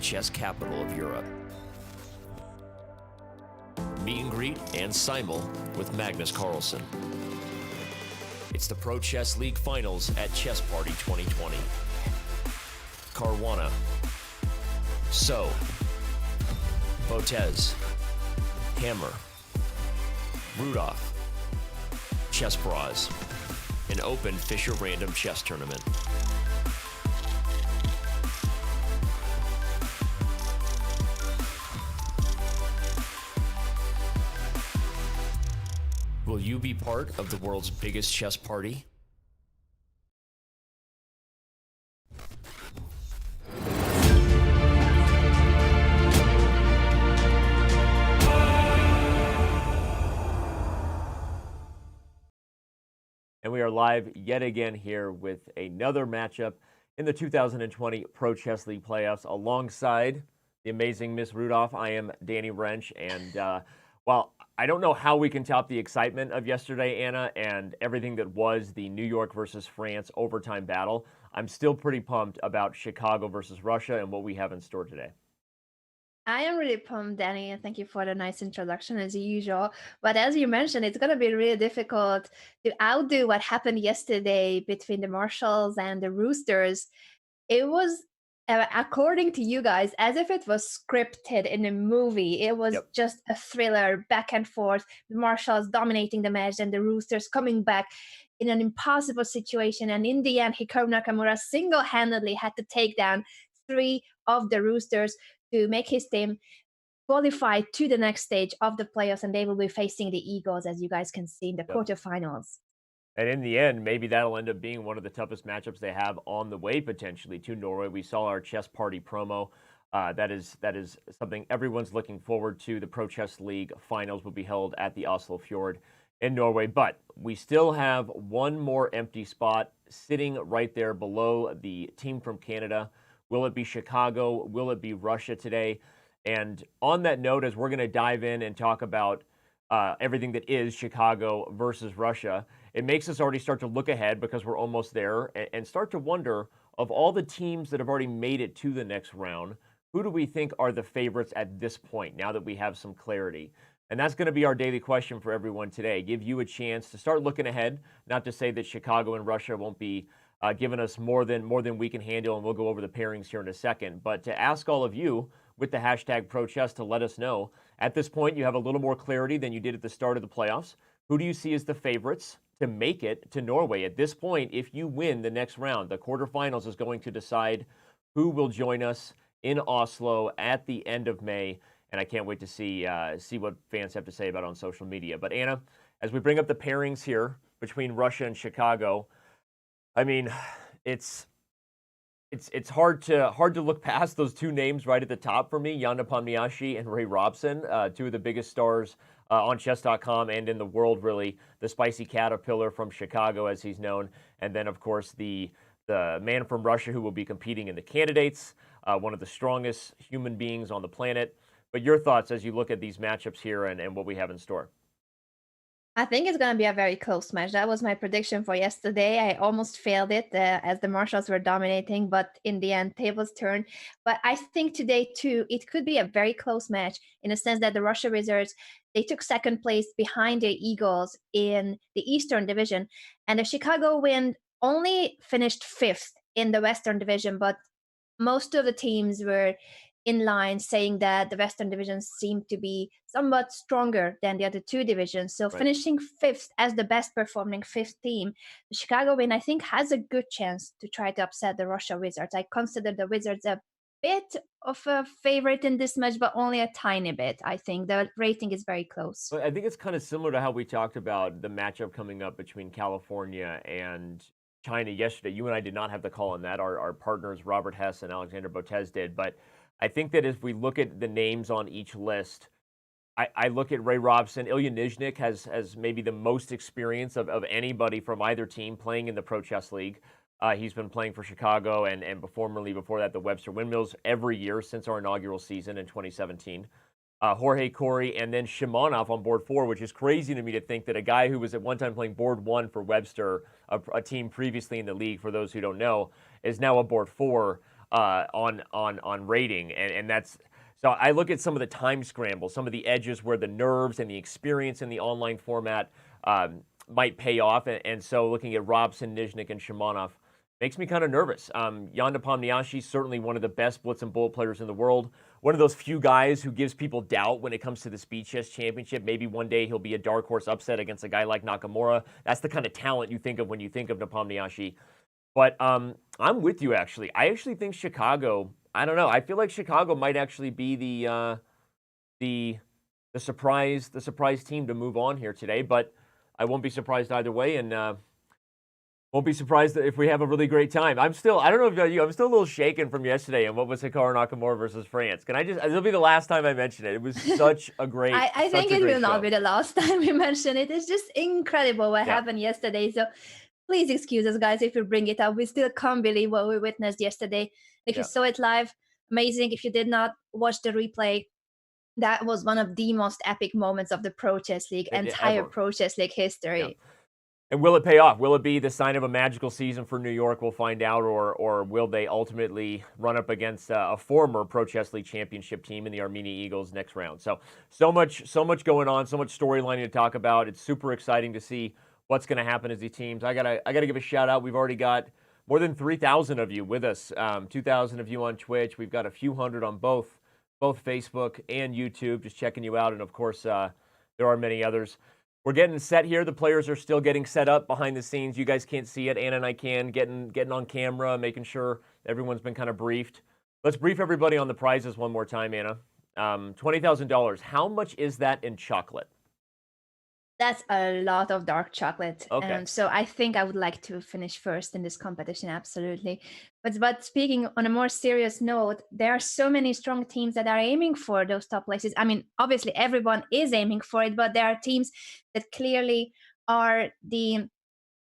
chess capital of Europe. Meet and greet and simul with Magnus Carlsen. It's the Pro Chess League Finals at ChessParty 2020. Caruana, So, Botez, Hammer, Rudolph, Chess Bras, an open Fisher Random chess tournament. Will you be part of the world's biggest chess party? And we are live yet again here with another matchup in the 2020 Pro Chess League playoffs alongside the amazing Miss Rudolph. I am Danny Wrench, and well, I don't know how we can top the excitement of yesterday, Anna, and everything that was the New York versus France overtime battle. I'm still pretty pumped about Chicago versus Russia and what we have in store today. I am really pumped, Danny, and thank you for the nice introduction as usual. But as you mentioned, it's going to be really difficult to outdo what happened yesterday between the Marshalls and the Roosters. It was, according to you guys, as if it was scripted in a movie. It was just a thriller, back and forth. The Marshalls dominating the match and the Roosters coming back in an impossible situation. And in the end, Hikaru Nakamura single-handedly had to take down 3 of the Roosters to make his team qualify to the next stage of the playoffs, and they will be facing the Eagles, as you guys can see in the quarterfinals. And in the end, maybe that'll end up being one of the toughest matchups they have on the way potentially to Norway. We saw our Chess Party promo. That is something everyone's looking forward to. The Pro Chess League finals will be held at the Oslofjord in Norway. But we still have one more empty spot sitting right there below the team from Canada. Will it be Chicago? Will it be Russia today? And on that note, as we're going to dive in and talk about everything that is Chicago versus Russia, it makes us already start to look ahead because we're almost there and start to wonder, of all the teams that have already made it to the next round, who do we think are the favorites at this point now that we have some clarity? And that's going to be our daily question for everyone today. Give you a chance to start looking ahead, not to say that Chicago and Russia won't be giving us more than we can handle, and we'll go over the pairings here in a second. But to ask all of you with the hashtag ProChess to let us know, at this point you have a little more clarity than you did at the start of the playoffs. Who do you see as the favorites to make it to Norway? At this point, if you win the next round, the quarterfinals is going to decide who will join us in Oslo at the end of May. And I can't wait to see what fans have to say about it on social media. But Anna, as we bring up the pairings here between Russia and Chicago, I mean, it's hard to look past those two names right at the top for me, Jan Nepomniachtchi and Ray Robson, two of the biggest stars on Chess.com and in the world, really. The Spicy Caterpillar from Chicago, as he's known, and then, of course, the man from Russia who will be competing in the candidates, one of the strongest human beings on the planet. But your thoughts as you look at these matchups here and what we have in store? I think it's going to be a very close match. That was my prediction for yesterday. I almost failed it as the Marshalls were dominating, but in the end, tables turned. But I think today, too, it could be a very close match in the sense that the Russia Wizards, they took second place behind the Eagles in the Eastern Division. And the Chicago Wind only finished 5th in the Western Division, but most of the teams were in line saying that the Western divisions seem to be somewhat stronger than the other 2 divisions. So finishing 5th as the best performing 5th team, the Chicago Wind, I think, has a good chance to try to upset the Russia Wizards. I consider the Wizards a bit of a favorite in this match, but only a tiny bit. I think the rating is very close. I think it's kind of similar to how we talked about the matchup coming up between California and China yesterday. You and I did not have the call on that. Our partners, Robert Hess and Alexander Botez, did. But I think that if we look at the names on each list, I look at Ray Robson. Ilya Nizhnik has maybe the most experience of anybody from either team playing in the Pro Chess League. He's been playing for Chicago and formerly before that the Webster Windmills every year since our inaugural season in 2017. Jorge Corey and then Shimonov on board 4, which is crazy to me to think that a guy who was at one time playing board 1 for Webster, a team previously in the league, for those who don't know, is now aboard 4. on rating, and that's so I look at some of the time scramble, some of the edges where the nerves and the experience in the online format might pay off, and so looking at Robson, Nizhnik, and Shimonov makes me kind of nervous. Jan Nepomniachtchi, certainly one of the best blitz and bullet players in the world. One of those few guys who gives people doubt when it comes to the Speed Chess Championship. Maybe one day he'll be a dark horse upset against a guy like Nakamura. That's the kind of talent you think of when you think of Nepomniachtchi. But I'm with you, actually. I actually think Chicago, I don't know. I feel like Chicago might actually be the surprise team to move on here today. But I won't be surprised either way, and won't be surprised if we have a really great time. I don't know about you, I'm still a little shaken from yesterday and what was Hikaru Nakamura versus France. It'll be the last time I mention it. It was such a great I think it will not show. be the last time we mention it. It's just incredible what happened yesterday. So please excuse us, guys, if we bring it up. We still can't believe what we witnessed yesterday. If you saw it live, amazing. If you did not watch the replay, that was one of the most epic moments of the Pro Chess League, entire Ever. Pro Chess League history. Yeah. And will it pay off? Will it be the sign of a magical season for New York? We'll find out. Or will they ultimately run up against a former Pro Chess League championship team in the Armenia Eagles next round? So much going on, so much storyline to talk about. It's super exciting to see what's going to happen as these teams. I gotta give a shout out. We've already got more than 3,000 of you with us. 2,000 of you on Twitch. We've got a few hundred on both Facebook and YouTube. Just checking you out, and of course there are many others. We're getting set here. The players are still getting set up behind the scenes. You guys can't see it. Anna and I can. Getting on camera, making sure everyone's been kind of briefed. Let's brief everybody on the prizes one more time, Anna. $20,000. How much is that in chocolate? That's a lot of dark chocolate. Okay. So I think I would like to finish first in this competition, absolutely. But speaking on a more serious note, there are so many strong teams that are aiming for those top places. I mean, obviously everyone is aiming for it, but there are teams that clearly are the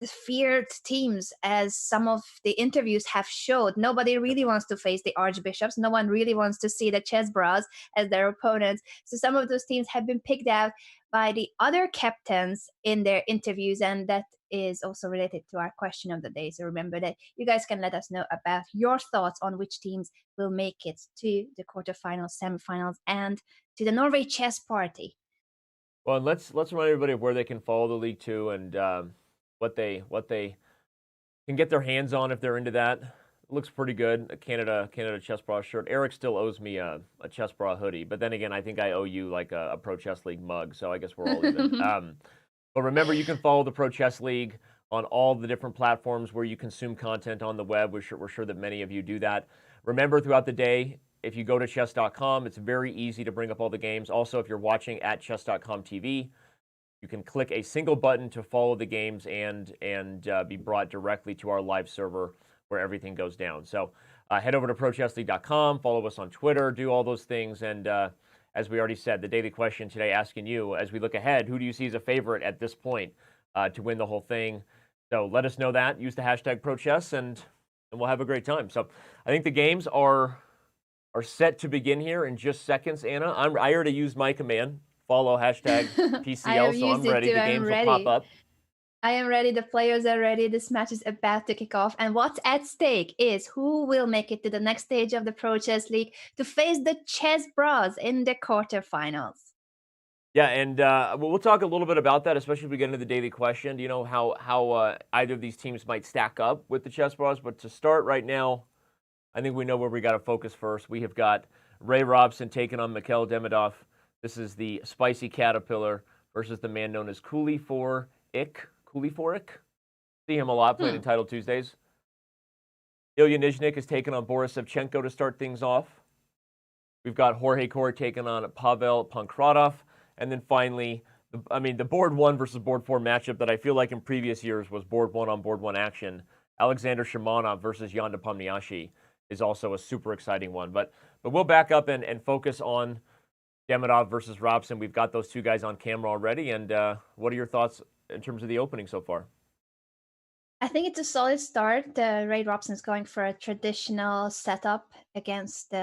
feared teams, as some of the interviews have showed. Nobody really wants to face the archbishops. No one really wants to see the chess bras as their opponents. So some of those teams have been picked out by the other captains in their interviews, and that is also related to our question of the day. So remember that you guys can let us know about your thoughts on which teams will make it to the quarterfinals, semifinals, and to the Norway Chess Party. Well, let's remind everybody of where they can follow the league too, and what they can get their hands on if they're into that. It looks pretty good. A Canada Chess Bra shirt. Eric still owes me a Chess Bra hoodie, but then again, I think I owe you like a Pro Chess League mug, so I guess we're all even. But remember, you can follow the Pro Chess League on all the different platforms where you consume content on the web. We're sure that many of you do that. Remember, throughout the day, if you go to Chess.com, it's very easy to bring up all the games. Also, if you're watching at Chess.com TV, you can click a single button to follow the games and be brought directly to our live server where everything goes down. So head over to ProChessLeague.com, follow us on Twitter, do all those things. And as we already said, the daily question today asking you, as we look ahead, who do you see as a favorite at this point to win the whole thing? So let us know that. Use the hashtag ProChess, and we'll have a great time. So I think the games are set to begin here in just seconds, Anna. I already used my command. Follow hashtag PCL, so I'm ready. The games will pop up. I am ready. The players are ready. This match is about to kick off. And what's at stake is who will make it to the next stage of the Pro Chess League to face the Chess Bras in the quarterfinals. Yeah, and we'll talk a little bit about that, especially if we get into the daily question. Do you know how either of these teams might stack up with the Chess Bras? But to start right now, I think we know where we got to focus first. We have got Ray Robson taking on Mikhail Demidov. This is the Spicy Caterpillar versus the man known as Cooley for Ick. See him a lot playing in Title Tuesdays. Ilya Nizhnik is taking on Boris Sevchenko to start things off. We've got Jorge Kor taking on Pavel Pankratov. And then finally, the board 1 versus board 4 matchup that I feel like in previous years was board 1 on board 1 action. Alexander Shimonov versus Jan Nepomniachtchi is also a super exciting one. But we'll back up and focus on Demidov versus Robson. We've got those two guys on camera already. And what are your thoughts in terms of the opening so far? I think it's a solid start. Ray Robson's going for a traditional setup against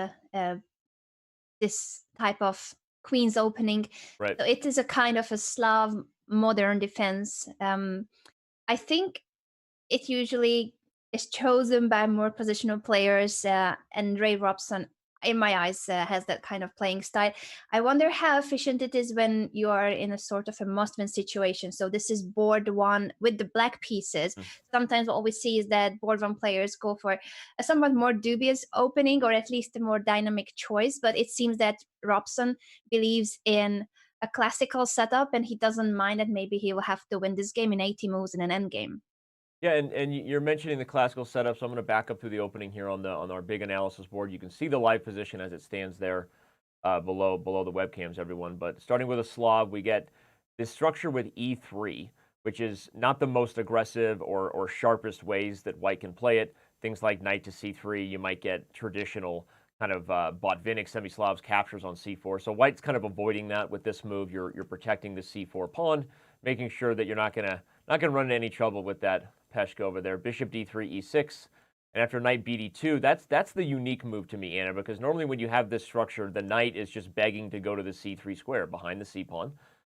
this type of Queen's opening. Right. So it is a kind of a Slav modern defense. I think it usually is chosen by more positional players, and Ray Robson, in my eyes, has that kind of playing style. I wonder how efficient it is when you are in a sort of a must-win situation. So this is board one with the black pieces. Mm. Sometimes what we see is that board one players go for a somewhat more dubious opening, or at least a more dynamic choice. But it seems that Robson believes in a classical setup, and he doesn't mind that maybe he will have to win this game in 80 moves in an endgame. Yeah, and you're mentioning the classical setup, so I'm going to back up through the opening here on our big analysis board. You can see the live position as it stands there below the webcams, everyone. But starting with a Slav, we get this structure with e3, which is not the most aggressive or sharpest ways that white can play it. Things like knight to c3, you might get traditional kind of Botvinnik semi-Slavs captures on c4. So white's kind of avoiding that with this move. You're protecting the c4 pawn, making sure that you're not gonna run into any trouble with that Peshka over there. Bishop d3, e6. And after knight bd2, that's the unique move to me, Anna, because normally when you have this structure, the knight is just begging to go to the c3 square behind the c pawn,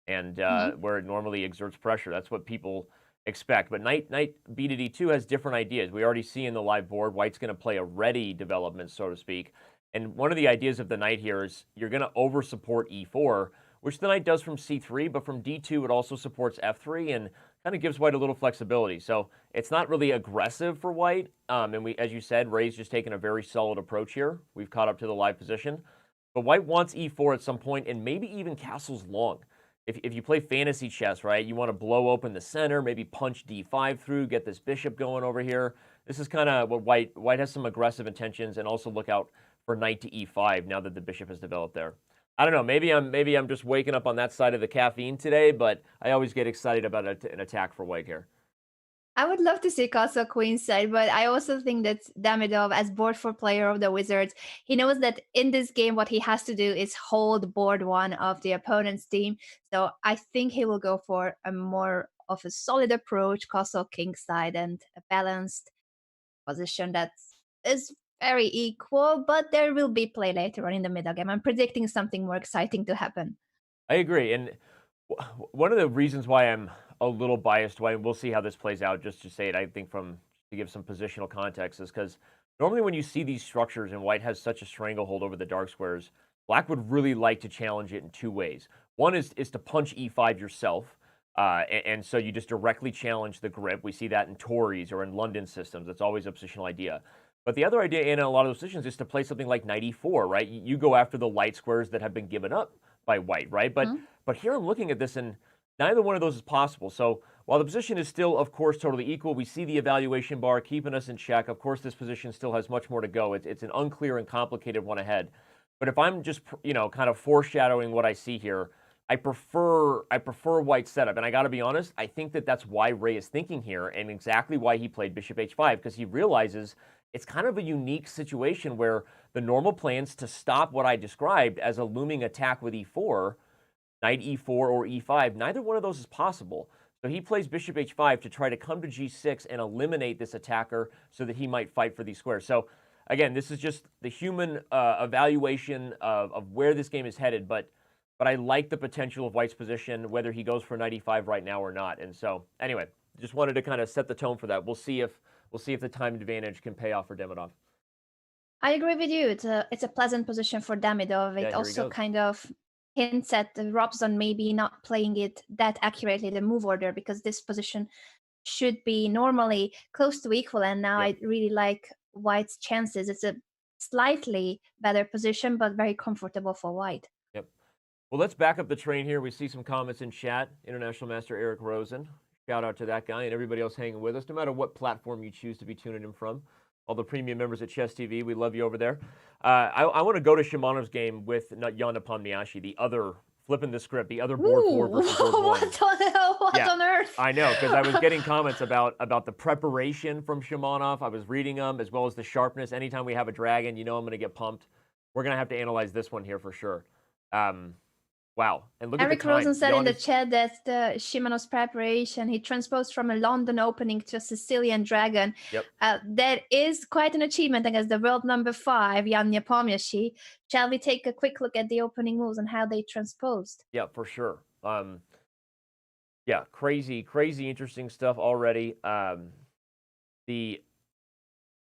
and where it normally exerts pressure. That's what people expect. But knight b to d2 has different ideas. We already see in the live board, white's going to play a ready development, so to speak. And one of the ideas of the knight here is you're going to over support e4, which the knight does from c3, but from d2 it also supports f3 and kind of gives white a little flexibility. So it's not really aggressive for white. And we, as you said, Ray's just taken a very solid approach here. We've caught up to the live position. But white wants e4 at some point, and maybe even castles long. If you play fantasy chess, right, you want to blow open the center, maybe punch d5 through, get this bishop going over here. This is kind of what white has some aggressive intentions, and also look out for knight to e5 now that the bishop has developed there. I don't know. Maybe I'm just waking up on that side of the caffeine today, but I always get excited about an attack for white here. I would love to see Castle Queenside, but I also think that Damidov, as board 4 player of the Wizards, he knows that in this game, what he has to do is hold board 1 of the opponent's team. So I think he will go for a more of a solid approach, Castle Kingside, and a balanced position that is very equal, but there will be play later on in the middle game. I'm predicting something more exciting to happen. I agree. And one of the reasons why I'm a little biased, why we'll see how this plays out, just to say it, I think to give some positional context, is because normally when you see these structures and white has such a stranglehold over the dark squares, black would really like to challenge it in two ways. One is to punch e5 yourself, and so you just directly challenge the grip. We see that in Tories or in London systems. It's always a positional idea. But the other idea in a lot of those positions is to play something like knight e4, right? You go after the light squares that have been given up by white, right? But here I'm looking at this, and neither one of those is possible. So while the position is still, of course, totally equal, we see the evaluation bar keeping us in check. Of course, this position still has much more to go. It's an unclear and complicated one ahead. But if I'm just, kind of foreshadowing what I see here, I prefer white setup. And I got to be honest, I think that's why Ray is thinking here, and exactly why he played bishop h5, because he realizes it's kind of a unique situation where the normal plans to stop what I described as a looming attack with e4, knight e4 or e5, neither one of those is possible. So he plays bishop h5 to try to come to g6 and eliminate this attacker so that he might fight for these squares. So again, this is just the human evaluation of where this game is headed, but I like the potential of white's position, whether he goes for knight e5 right now or not. And so anyway, just wanted to kind of set the tone for that. We'll see if the time advantage can pay off for Demidov. I agree with you. It's a pleasant position for Damidov. Yeah, It here he also goes. kind of hints at Robson maybe not playing it that accurately, the move order, because this position should be normally close to equal. And now Yep. I really like White's chances. It's a slightly better position, but very comfortable for White. Yep. Well, let's back up the train here. We see some comments in chat. International Master Eric Rosen. Shout out to that guy and everybody else hanging with us, no matter what platform you choose to be tuning in from. All the premium members at Chess TV, we love you over there. I want to go to Shimanov's game with Jan Nepomniachtchi, the other, flipping the script, the other board 4 versus board 1. What on earth? I know, because I was getting comments about the preparation from Shimanov. I was reading them, as well as the sharpness. Anytime we have a dragon, I'm going to get pumped. We're going to have to analyze this one here for sure. Wow. And look Eric at the time. Rosen said in the chat that the Shimanov's preparation, he transposed from a London opening to a Sicilian dragon. Yep. That is quite an achievement against the world number 5, Jan Nepomniachtchi. Shall we take a quick look at the opening moves and how they transposed? Yeah, for sure. Yeah, crazy interesting stuff already. The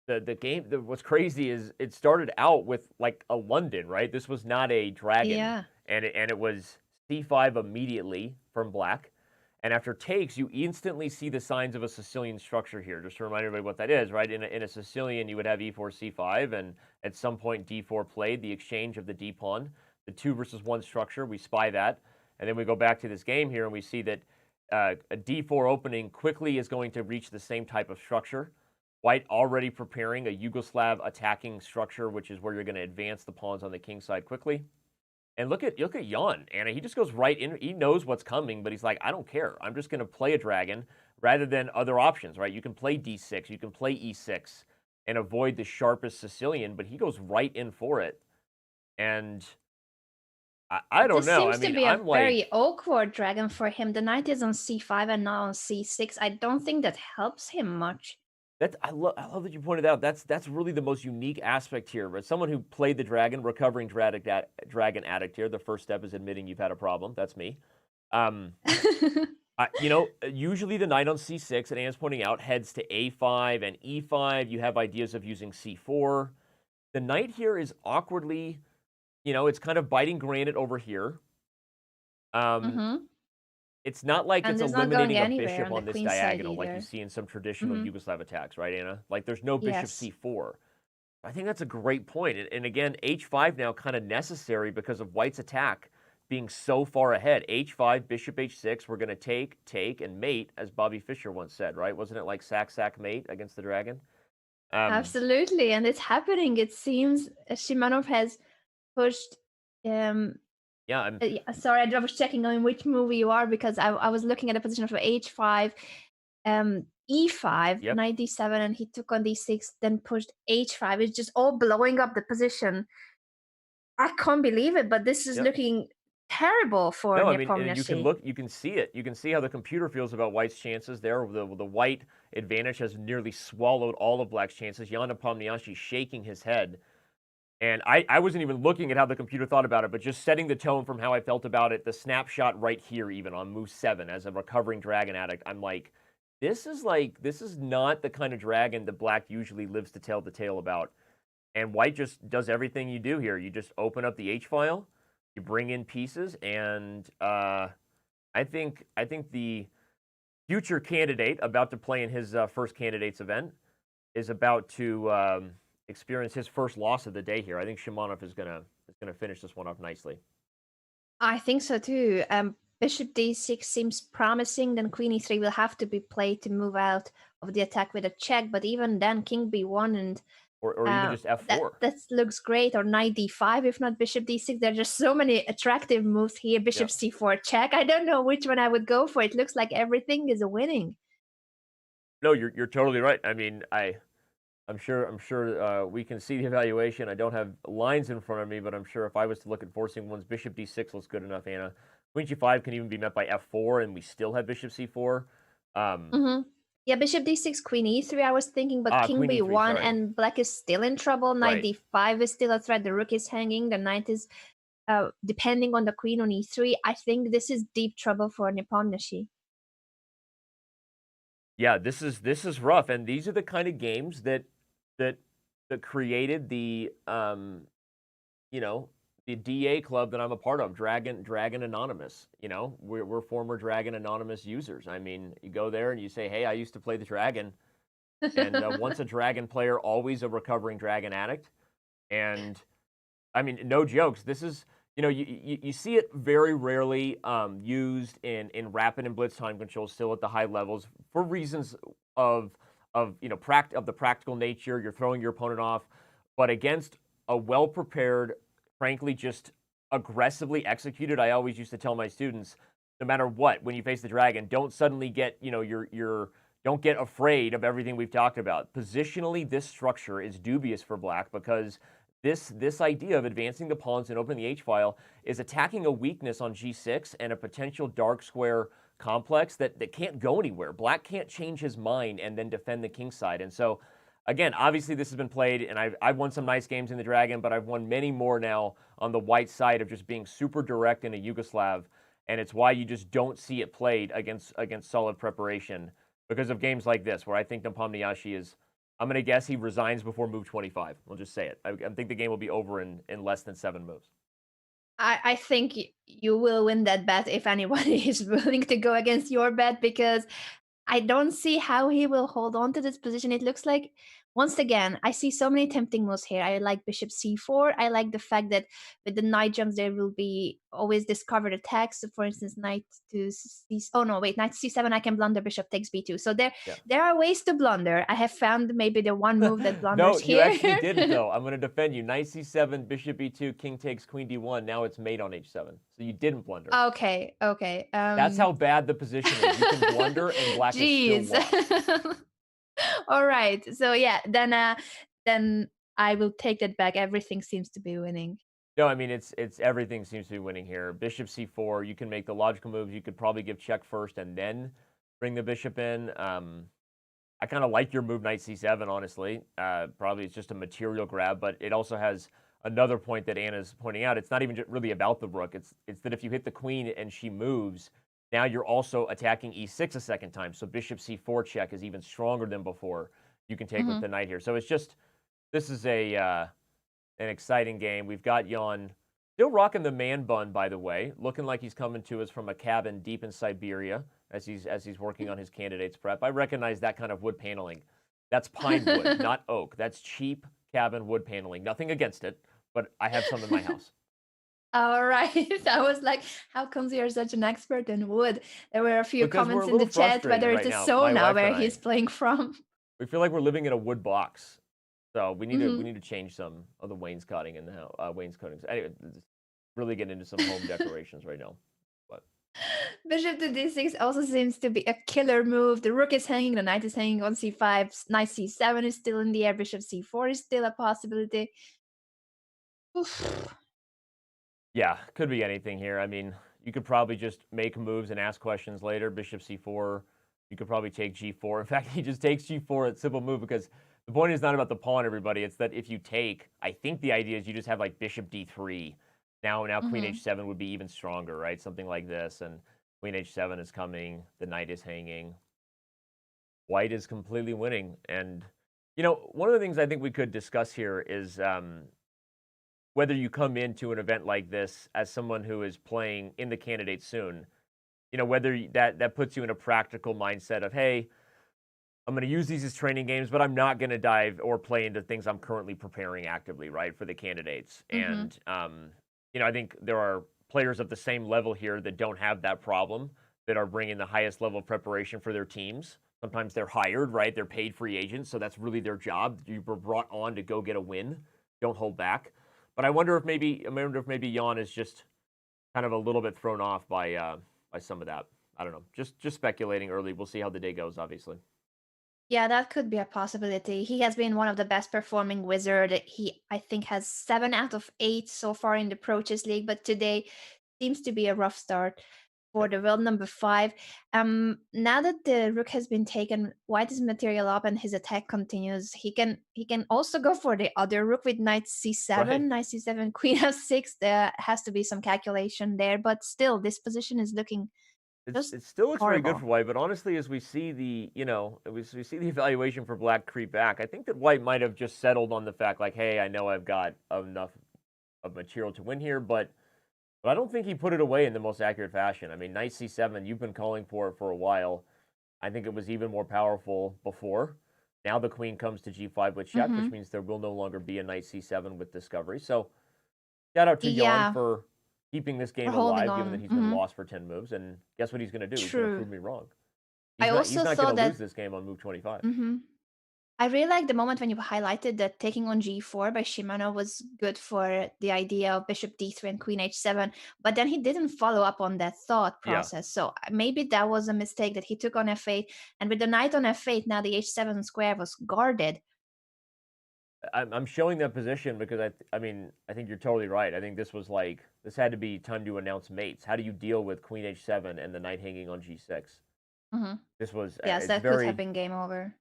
the game, what's crazy is it started out with like a London, right? This was not a dragon, Yeah. and it was c5 immediately from black. And after takes, you instantly see the signs of a Sicilian structure here. Just to remind everybody what that is, right? In a Sicilian, you would have e4, c5, and at some point d4 played, the exchange of the d pawn, the 2 versus 1 structure. We spy that, and then we go back to this game here, and we see that a d4 opening quickly is going to reach the same type of structure. White already preparing a Yugoslav attacking structure, which is where you're going to advance the pawns on the king side quickly. And look at Jan, Anna. He just goes right in. He knows what's coming, but he's like, I don't care. I'm just going to play a dragon rather than other options, right? You can play d6, you can play e6, and avoid the sharpest Sicilian, but he goes right in for it. And I don't This know. seems I mean, to be a I'm like, very awkward dragon for him. The knight is on c5 and now on c6. I don't think that helps him much. I love that you pointed out. That's really the most unique aspect here. As someone who played the dragon, recovering dragon addict here, the first step is admitting you've had a problem. That's me. Usually the knight on c6, and Anne's pointing out, heads to a5 and e5. You have ideas of using c4. The knight here is awkwardly, it's kind of biting granite over here. Mm-hmm. It's not like And it's it's not eliminating going a anywhere bishop on the on this queen side diagonal like you either. see in some traditional Mhm. Yugoslav attacks, right, Anna? Like there's no bishop Yes. c4. I think that's a great point. And again, h5 now kind of necessary because of White's attack being so far ahead. h5, bishop h6, we're going to take, and mate, as Bobby Fischer once said, right? Wasn't it like sack, mate against the dragon? Absolutely. And it's happening. It seems Shimanov has pushed Yeah, sorry, I was checking on which movie you are because I was looking at the position for h5, e5, Yep. knight d7, and he took on d6, then pushed h5. It's just all blowing up the position. I can't believe it, but this is Yep. looking terrible for No, I mean, and you can Nepomniachtchi. look, you can see it. You can see how the computer feels about White's chances there. The white advantage has nearly swallowed all of Black's chances. Jan Nepomniachtchi shaking his head. And I wasn't even looking at how the computer thought about it, but just setting the tone from how I felt about it, the snapshot right here, even on move 7, as a recovering dragon addict, I'm like, this is not the kind of dragon that Black usually lives to tell the tale about. And White just does everything you do here. You just open up the H file, you bring in pieces, and I think the future candidate about to play in his first candidates event is about to experience his first loss of the day here. I think Shimanov is gonna finish this one off nicely. I think so too. Bishop d6 seems promising. Then queen e3 will have to be played to move out of the attack with a check. But even then, king b1 and Or even just f4. that looks great. Or knight d5, if not bishop d6. There are just so many attractive moves here. Bishop c4 check. I don't know which one I would go for. It looks like everything is winning. No, you're totally right. I mean, I'm sure we can see the evaluation. I don't have lines in front of me, but I'm sure if I was to look at forcing ones, bishop d6 looks good enough, Anna. Queen g5 can even be met by f4, and we still have bishop c4. Yeah, bishop d6, queen e3 I was thinking, but king queen e3, b1, sorry. and black is still in trouble. Knight d5 is still a threat. The rook is hanging. The knight is depending on the queen on e3. I think this is deep trouble for Nepomniachtchi. Yeah, this is rough, and these are the kind of games that created the the DA club that I'm a part of, Dragon Anonymous. We're former Dragon Anonymous users. I mean, you go there and you say, "Hey, I used to play the Dragon," and once a Dragon player, always a recovering Dragon addict. And I mean, no jokes. This is you see it very rarely used in rapid and blitz time control, still at the high levels for reasons of the practical nature. You're throwing your opponent off, but against a well prepared, frankly, just aggressively executed. I always used to tell my students, no matter what, when you face the dragon, don't suddenly get don't get afraid of everything we've talked about. Positionally, this structure is dubious for Black because this idea of advancing the pawns and opening the H-file is attacking a weakness on G6 and a potential dark square complex that can't go anywhere. Black can't change his mind and then defend the king side. And so, again, obviously this has been played, and I've won some nice games in the Dragon, but I've won many more now on the white side of just being super direct in a Yugoslav, and it's why you just don't see it played against solid preparation because of games like this, where I think Nepomniachtchi is I'm going to guess he resigns before move 25. We'll just say it. I think the game will be over in less than 7 moves. I think you will win that bet if anybody is willing to go against your bet, because I don't see how he will hold on to this position. It looks like, once again, I see so many tempting moves here. I like bishop c4. I like the fact that with the knight jumps, there will be always discovered attacks. So for instance, knight to c. Oh no, wait, knight to c7. I can blunder bishop takes b2. So there are ways to blunder. I have found maybe the one move that blunders No, you here. actually didn't, though. I'm going to defend you. Knight c7, bishop b2, king takes queen d1. Now it's mate on h7. So you didn't blunder. Okay. That's how bad the position is. You can blunder and black is still lost. All right. So yeah, then I will take that back. Everything seems to be winning. No, I mean, it's everything seems to be winning here. Bishop c4, you can make the logical moves. You could probably give check first and then bring the bishop in. I kind of like your move knight c7, honestly. Probably it's just a material grab, but it also has another point that Anna's pointing out. It's not even really about the rook. It's that if you hit the queen and she moves, now you're also attacking e6 a second time. So bishop c4 check is even stronger than before. You can take with the knight here. So it's just, this is an exciting game. We've got Jan still rocking the man bun, by the way, looking like he's coming to us from a cabin deep in Siberia as he's working on his candidates prep. I recognize that kind of wood paneling. That's pine wood, not oak. That's cheap cabin wood paneling. Nothing against it, but I have some in my house. All right. I was like, how comes you're such an expert in wood? There were a few Because we're comments a in the little chat whether frustrated it right is now, my Sona wife where and he's I. playing from. We feel like we're living in a wood box. So we need to change some of the wainscoting in the house. Wainscoting. Anyway, really getting into some home decorations right now. But Bishop to d6 also seems to be a killer move. The rook is hanging, the knight is hanging on c5, knight c7 is still in the air, bishop c4 is still a possibility. Oof. yeah, could be anything here. I mean, you could probably just make moves and ask questions later. Bishop c4. You could probably take g4. In fact, he just takes g4. It's a simple move because the point is not about the pawn, everybody. It's that if you take, I think the idea is you just have like bishop d3. Now queen h7 would be even stronger, right? Something like this. And queen h7 is coming. The knight is hanging. White is completely winning. And, you know, one of the things I think we could discuss here is whether you come into an event like this as someone who is playing in the candidate soon, you know, whether that puts you in a practical mindset of, hey, I'm going to use these as training games, but I'm not going to dive or play into things I'm currently preparing actively, right, for the candidates. And, you know, I think there are players of the same level here that don't have that problem, that are bringing the highest level of preparation for their teams. Sometimes they're hired, right? They're paid free agents, so that's really their job. You were brought on to go get a win. Don't hold back. But I wonder if maybe Jan is just kind of a little bit thrown off by some of that. I don't know. Just speculating early. We'll see how the day goes, obviously. Yeah, that could be a possibility. He has been one of the best performing wizard. He, I think, has 7 out of 8 so far in the Pro Chess League, but today seems to be a rough start for the world number 5. Now that the rook has been taken, white is material up and his attack continues. He can also go for the other rook with knight c7, Right. knight c7, queen f6. There has to be some calculation there, but still, this position is looking just It still looks very good horrible. for white, but honestly, as we see the, you know, we see the evaluation for black creep back, I think that white might have just settled on the fact like, hey, I know I've got enough of material to win here, but I don't think he put it away in the most accurate fashion. I mean, knight c7, you've been calling for it for a while. I think it was even more powerful before. Now the queen comes to g5 with check, which means there will no longer be a knight c7 with discovery. So shout out to Jan Yeah, for keeping this game we're holding alive, given that on. he's been lost for 10 moves. And guess what he's going to do? He's going to True. prove me wrong. I He's also not saw going to lose that. this game on move 25. I really like the moment when you highlighted that taking on g4 by Shimano was good for the idea of bishop d3 and queen h7, but then he didn't follow up on that thought Yeah. process. So maybe that was a mistake that he took on f8, and with the knight on f8, now the h7 square was guarded. I'm showing that position because I mean, I think you're totally right. I think this had to be time to announce mates. How do you deal with queen h7 and the knight hanging on g6? This was, Yes, it's that could have very, been game over.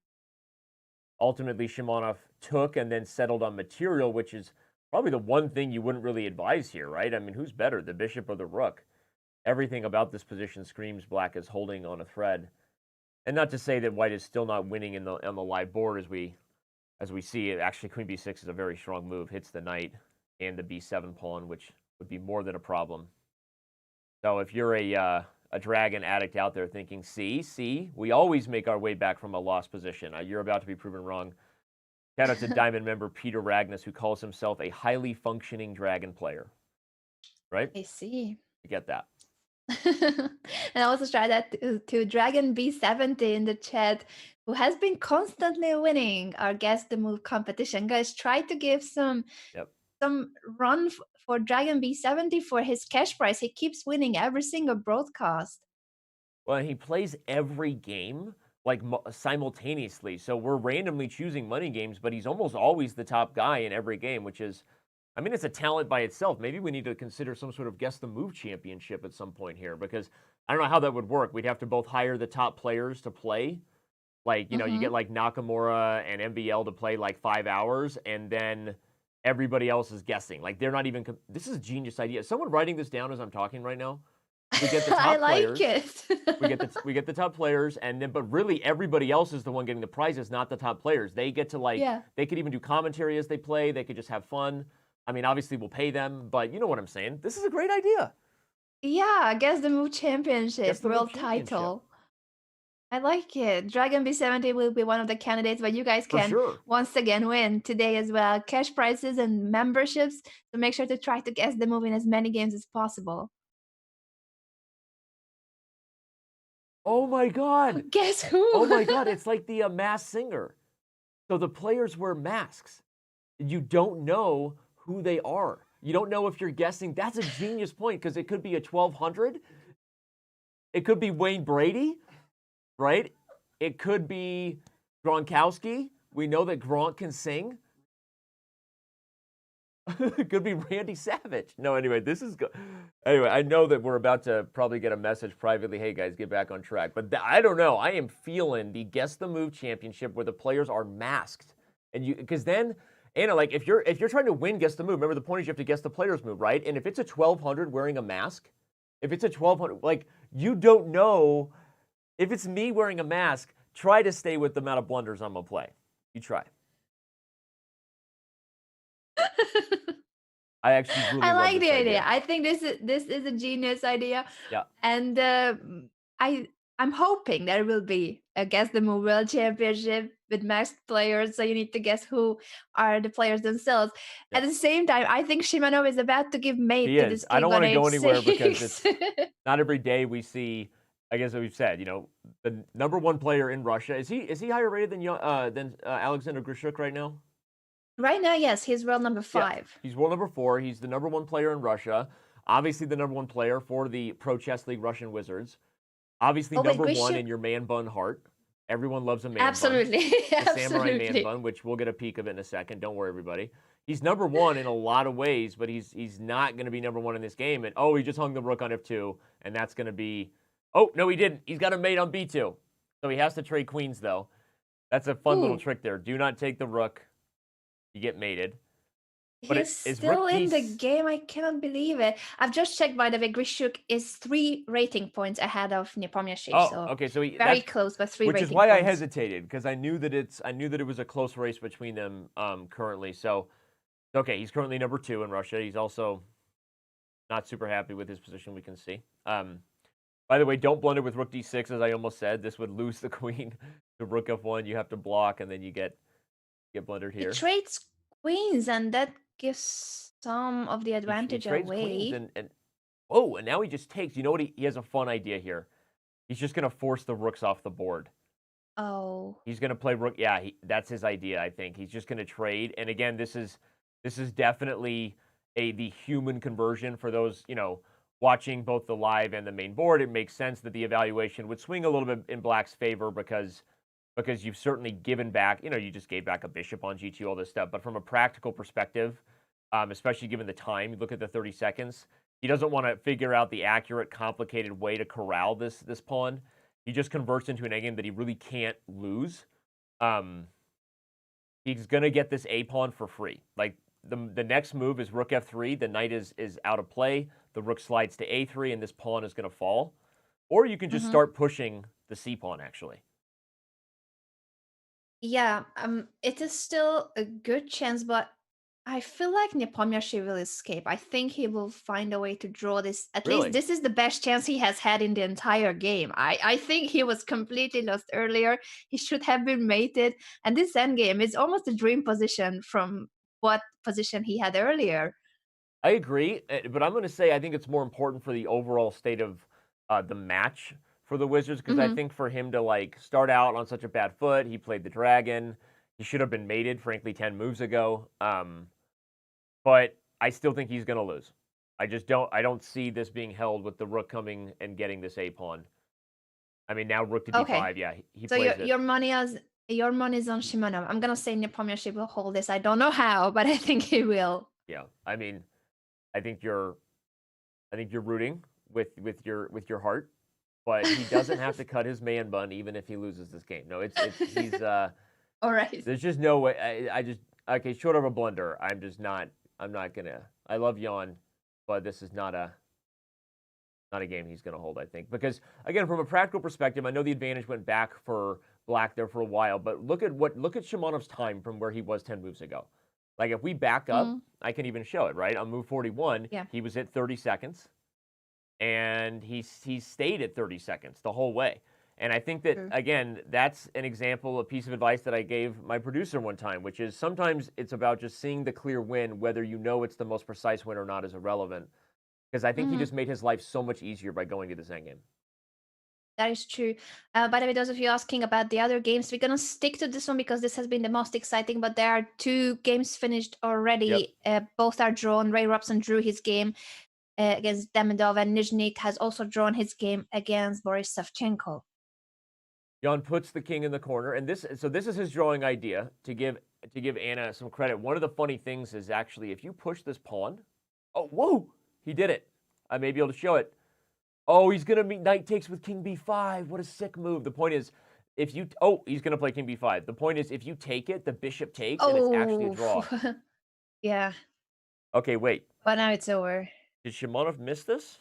ultimately Shimonov took and then settled on material, which is probably the one thing you wouldn't really advise here, right? I mean, who's better, the bishop or the rook? Everything about this position screams black is holding on a thread. And not to say that white is still not winning on the live board as we As we see, actually queen b6 is a very strong move. Hits the knight and the b7 pawn, which would be more than a problem. So if you're a dragon addict out there thinking, see, we always make our way back from a lost position. You're about to be proven wrong. Shout out to Diamond member Peter Ragnus, who calls himself a highly functioning dragon player. Right? I see. You get that. And I also try that to Dragon B70 in the chat, who has been constantly winning our Guess the Move competition. Guys, try to give some run for Dragon B70 for his cash prize. He keeps winning every single broadcast. Well, he plays every game like simultaneously. So we're randomly choosing money games, but he's almost always the top guy in every game, which is, I mean, it's a talent by itself. Maybe we need to consider some sort of Guess the Move championship at some point here, because I don't know how that would work. We'd have to both hire the top players to play. Like, you know, you get like Nakamura and MBL to play like 5 hours, and then everybody else is guessing. Like, they're not even, this is a genius idea. Is someone writing this down as I'm talking right now? We get the top I like players. it. we get the top players, and then, but really everybody else is the one getting the prizes, not the top players. They get to like, they could even do commentary as they play. They could just have fun. I mean, obviously we'll pay them, but you know what I'm saying. This is a great idea. Yeah, Guess the Move Championship, world title. I like it. Dragon B70 will be one of the candidates, but you guys can once again win today as well. Cash prizes and memberships. So make sure to try to guess the move in as many games as possible. Oh my God. Guess who? Oh my God. It's like the Masked Singer. So the players wear masks. You don't know who they are. You don't know if you're guessing. That's a genius point, because it could be a 1200. It could be Wayne Brady, right? It could be Gronkowski. We know that Gronk can sing. It could be Randy Savage. No, anyway, this is good. Anyway, I know that we're about to probably get a message privately. Hey, guys, get back on track. But I don't know. I am feeling the Guess the Move championship where the players are masked. And you, because then, Anna, like if you're trying to win Guess the Move, remember the point is you have to guess the player's move, right? And if it's a 1200 wearing a mask, if it's a 1200, like you don't know. If it's me wearing a mask, try to stay with the amount of blunders I'm gonna play. You try. I actually really I like the idea. I think this is a genius idea. Yeah. And I'm hoping there will be a Guess the Move World Championship with masked players, so you need to guess who are the players themselves. At the same time, I think Shimanov is about to give mate to this I don't want to go anywhere because it's not every day we see. I guess what we've said, you know, the #1 player in Russia. Is he higher rated than Alexander Grishuk right now? Right now, yes, he's world number 5. Yeah, he's world number 4. He's the #1 player in Russia. Obviously, the #1 player for the Pro Chess League Russian Wizards. Obviously, #1 in your man bun heart. Everyone loves a man bun. Absolutely. The samurai man bun, which we'll get a peek of it in a second. Don't worry, everybody. He's #1 in a lot of ways, but he's not going to be #1 in this game. And he just hung the rook on F2, and that's going to be. Oh no, he didn't. He's got a mate on B2, so he has to trade queens though. That's a fun little trick there. Do not take the rook. You get mated. But he's still in the game. I cannot believe it. I've just checked, by the way. Grishuk is 3 rating points ahead of Nepomniachtchi. Oh, okay. So very close, but 3 rating points. Which is why I hesitated, because I knew that it was a close race between them currently. So, okay, he's currently #2 in Russia. He's also not super happy with his position. We can see. By the way, don't blunder with rook d6, as I almost said. This would lose the queen to rook f1. You have to block, and then you get blundered here. He trades queens, and that gives some of the advantage he trades away. Queens and now he just takes. You know what? He has a fun idea here. He's just going to force the rooks off the board. Oh. He's going to play rook. Yeah, that's his idea, I think. He's just going to trade. And again, this is definitely the human conversion for those, you know, watching both the live and the main board. It makes sense that the evaluation would swing a little bit in Black's favor because you've certainly given back, you know, you just gave back a bishop on G2, all this stuff. But from a practical perspective, especially given the time, you look at the 30 seconds, he doesn't want to figure out the accurate, complicated way to corral this pawn. He just converts into an endgame that he really can't lose. He's going to get this A pawn for free. Like, the next move is rook f3. The knight is out of play. The rook slides to a3, and this pawn is going to fall. Or you can just start pushing the c pawn, actually. Yeah, it is still a good chance, but I feel like Nepomniachtchi will escape. I think he will find a way to draw this. At least Really? this is the best chance he has had in the entire game. I think he was completely lost earlier. He should have been mated, and this endgame is almost a dream position from what position he had earlier. I agree, but I'm going to say I think it's more important for the overall state of the match for the Wizards because I Hmm. think for him to like start out on such a bad foot, he played the dragon. He should have been mated, frankly, 10 moves ago. But I still think he's going to lose. I just don't. I don't see this being held with the rook coming and getting this a pawn. I mean, now rook to Okay, d5. Yeah, he so plays it. your money is on Shimonov. I'm gonna say Nepomniachtchi will hold this. I don't know how, but I think he will. Yeah, I mean, I think you're. I think you're rooting with your heart, but he doesn't have to cut his man bun even if he loses this game. No, it's he's All right. there's just no way. I just okay, short of a blunder, I'm just not. I'm not gonna. I love Jan, but this is not a game he's gonna hold. I think because again, from a practical perspective, I know the advantage went back for Black there for a while, but look at Shimonov's time from where he was 10 moves ago. Like if we back up, Mm, I can even show it right on move 41. yeah. He was at 30 seconds and he stayed at 30 seconds the whole way. And I think that True. again, that's an example, a piece of advice that I gave my producer one time, which is sometimes it's about just seeing the clear win, whether you know it's the most precise win or not is irrelevant. Because I think he Mhm. just made his life so much easier by going to this endgame. That is true. By the way, those of you asking about the other games, we're gonna stick to this one because this has been the most exciting. But there are two games finished Yep. already. Both are drawn. Ray Robson drew his game against Demidov, and Nizhnik has also drawn his game against Boris Savchenko. Jan puts the king in the corner, and this is his drawing idea to give Anna some credit. One of the funny things is actually if you push this pawn, oh whoa, he did it. I may be able to show it. Oh, he's gonna meet knight takes with king b5. What a sick move. The point is, if you he's gonna play king b5. The point is, if you take it, the bishop takes, and it's actually a Oh, draw. yeah. Okay, wait. But now it's over. Did Shimonov miss this?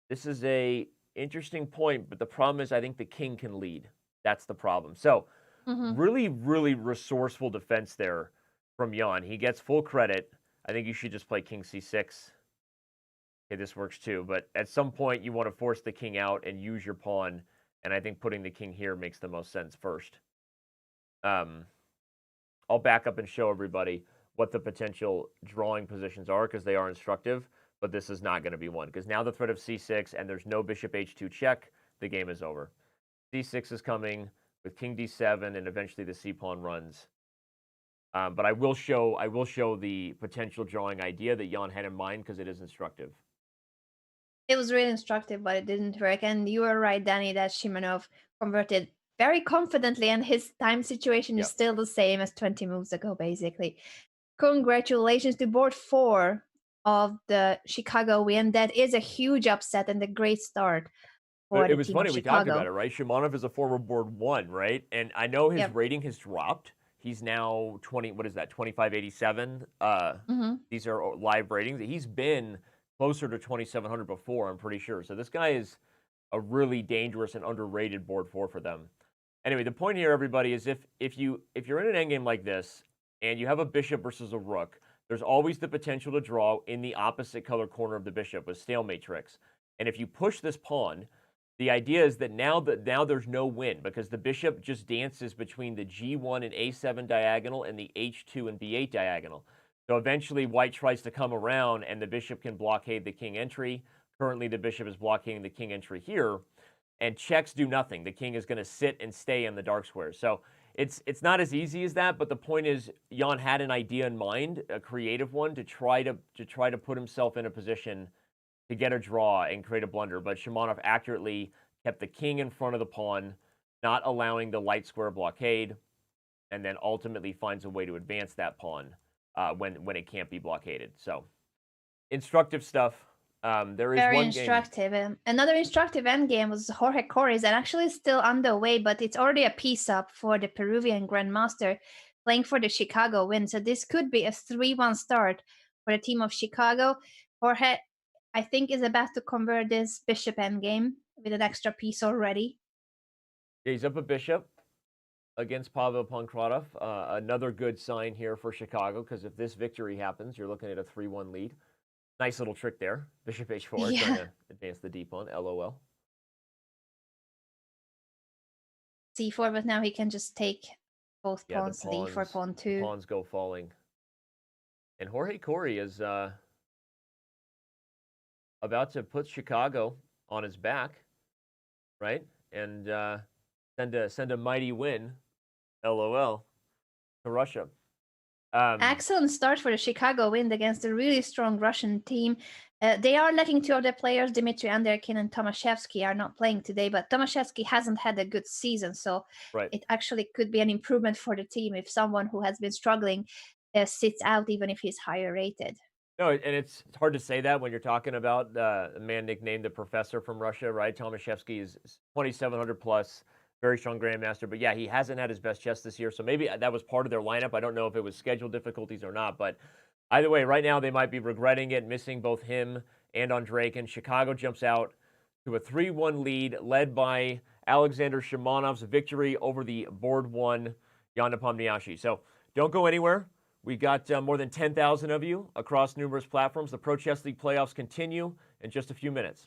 This is a interesting point, but the problem is I think the king can lead. That's the problem. So Hmm. really, really resourceful defense there from Jan. He gets full credit. I think you should just play king c6. Okay, this works too. But at some point, you want to force the king out and use your pawn. And I think putting the king here makes the most sense first. I'll back up and show everybody what the potential drawing positions are because they are instructive. But this is not going to be one because now the threat of c6 and there's no bishop h2 check. The game is over. c6 is coming with king d7 and eventually the c pawn runs. But I will show the potential drawing idea that Jan had in mind because it is instructive. It was really instructive, but it didn't work. And you were right, Danny, that Shimonov converted very confidently, and his time situation is Yep. still the same as 20 moves ago, basically. Congratulations to board 4 of the Chicago win. That is a huge upset and a great start for It the was team of funny. We talked about Chicago. it, right? Shimonov is a former board 1, right? And I know his Yep. rating has dropped. He's now 20. What is that? 2587. Hmm. These are live ratings. He's been closer to 2700 before. I'm pretty sure. So this guy is a really dangerous and underrated board 4 for them. Anyway, the point here, everybody, is if you're in an endgame like this and you have a bishop versus a rook, there's always the potential to draw in the opposite color corner of the bishop with stalemate tricks. And if you push this pawn, the idea is that now there's no win because the bishop just dances between the g1 and a7 diagonal and the h2 and b8 diagonal. So eventually white tries to come around and the bishop can blockade the king entry. Currently the bishop is blockading the king entry here, and checks do nothing. The king is going to sit and stay in the dark squares. So it's not as easy as that, but the point is Jan had an idea in mind, a creative one, to try to put himself in a position to get a draw and create a blunder. But Shimonov accurately kept the king in front of the pawn, not allowing the light square blockade, and then ultimately finds a way to advance that pawn when it can't be blockaded. So instructive stuff. There is Very one game. instructive. Another instructive endgame was Jorge Corres, and actually still underway, but it's already a piece up for the Peruvian Grandmaster playing for the Chicago win. So this could be a 3-1 start for the team of Chicago. Jorge, I think, is about to convert this bishop endgame with an extra piece already. He's up a bishop. against Pavel Pankratov. Another good sign here for Chicago, because if this victory happens, you're looking at a 3-1 lead. Nice little trick there. Bishop h4, trying to advance the d pawn. LOL. c4, but now he can just take both pawns, leave for pawn 2. The pawns go falling. And Jorge Corey is about to put Chicago on his back, right? And send a mighty win, LOL, to Russia. Excellent start for the Chicago win against a really strong Russian team. They are letting 2 of their players, Dmitry Anderkin and Tomaszewski, are not playing today, but Tomaszewski hasn't had a good season, so it actually could be an improvement for the team if someone who has been struggling sits out, even if he's higher rated. No, and it's hard to say that when you're talking about a man nicknamed the Professor from Russia, right? Tomaszewski is 2,700 plus, very strong grandmaster. But yeah, he hasn't had his best chess this year, so maybe that was part of their lineup. I don't know if it was schedule difficulties or not, but either way, right now they might be regretting it, missing both him and Andreikin. Chicago jumps out to a 3-1 lead, led by Alexander Shimanov's victory over the board one Jan Nepomniachtchi. So don't go anywhere. We got more than 10,000 of you across numerous platforms. The Pro Chess League playoffs continue in just a few minutes.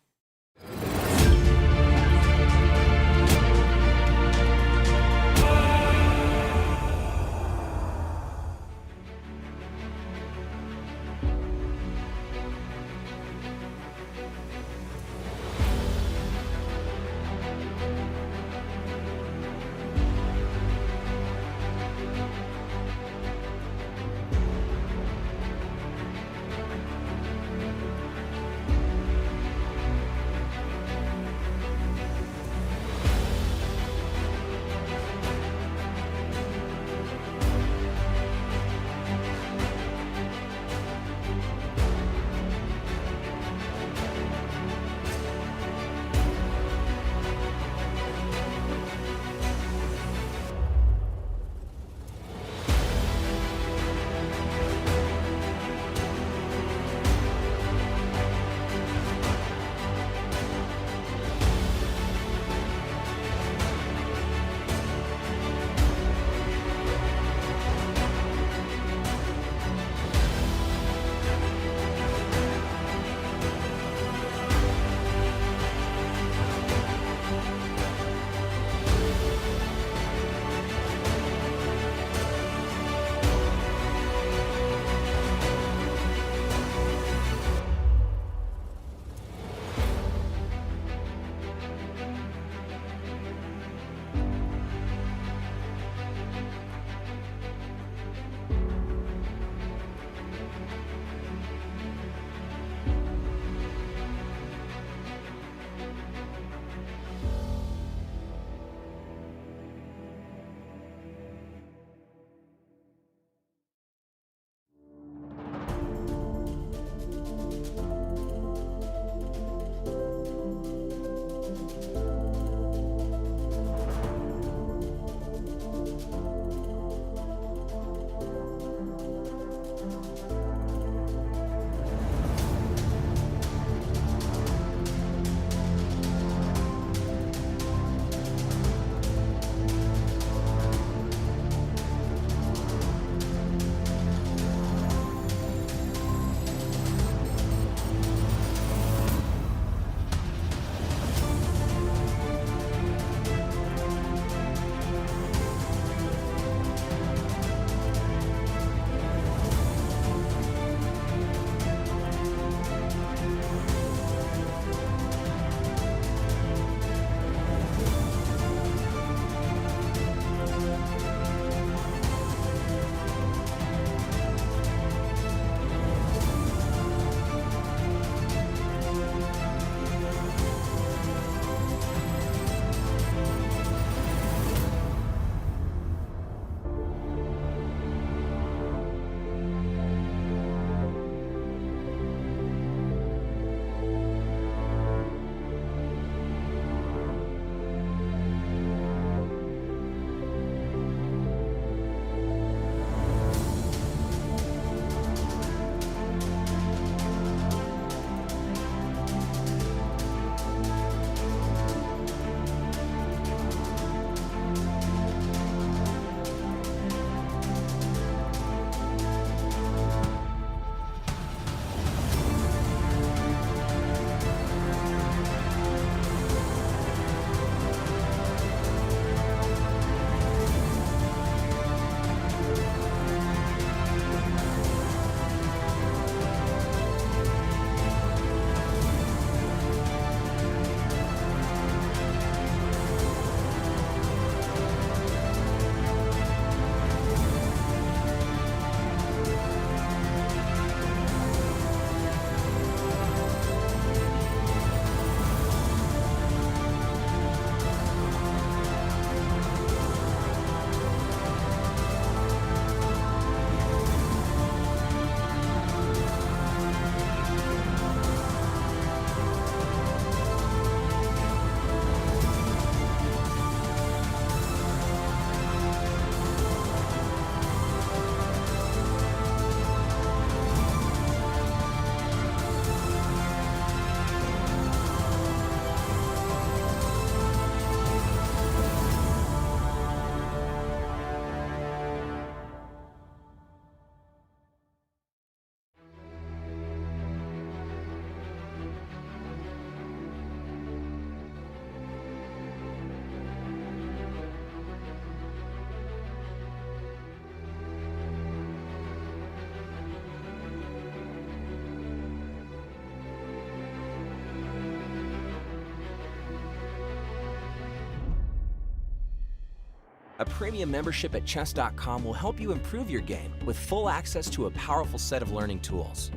A premium membership at Chess.com will help you improve your game with full access to a powerful set of learning tools.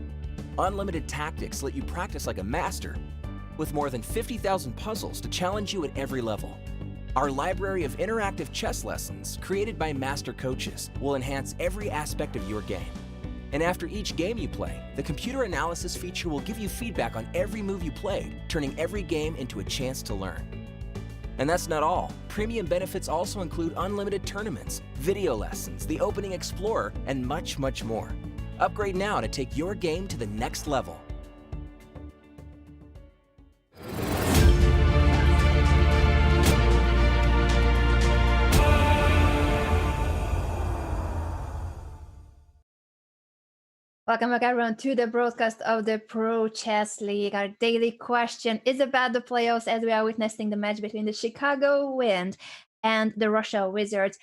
Unlimited tactics let you practice like a master, with more than 50,000 puzzles to challenge you at every level. Our library of interactive chess lessons, created by master coaches, will enhance every aspect of your game. And after each game you play, the computer analysis feature will give you feedback on every move you played, turning every game into a chance to learn. And that's not all. Premium benefits also include unlimited tournaments, video lessons, the Opening Explorer, and much, much more. Upgrade now to take your game to the next level. Welcome back, everyone, to the broadcast of the Pro Chess League. Our daily question is about the playoffs as we are witnessing the match between the Chicago Wind and the Russia Wizards.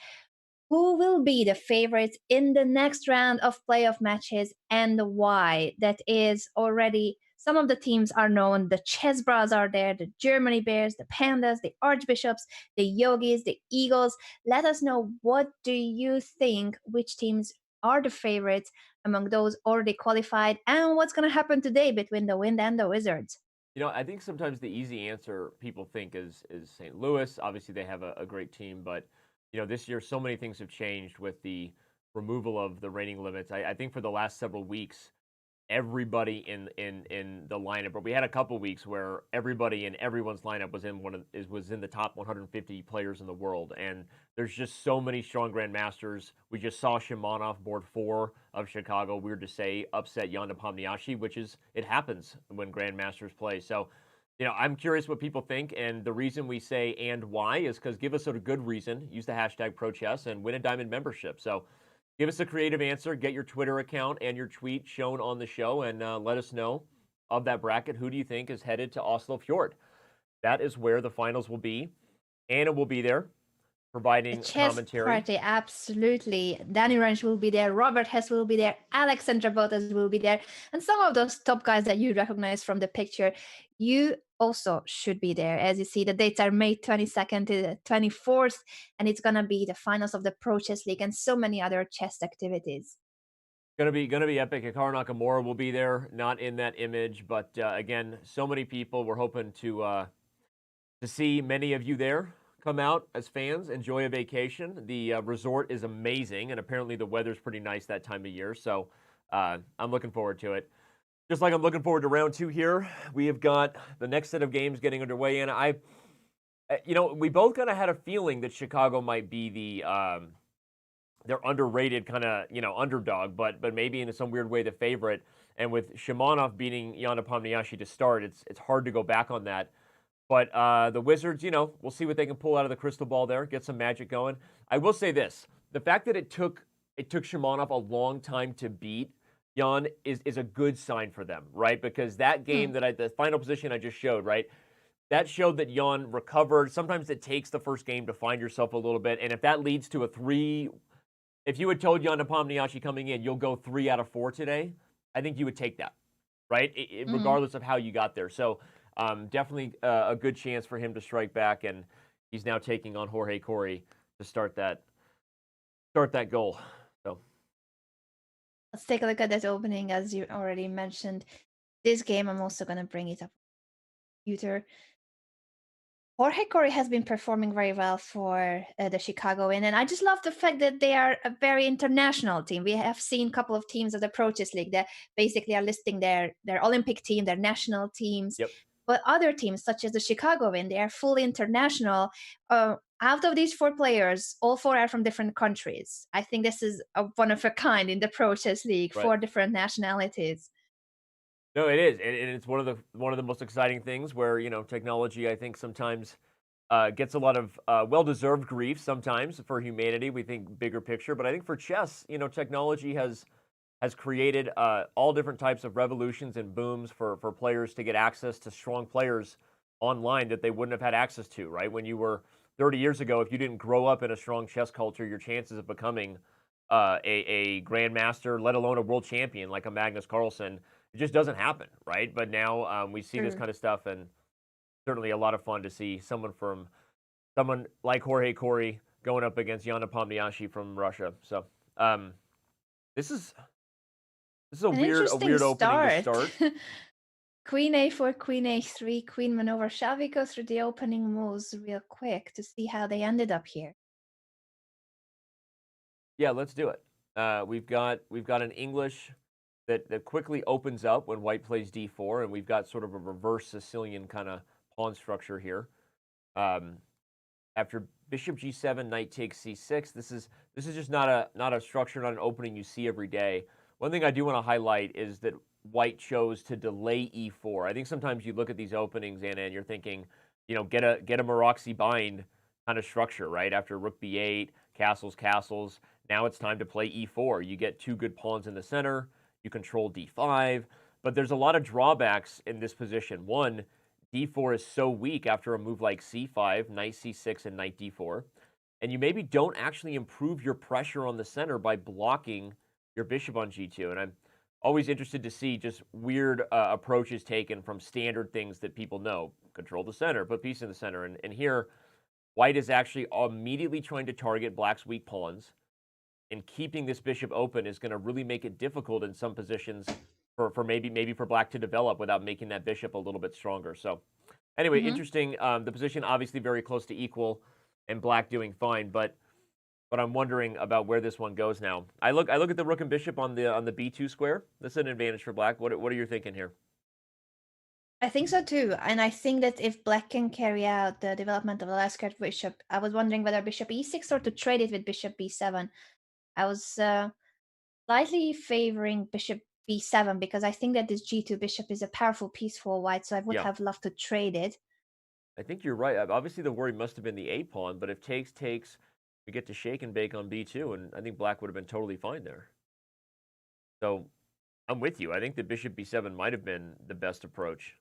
Who will be the favorites in the next round of playoff matches and why? That is already, some of the teams are known. The Chess Bras are there, the Germany Bears, the Pandas, the Archbishops, the Yogis, the Eagles. Let us know, what do you think, which teams are the favorites among those already qualified, and what's going to happen today between the Wind and the Wizards? I think sometimes the easy answer people think is St. Louis. Obviously, they have a great team, but this year so many things have changed with the removal of the rating limits. I think for the last several weeks, everybody in the lineup, but we had a couple weeks where everybody in everyone's lineup was in the top 150 players in the world, and there's just so many strong grandmasters. We just saw Shimonov, board 4 of Chicago, weird to say, upset Jan Nepomniachtchi, which it happens when grandmasters play. So I'm curious what people think, and the reason we say and why is because give us a good reason. Use the hashtag ProChess and win a diamond membership. So give us a creative answer. Get your Twitter account and your tweet shown on the show, and let us know of that bracket. Who do you think is headed to Oslofjord? That is where the finals will be. Anna will be there, providing commentary. ChessParty, absolutely. Danny Ranch will be there. Robert Hess will be there. Alexandra Botas will be there. And some of those top guys that you recognize from the picture, you also should be there. As you see, the dates are May 22nd to the 24th, and it's going to be the finals of the Pro Chess League and so many other chess activities. Gonna be epic. Hikaru Nakamura will be there, not in that image, but again, so many people. We're hoping to see many of you there. Come out as fans, enjoy a vacation. The resort is amazing, and apparently the weather's pretty nice that time of year, so I'm looking forward to it. Just like I'm looking forward to round 2 here, we have got the next set of games getting underway, and we both kind of had a feeling that Chicago might be they're underrated kind of, underdog, but maybe in some weird way the favorite. And with Shimonov beating Jan Nepomniachtchi to start, it's hard to go back on that. But the Wizards, we'll see what they can pull out of the crystal ball there, get some magic going. I will say this: the fact that it took Shimonov a long time to beat Jan is a good sign for them, right? Because that game the final position I just showed, right? That showed that Jan recovered. Sometimes it takes the first game to find yourself a little bit, and if that leads to a 3, if you had told Jan Nepomniachtchi coming in, you'll go 3 out of 4 today, I think you would take that, right? Regardless of how you got there. So definitely a good chance for him to strike back, and he's now taking on Jorge Corey to start that goal. So let's take a look at that opening. As you already mentioned, this game, I'm also going to bring it up on the computer. Jorge Corey has been performing very well for the Chicago Wind, and I just love the fact that they are a very international team. We have seen a couple of teams of the Pro Chess League that basically are listing their Olympic team, their national teams. Yep. But other teams, such as the Chicago Wind, they are fully international. Out of these 4 players, all 4 are from different countries. I think this is a one of a kind in the Pro Chess League, Right. 4 different nationalities. No, it is, and it's one of the most exciting things where technology, I think, sometimes gets a lot of well-deserved grief sometimes for humanity. We think bigger picture, but I think for chess, technology has created all different types of revolutions and booms for players to get access to strong players online that they wouldn't have had access to, right? When you were 30 years ago, if you didn't grow up in a strong chess culture, your chances of becoming a grandmaster, let alone a world champion like a Magnus Carlsen, it just doesn't happen, right? But now we see this kind of stuff, and certainly a lot of fun to see someone like Jorge Corey going up against Yana Pomniachtchi from Russia. So this is a An weird interesting opening to start. Queen a4, queen a3, queen maneuver. Shall we go through the opening moves real quick to see how they ended up here? Yeah, let's do it. We've got an English that quickly opens up when white plays d4, and we've got sort of a reverse Sicilian kind of pawn structure here. After bishop g7, knight takes c6. This is just not a structure, not an opening you see every day. One thing I do want to highlight is that white chose to delay e4. I think sometimes you look at these openings, Anna, and you're thinking, get a Maroczy bind kind of structure, right? After rook b8, castles. Now it's time to play e4. You get two good pawns in the center. You control d5. But there's a lot of drawbacks in this position. One, d4 is so weak after a move like c5, knight c6, and knight d4. And you maybe don't actually improve your pressure on the center by blocking your bishop on g2. And I'm always interested to see just weird approaches taken from standard things that people know. Control the center, put piece in the center. And here, white is actually immediately trying to target black's weak pawns. And keeping this bishop open is going to really make it difficult in some positions for maybe for black to develop without making that bishop a little bit stronger. So anyway, interesting. The position obviously very close to equal, and black doing fine, but I'm wondering about where this one goes now. I look at the rook and bishop on the b2 square. That's an advantage for black. What are you thinking here? I think so too, and I think that if black can carry out the development of the last card bishop, I was wondering whether bishop e6 or to trade it with bishop b7. I was slightly favoring bishop b7 because I think that this g2 bishop is a powerful piece for white, so I would have loved to trade it. I think you're right. Obviously, the worry must have been the a pawn, but if takes, we get to shake and bake on b2, and I think black would have been totally fine there. So I'm with you. I think the bishop b7 might have been the best approach.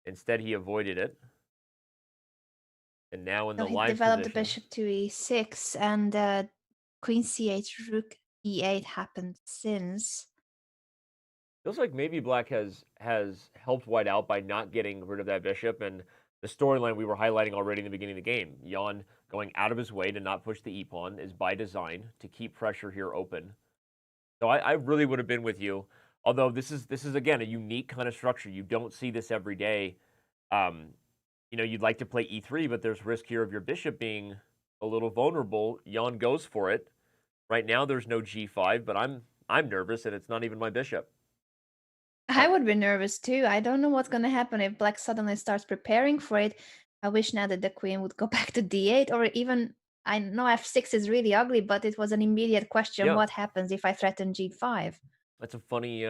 Instead, he avoided it. And now in the live he developed position, the bishop to e6, and queen c8, rook e8 happened since. Feels like maybe black has helped white out by not getting rid of that bishop, and the storyline we were highlighting already in the beginning of the game. Jan going out of his way to not push the e-pawn is by design to keep pressure here open. So I really would have been with you, although this is again a unique kind of structure. You don't see this every day. You'd like to play e3, but there's risk here of your bishop being a little vulnerable. Jan goes for it. Right now there's no g5, but I'm nervous, and it's not even my bishop. I would be nervous too. I don't know what's going to happen if black suddenly starts preparing for it. I wish now that the queen would go back to d8, or even, I know f6 is really ugly, but it was an immediate question. What happens if I threaten g5? That's a funny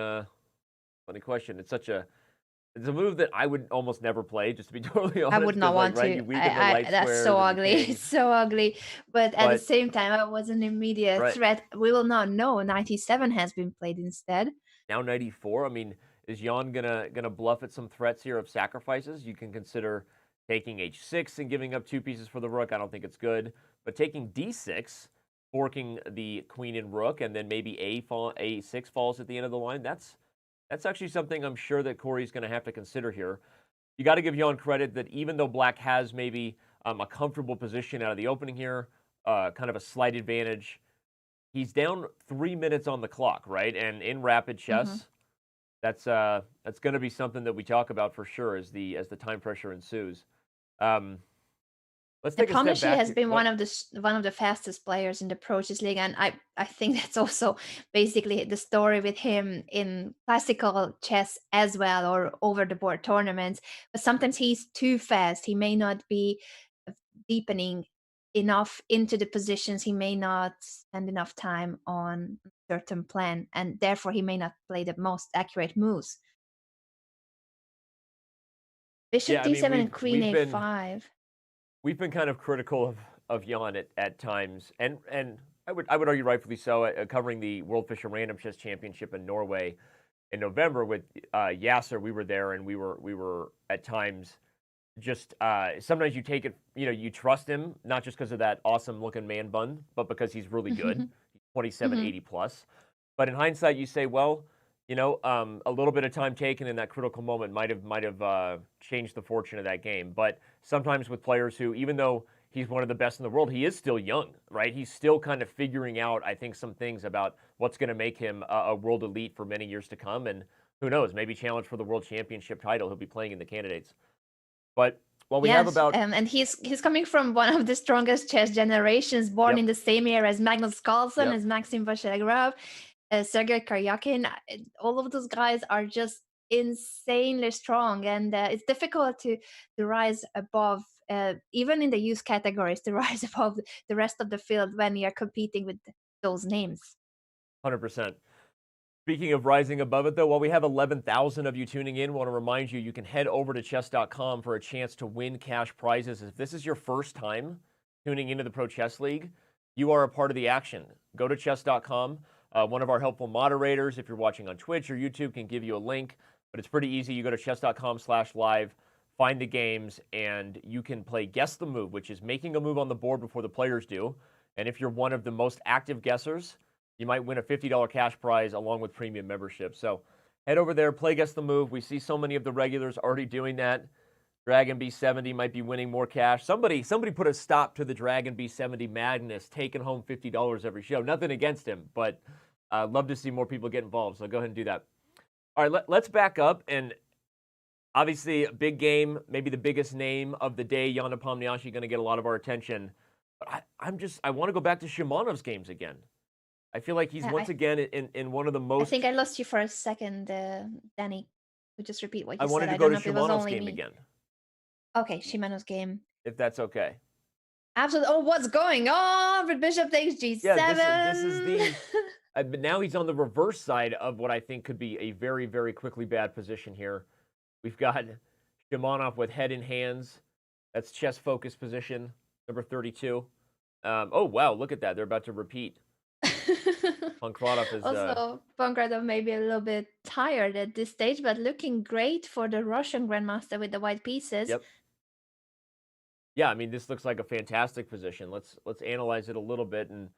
question. It's a move that I would almost never play, just to be totally honest. I would not want to. You weaken the light that's so ugly. king. It's so ugly. But at the same time, it was an immediate threat. We will not know. Knight e7 has been played instead. Now knight e4. I mean, is Jan gonna bluff at some threats here of sacrifices? You can consider taking h6 and giving up two pieces for the rook. I don't think it's good. But taking d6, forking the queen and rook, and then maybe a6 falls at the end of the line. That's actually something I'm sure that Corey's going to have to consider here. You got to give Jan credit that even though black has maybe a comfortable position out of the opening here, kind of a slight advantage, he's down 3 minutes on the clock, right? And in rapid chess, that's going to be something that we talk about for sure as the time pressure ensues. Let's take a step back. Has been one of the fastest players in the Pro Chess League, and I think that's also basically the story with him in classical chess as well, or over the board tournaments. But sometimes he's too fast. He may not be deepening enough into the positions. He may not spend enough time on a certain plan, and therefore he may not play the most accurate moves. Bishop d7 and queen a5. We've been kind of critical of Jan at times, and I would argue rightfully so. Covering the World Fischer Random Chess Championship in Norway in November with Yasser, we were there, and we were at times just sometimes you take it, you trust him not just because of that awesome looking man bun, but because he's really good. He's 2780 plus. But in hindsight, you say, well, a little bit of time taken in that critical moment might have changed the fortune of that game. But sometimes with players who, even though he's one of the best in the world. He is still young, right? He's still kind of figuring out, I think, some things about what's going to make him a world elite for many years to come. And who knows, maybe challenge for the world championship title. He'll be playing in the candidates. But while we have about and he's coming from one of the strongest chess generations, born in the same year as Magnus Carlsen, as Maxim Vachier-Lagrave, Sergei Karyakin. All of those guys are just insanely strong, and it's difficult to rise above, even in the youth categories, to rise above the rest of the field when you're competing with those names. 100%. Speaking of rising above it, though, while we have 11,000 of you tuning in, I want to remind you, you can head over to Chess.com for a chance to win cash prizes. If this is your first time tuning into the Pro Chess League, you are a part of the action. Go to Chess.com. One of our helpful moderators, if you're watching on Twitch or YouTube, can give you a link, but it's pretty easy. You go to Chess.com/live, find the games, and you can play Guess the Move, which is making a move on the board before the players do. And if you're one of the most active guessers, you might win a $50 cash prize along with premium membership. So head over there, play Guess the Move. We see so many of the regulars already doing that. Dragon B70 might be winning more cash. Somebody put a stop to the Dragon B70 madness, taking home $50 every show. Nothing against him, but love to see more people get involved. So go ahead and do that. All right, let's back up. And obviously, a big game, maybe the biggest name of the day, Jan Nepomniachtchi, going to get a lot of our attention. But I want to go back to Shimanov's games again. I feel like he's once again in one of the most. I think I lost you for a second, Danny. Would just repeat what you said. I wanted to go to Shimanov's game again. Okay, Shimanov's game. If that's okay. Absolutely. Oh, what's going on with Bishop takes G7? Yeah, this is the. But now he's on the reverse side of what I think could be a very, very quickly bad position here. We've got Shimanov with head in hands. That's chess focus position, number 32. Oh, wow, look at that. They're about to repeat. Pankratov is also Pankratov may be a little bit tired at this stage, but looking great for the Russian grandmaster with the white pieces. Yep. Yeah, I mean, this looks like a fantastic position. Let's analyze it a little bit and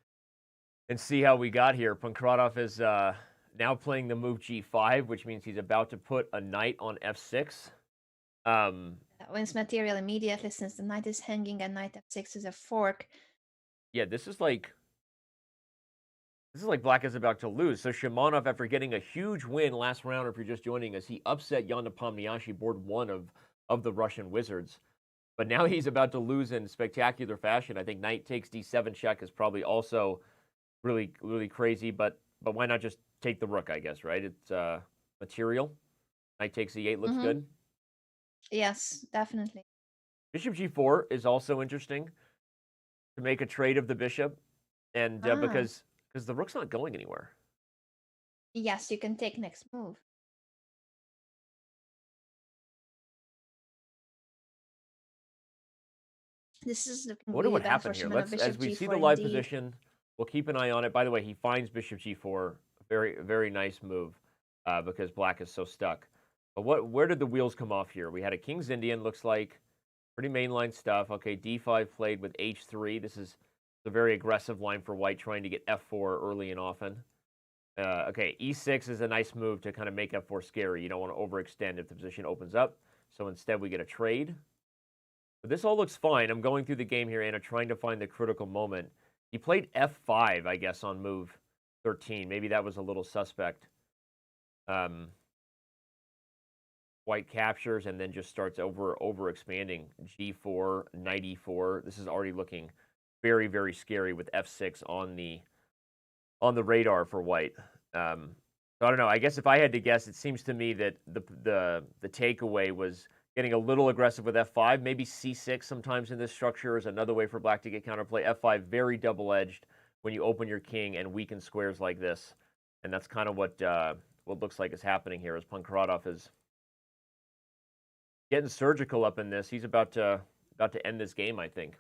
see how we got here. Pankratov is now playing the move G5, which means he's about to put a knight on F6. That wins material immediately since the knight is hanging and knight F6 is a fork. Yeah, this is like Black is about to lose. So Shimanov, after getting a huge win last round, if you're just joining us, he upset Jan Nepomniachtchi, board 1 of the Russian Wizards. But now he's about to lose in spectacular fashion. I think knight takes D7 check is probably also really, really crazy. But why not just take the rook, I guess, right? It's material. Knight takes E8 looks good. Yes, definitely. Bishop G4 is also interesting to make a trade of the bishop. And because the rook's not going anywhere. Yes, you can take next move. This is looking wonder really what bad happened for here. Shimanov. Bishop As we G4 see the live indeed. position, we'll keep an eye on it. By the way, he finds Bishop G4. Very, very nice move because Black is so stuck. But where did the wheels come off here? We had a King's Indian, looks like pretty mainline stuff. Okay, D5 played with H3. This is a very aggressive line for White, trying to get F4 early and often. Okay, E6 is a nice move to kind of make F4 scary. You don't want to overextend if the position opens up. So instead, we get a trade. But this all looks fine. I'm going through the game here, Anna, trying to find the critical moment. He played F5, I guess, on move 13. Maybe that was a little suspect. White captures and then just starts over expanding. G4, knight E4. This is already looking very, very scary with F6 on the radar for White. So I don't know. I guess if I had to guess, it seems to me that the takeaway was getting a little aggressive with F5. Maybe C6 sometimes in this structure is another way for Black to get counterplay. F5 very double-edged when you open your king and weaken squares like this, and that's kind of what looks like is happening here. As Pankratov is getting surgical up in this, he's about to end this game, I think.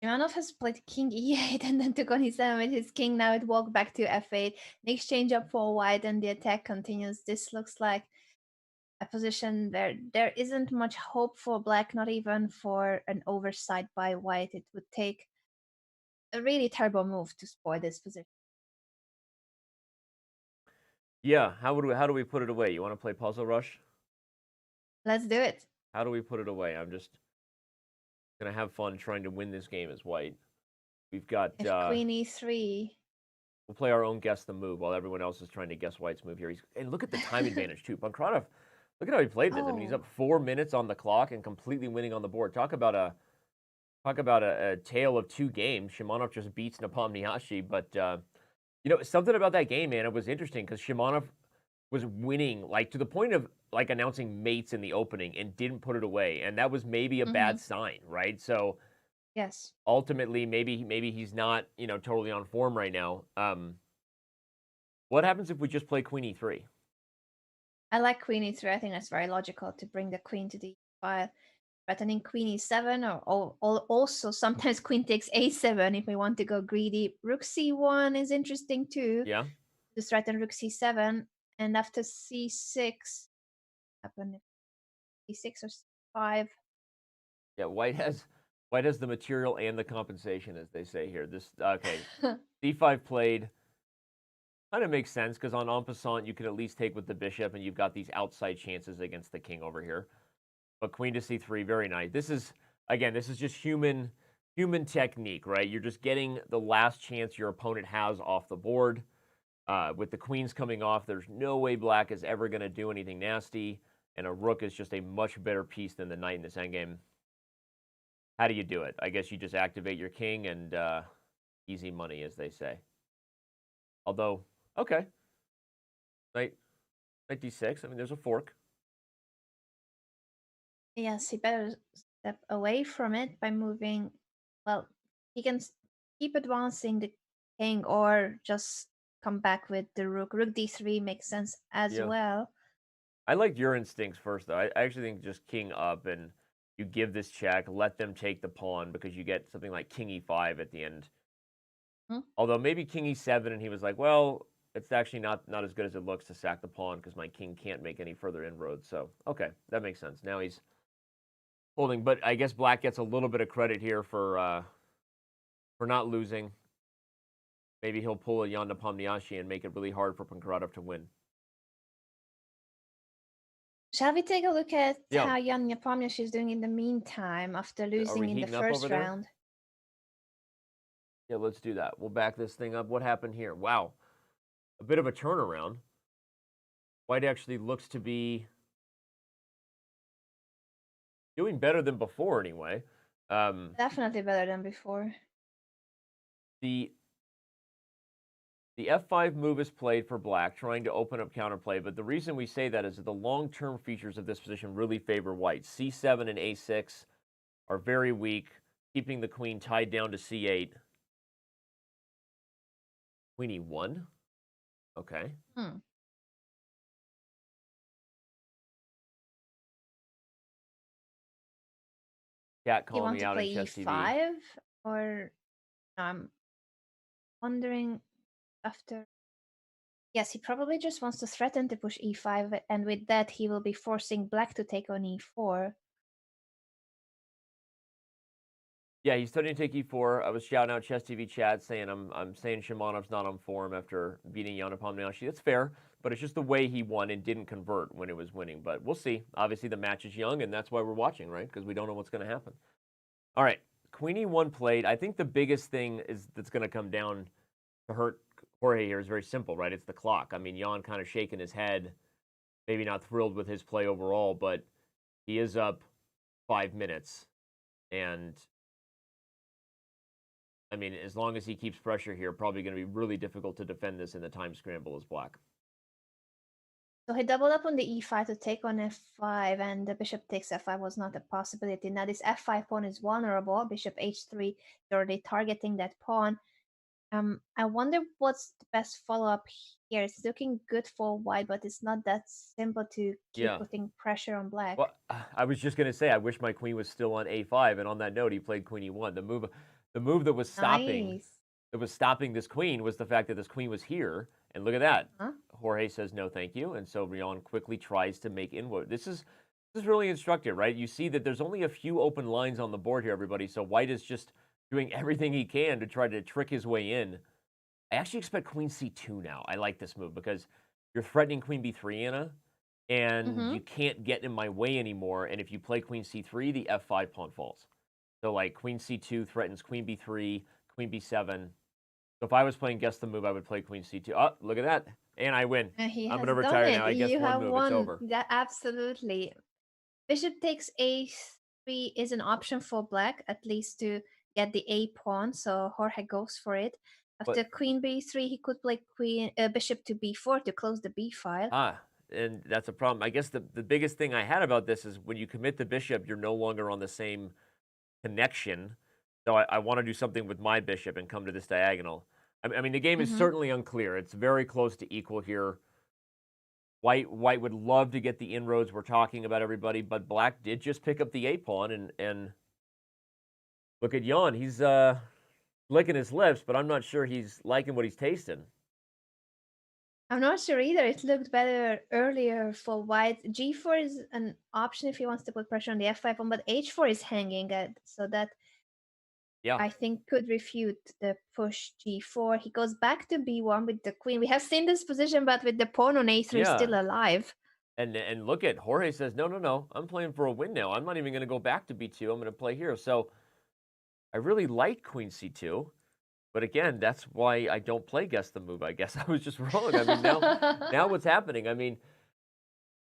Shimanov has played King E8 and then took on E7 with his king. Now it walked back to F8. The exchange up for White and the attack continues. This looks like a position where there isn't much hope for Black, not even for an oversight by White. It would take a really terrible move to spoil this position. Yeah, how do we put it away? You want to play Puzzle Rush? Let's do it. How do we put it away? I'm just Gonna have fun trying to win this game as white. We've got If queen e3. we'll play our own guess the move while everyone else is trying to guess white's move here. And look at the time advantage too. Pankratov, look at how he played this. I mean, he's up 4 minutes on the clock and completely winning on the board. Talk about a tale of two games. Shimonov just beats Nepomniachtchi, but you know, something about that game, man, it was interesting because Shimonov was winning, like, to the point of, like, announcing mates in the opening and didn't put it away, and that was maybe a bad sign, right? So, Yes. ultimately, maybe he's not, you know, totally on form right now. What happens if we just play queen e3? I like queen e3. I think that's very logical to bring the queen to the e5, threatening queen e7, or also sometimes queen takes a7 if we want to go greedy. Rook c1 is interesting too. Yeah. To threaten rook c7, and after c6, happen if e6 or c5. Yeah, white has the material and the compensation, as they say here. This okay. c5 played. Kind of makes sense because on en passant you can at least take with the bishop, and you've got these outside chances against the king over here. But queen to c3, very nice. This is just human technique, right? You're just getting the last chance your opponent has off the board. With the queens coming off, there's no way black is ever going to do anything nasty, and a rook is just a much better piece than the knight in this endgame. How do you do it? I guess you just activate your king and easy money, as they say. Although, okay. Knight d6. I mean, there's a fork. Yes, he better step away from it by moving. Well, he can keep advancing the king or just come back with the rook. Rook d3 makes sense as well. I liked your instincts first, though. I actually think just king up and you give this check, let them take the pawn because you get something like king e5 at the end. Although maybe king e7, and he was like, well, it's actually not as good as it looks to sack the pawn because my king can't make any further inroads. So, okay, that makes sense. Now he's holding, but I guess black gets a little bit of credit here for not losing. Maybe he'll pull a Jan Nepomniachtchi and make it really hard for Pankratov to win. Shall we take a look at how Jan Nepomniachtchi is doing in the meantime after losing in the first round? Yeah, let's do that. We'll back this thing up. What happened here? Wow. A bit of a turnaround. White actually looks to be doing better than before anyway. Definitely better than before. The f5 move is played for black, trying to open up counterplay, but the reason we say that is that the long-term features of this position really favor white. c7 and a6 are very weak, keeping the queen tied down to c8. Queen e1? Okay. Cat calling me out on Chess TV. e5 or I'm wondering after. Yes, he probably just wants to threaten to push e5, and with that he will be forcing black to take on e4. Yeah, he's starting to take e4. I was shouting out Chess TV chat saying I'm saying Shimonov's not on form after beating Jan Nepomniachtchi. That's fair, but it's just the way he won and didn't convert when it was winning. But we'll see. Obviously, the match is young, and that's why we're watching, right? Because we don't know what's going to happen. All right, Queen e1 played. I think the biggest thing that's going to come down to hurt Jorge here is very simple, right? It's the clock. I mean, Jan kind of shaking his head, maybe not thrilled with his play overall, but he is up 5 minutes, and I mean, as long as he keeps pressure here, probably going to be really difficult to defend this in the time scramble as black. So he doubled up on the e5 to take on f5, and the bishop takes f5 was not a possibility. Now this f5 pawn is vulnerable. Bishop h3, they're already targeting that pawn. I wonder what's the best follow-up here. It's looking good for white, but it's not that simple to keep putting pressure on black. Well, I was just going to say, I wish my queen was still on a5, and on that note, he played queen e1. The move that was stopping this queen was the fact that this queen was here, and look at that. Jorge says no thank you, and so Rion quickly tries to make inroad. This is really instructive, right? You see that there's only a few open lines on the board here, everybody, so white is just doing everything he can to try to trick his way in. I actually expect queen c2 now. I like this move because you're threatening queen b3, Anna, and you can't get in my way anymore, and if you play queen c3, the f5 pawn falls. So like queen c2 threatens queen b3, queen b7. So if I was playing guess the move, I would play queen c2. Oh, look at that. And I win. He I'm has going to done retire it. now. I guess You one have move. It's won. over. That absolutely. Bishop takes a3 is an option for black, at least to get the a pawn. So Jorge goes for it. After But, queen b3, he could play bishop to b4 to close the b file. and that's a problem. I guess the biggest thing I had about this is when you commit the bishop, you're no longer on the same connection. So I want to do something with my bishop and come to this diagonal. I mean, the game is certainly unclear. It's very close to equal here. White would love to get the inroads we're talking about, everybody, but black did just pick up the a pawn, and look at Jan. He's licking his lips, but I'm not sure he's liking what he's tasting. I'm not sure either. It looked better earlier for white. G4 is an option if he wants to put pressure on the f5 pawn, but h4 is hanging, so that Yeah. I think could refute the push g4. He goes back to b1 with the queen. We have seen this position, but with the pawn on a3 Yeah. still alive. And look at Jorge says, no. I'm playing for a win now. I'm not even going to go back to b2. I'm going to play here. So I really like queen c2. But again, that's why I don't play guess the move. I guess I was just wrong. I mean, now what's happening? I mean,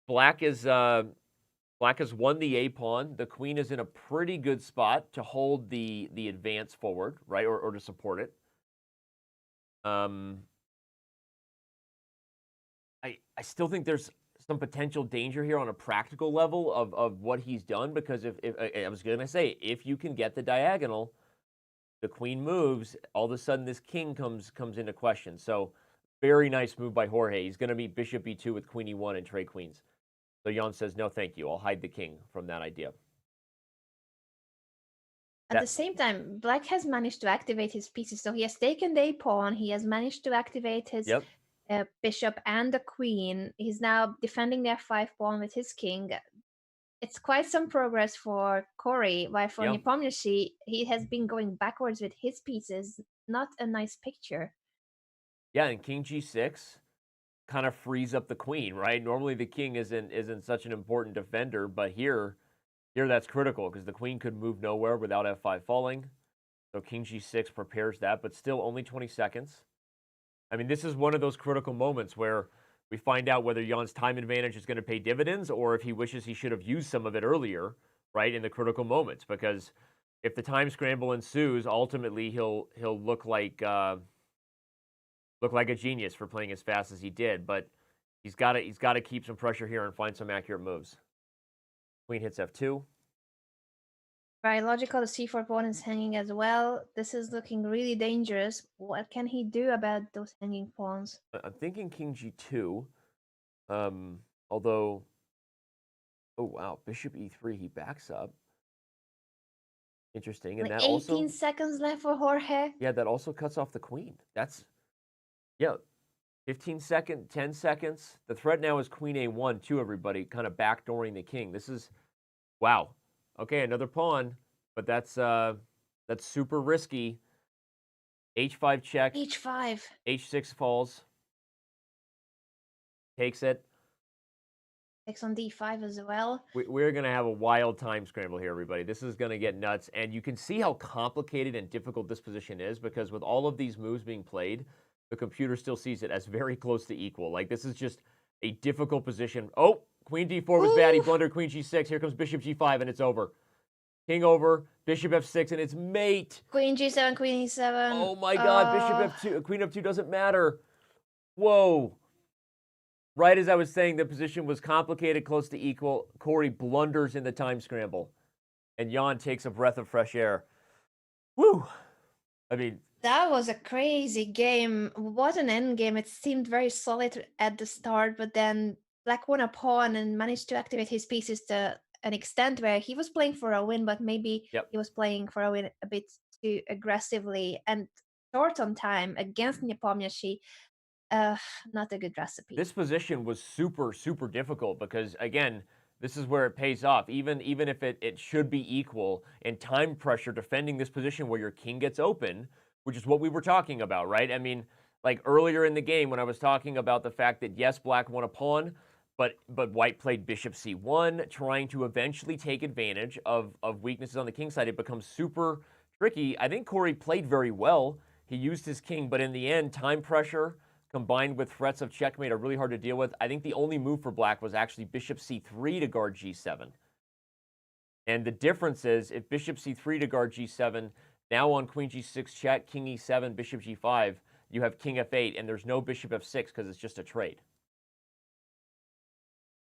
black has won the a pawn. The queen is in a pretty good spot to hold the advance forward, right, or to support it. I still think there's some potential danger here on a practical level of what he's done, because if I was going to say, if you can get the diagonal, the queen moves, all of a sudden this king comes into question. So very nice move by Jorge. He's going to meet bishop e2 with queen e1 and trade queens. So Jan says, no, thank you. I'll hide the king from that idea. At the same time, black has managed to activate his pieces. So he has taken the a pawn. He has managed to activate his bishop and the queen. He's now defending the f5 pawn with his king. It's quite some progress for Corey, while for Nepomniachtchi, he has been going backwards with his pieces. Not a nice picture. Yeah, and king g6 kind of frees up the queen, right? Normally the king isn't such an important defender, but here that's critical because the queen could move nowhere without f5 falling. So king g6 prepares that, but still only 20 seconds. I mean, this is one of those critical moments where we find out whether Jan's time advantage is going to pay dividends or if he wishes he should have used some of it earlier, right, in the critical moments. Because if the time scramble ensues, ultimately he'll look like a genius for playing as fast as he did. But he's got to keep some pressure here and find some accurate moves. Queen hits f2. Very logical. The c4 pawn is hanging as well. This is looking really dangerous. What can he do about those hanging pawns? I'm thinking king g2. Although, oh wow, bishop e3, he backs up. Interesting. And like that 18 seconds left for Jorge. Yeah, that also cuts off the queen. That's, yeah, 10 seconds. The threat now is queen a1 too, everybody, kind of backdooring the king. This is, wow. Okay, another pawn, but that's super risky. h5 check. h5. h6 falls. Takes it. Takes on d5 as well. We're going to have a wild time scramble here, everybody. This is going to get nuts. And you can see how complicated and difficult this position is, because with all of these moves being played, the computer still sees it as very close to equal. Like, this is just a difficult position. Oh, queen d4 was bad. He blundered queen g6. Here comes bishop g5, and it's over. King over, bishop f6, and it's mate. Queen g7, queen e7. Oh, my God. Bishop f2, queen f2 doesn't matter. Whoa. Right as I was saying, the position was complicated, close to equal. Corey blunders in the time scramble. And Jan takes a breath of fresh air. Woo! I mean, that was a crazy game. What an end game. It seemed very solid at the start, but then black won a pawn and managed to activate his pieces to an extent where he was playing for a win, but maybe he was playing for a win a bit too aggressively and short on time against Nepomniachtchi. Not a good recipe. This position was super, super difficult because, again, this is where it pays off. Even if it should be equal, and time pressure defending this position where your king gets open, which is what we were talking about, right? I mean, like earlier in the game when I was talking about the fact that, yes, black won a pawn, But white played bishop c1, trying to eventually take advantage of weaknesses on the king side. It becomes super tricky. I think Corey played very well. He used his king, but in the end, time pressure combined with threats of checkmate are really hard to deal with. I think the only move for black was actually bishop c3 to guard g7. And the difference is, if bishop c3 to guard g7, now on queen g6 check, king e7, bishop g5, you have king f8, and there's no bishop f6 because it's just a trade.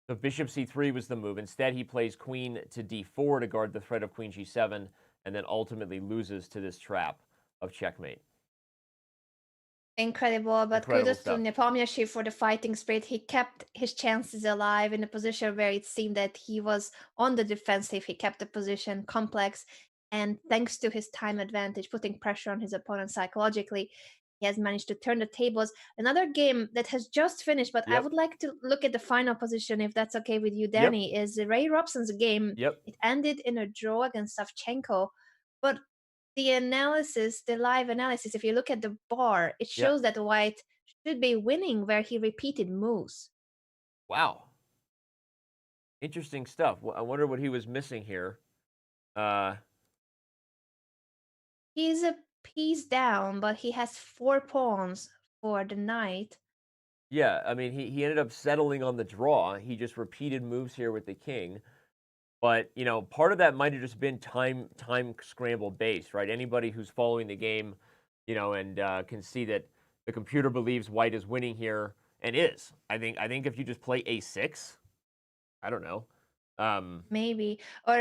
So bishop c3 was the move. Instead, he plays queen to d4 to guard the threat of queen g7, and then ultimately loses to this trap of checkmate. Incredible, but Incredible kudos stuff. to Nepomniachtchi for the fighting spirit. He kept his chances alive in a position where it seemed that he was on the defensive. He kept the position complex, and thanks to his time advantage, putting pressure on his opponent psychologically, he has managed to turn the tables. Another game that has just finished, but I Yep. would like to look at the final position, if that's okay with you, Danny, is Ray Robson's game. Yep. It ended in a draw against Savchenko, but the analysis, the live analysis, if you look at the bar, it Yep. shows that white should be winning where he repeated moves. Wow. Interesting stuff. I wonder what he was missing here. He's a piece down, but he has 4 pawns for the knight. Yeah, I mean, he ended up settling on the draw. He just repeated moves here with the king. But, you know, part of that might have just been time scramble based, right? Anybody who's following the game, you know, and can see that the computer believes white is winning here, and is. I think if you just play a6, I don't know. Maybe. Or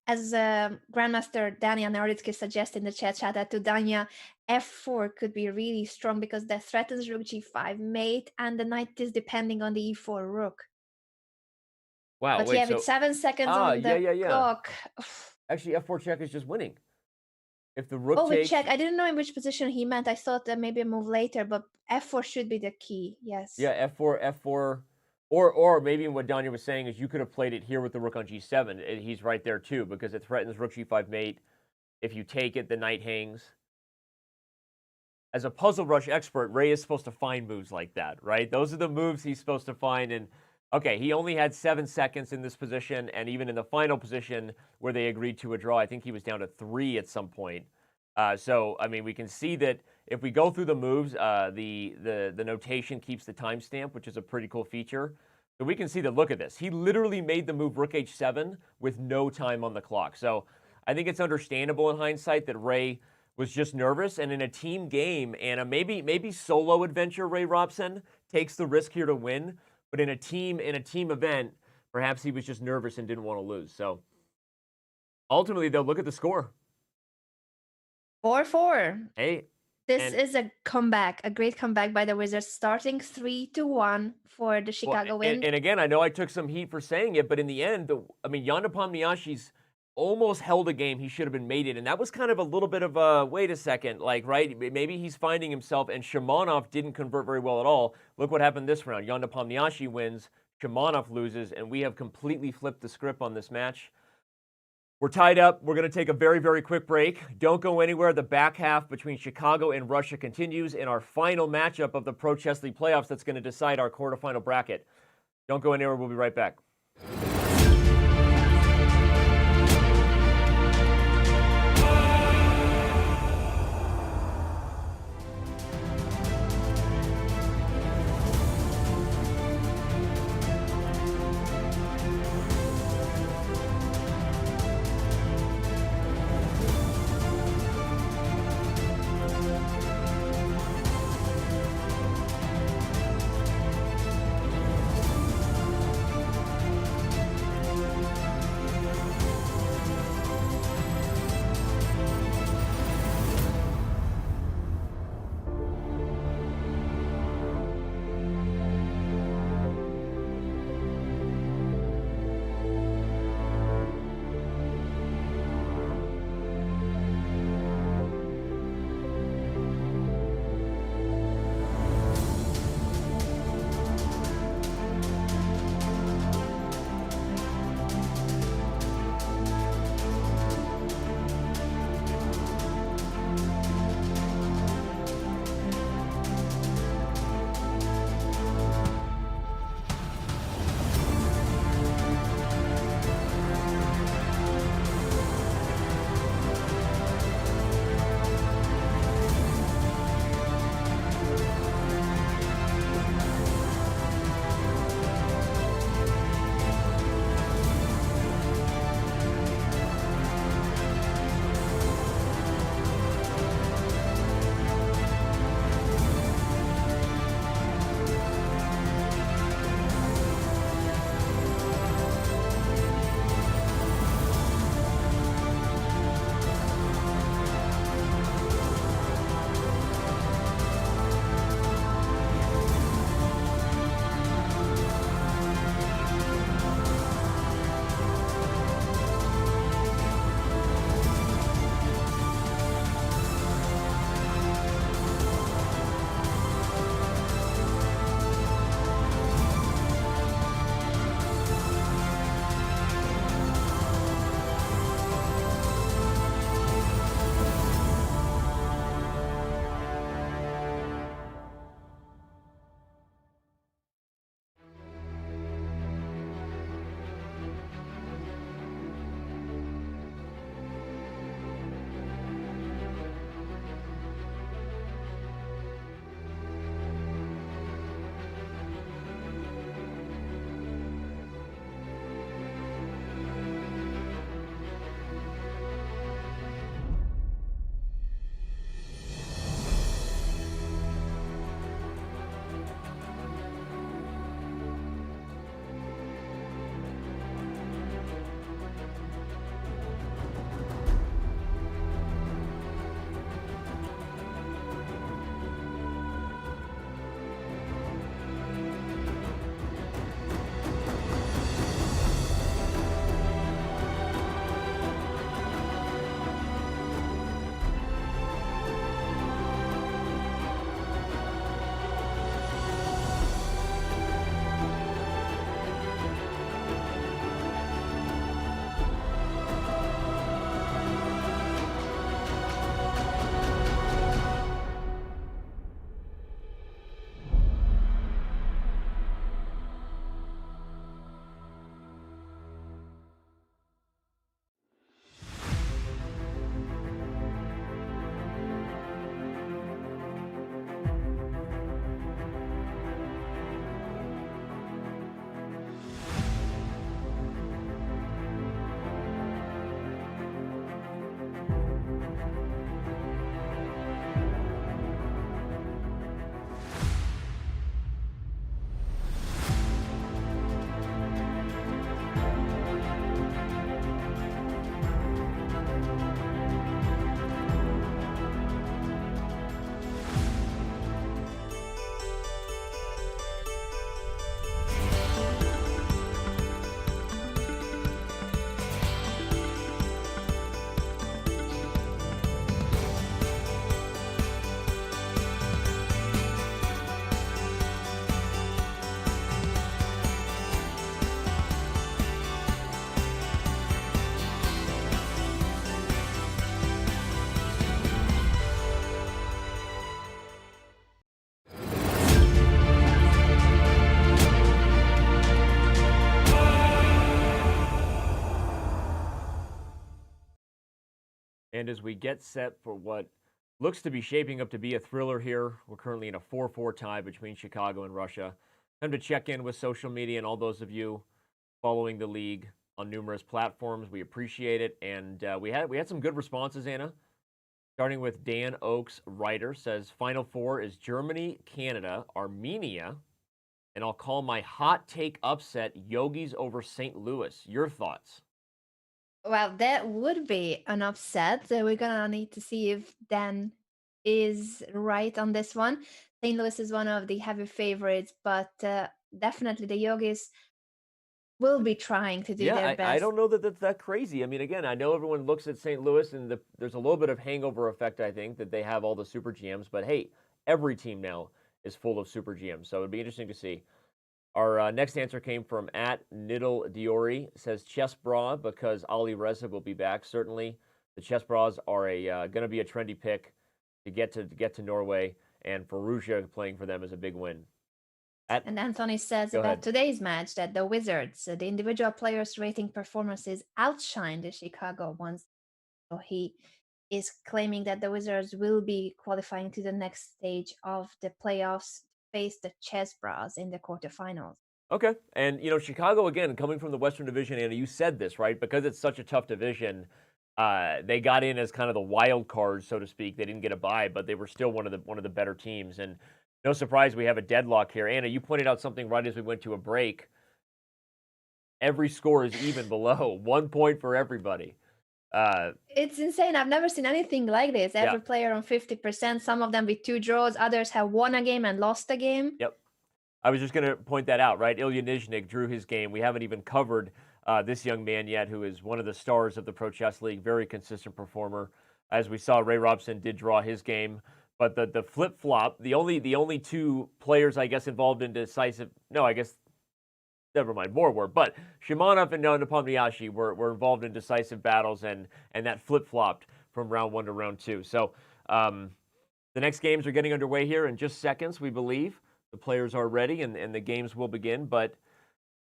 as Grandmaster Dania Naroditsky suggests in the chat that to Dania, f4 could be really strong because that threatens rook g5 mate, and the knight is depending on the e4 rook. Wow, But wait, yeah, so, with 7 seconds on the clock. Actually, f4 check is just winning. If the rook Oh, we takes... check. I didn't know in which position he meant. I thought that maybe a move later, but f4 should be the key. Yes. Yeah, f4, or maybe what Danya was saying is you could have played it here with the rook on g7. He's right there too, because it threatens rook g5 mate. If you take it, the knight hangs. As a puzzle rush expert, Ray is supposed to find moves like that, right? Those are the moves he's supposed to find. And okay, he only had 7 seconds in this position, and even in the final position where they agreed to a draw, I think he was down to 3 at some point. So, I mean, we can see that if we go through the moves, the notation keeps the timestamp, which is a pretty cool feature. So we can see that, look at this. He literally made the move rook h7 with no time on the clock. So I think it's understandable in hindsight that Ray was just nervous, and in a team game and a maybe solo adventure, Ray Robson takes the risk here to win. But in a team event, perhaps he was just nervous and didn't want to lose. So ultimately, they'll look at the score. 4-4. Hey, this is a comeback, a great comeback by the Wizards, starting 3-1 for the Chicago win. And again, I know I took some heat for saying it, but in the end, Jan Nepomniachtchi's almost held a game he should have been mated, and that was kind of a little bit of a wait a second, like, right? Maybe he's finding himself, and Shimonov didn't convert very well at all. Look what happened this round. Jan Nepomniachtchi wins, Shimonov loses, and we have completely flipped the script on this match. We're tied up. We're going to take a very, very quick break. Don't go anywhere. The back half between Chicago and Russia continues in our final matchup of the Pro Chess League playoffs that's going to decide our quarterfinal bracket. Don't go anywhere. We'll be right back. And as we get set for what looks to be shaping up to be a thriller here, we're currently in a 4-4 tie between Chicago and Russia. Time to check in with social media and all those of you following the league on numerous platforms. We appreciate it. And we had some good responses, Anna. Starting with Dan Oakes, writer, says Final Four is Germany, Canada, Armenia, and I'll call my hot take upset Yogis over St. Louis. Your thoughts? Well, that would be an upset. So we're gonna need to see if Dan is right on this one. St. Louis is one of the heavy favorites, but definitely the Yogis will be trying to do their I best. don't know that that's that crazy. I mean, again, I know everyone looks at St. Louis and there's a little bit of hangover effect, I think, that they have all the super GMs. But hey, every team now is full of super GMs. So it'd be interesting to see. Our next answer came from @Niddle Diori. Says Chess Bra because Ali Reza will be back. Certainly, the Chess Bras are going to be a trendy pick to get to Norway, and Faruja playing for them is a big win. And Anthony says Go about ahead. today's match that the Wizards, the individual players' rating performances outshine the Chicago ones. So he is claiming that the Wizards will be qualifying to the next stage of the playoffs to face the Chess Bras in the quarterfinals. Okay. And, Chicago, again, coming from the Western Division, Anna, you said this, right? Because it's such a tough division, they got in as kind of the wild card, so to speak. They didn't get a bye, but they were still one of the better teams. And no surprise we have a deadlock here. Anna, you pointed out something right as we went to a break. Every score is even below. 1 point for everybody. It's insane. I've never seen anything like this. Every player on 50%, some of them with 2 draws, others have won a game and lost a game. Yep. I was just going to point that out, right? Ilya Nizhnik drew his game. We haven't even covered this young man yet, who is one of the stars of the Pro Chess League, very consistent performer. As we saw, Ray Robson did draw his game. But the flip-flop, the only 2 players, I guess, involved in decisive... No, I guess... Never mind, more were. But Shimanov and Nepomniachtchi were involved in decisive battles, and that flip-flopped from round 1 to round 2. So the next games are getting underway here in just seconds, we believe. The players are ready, and the games will begin. But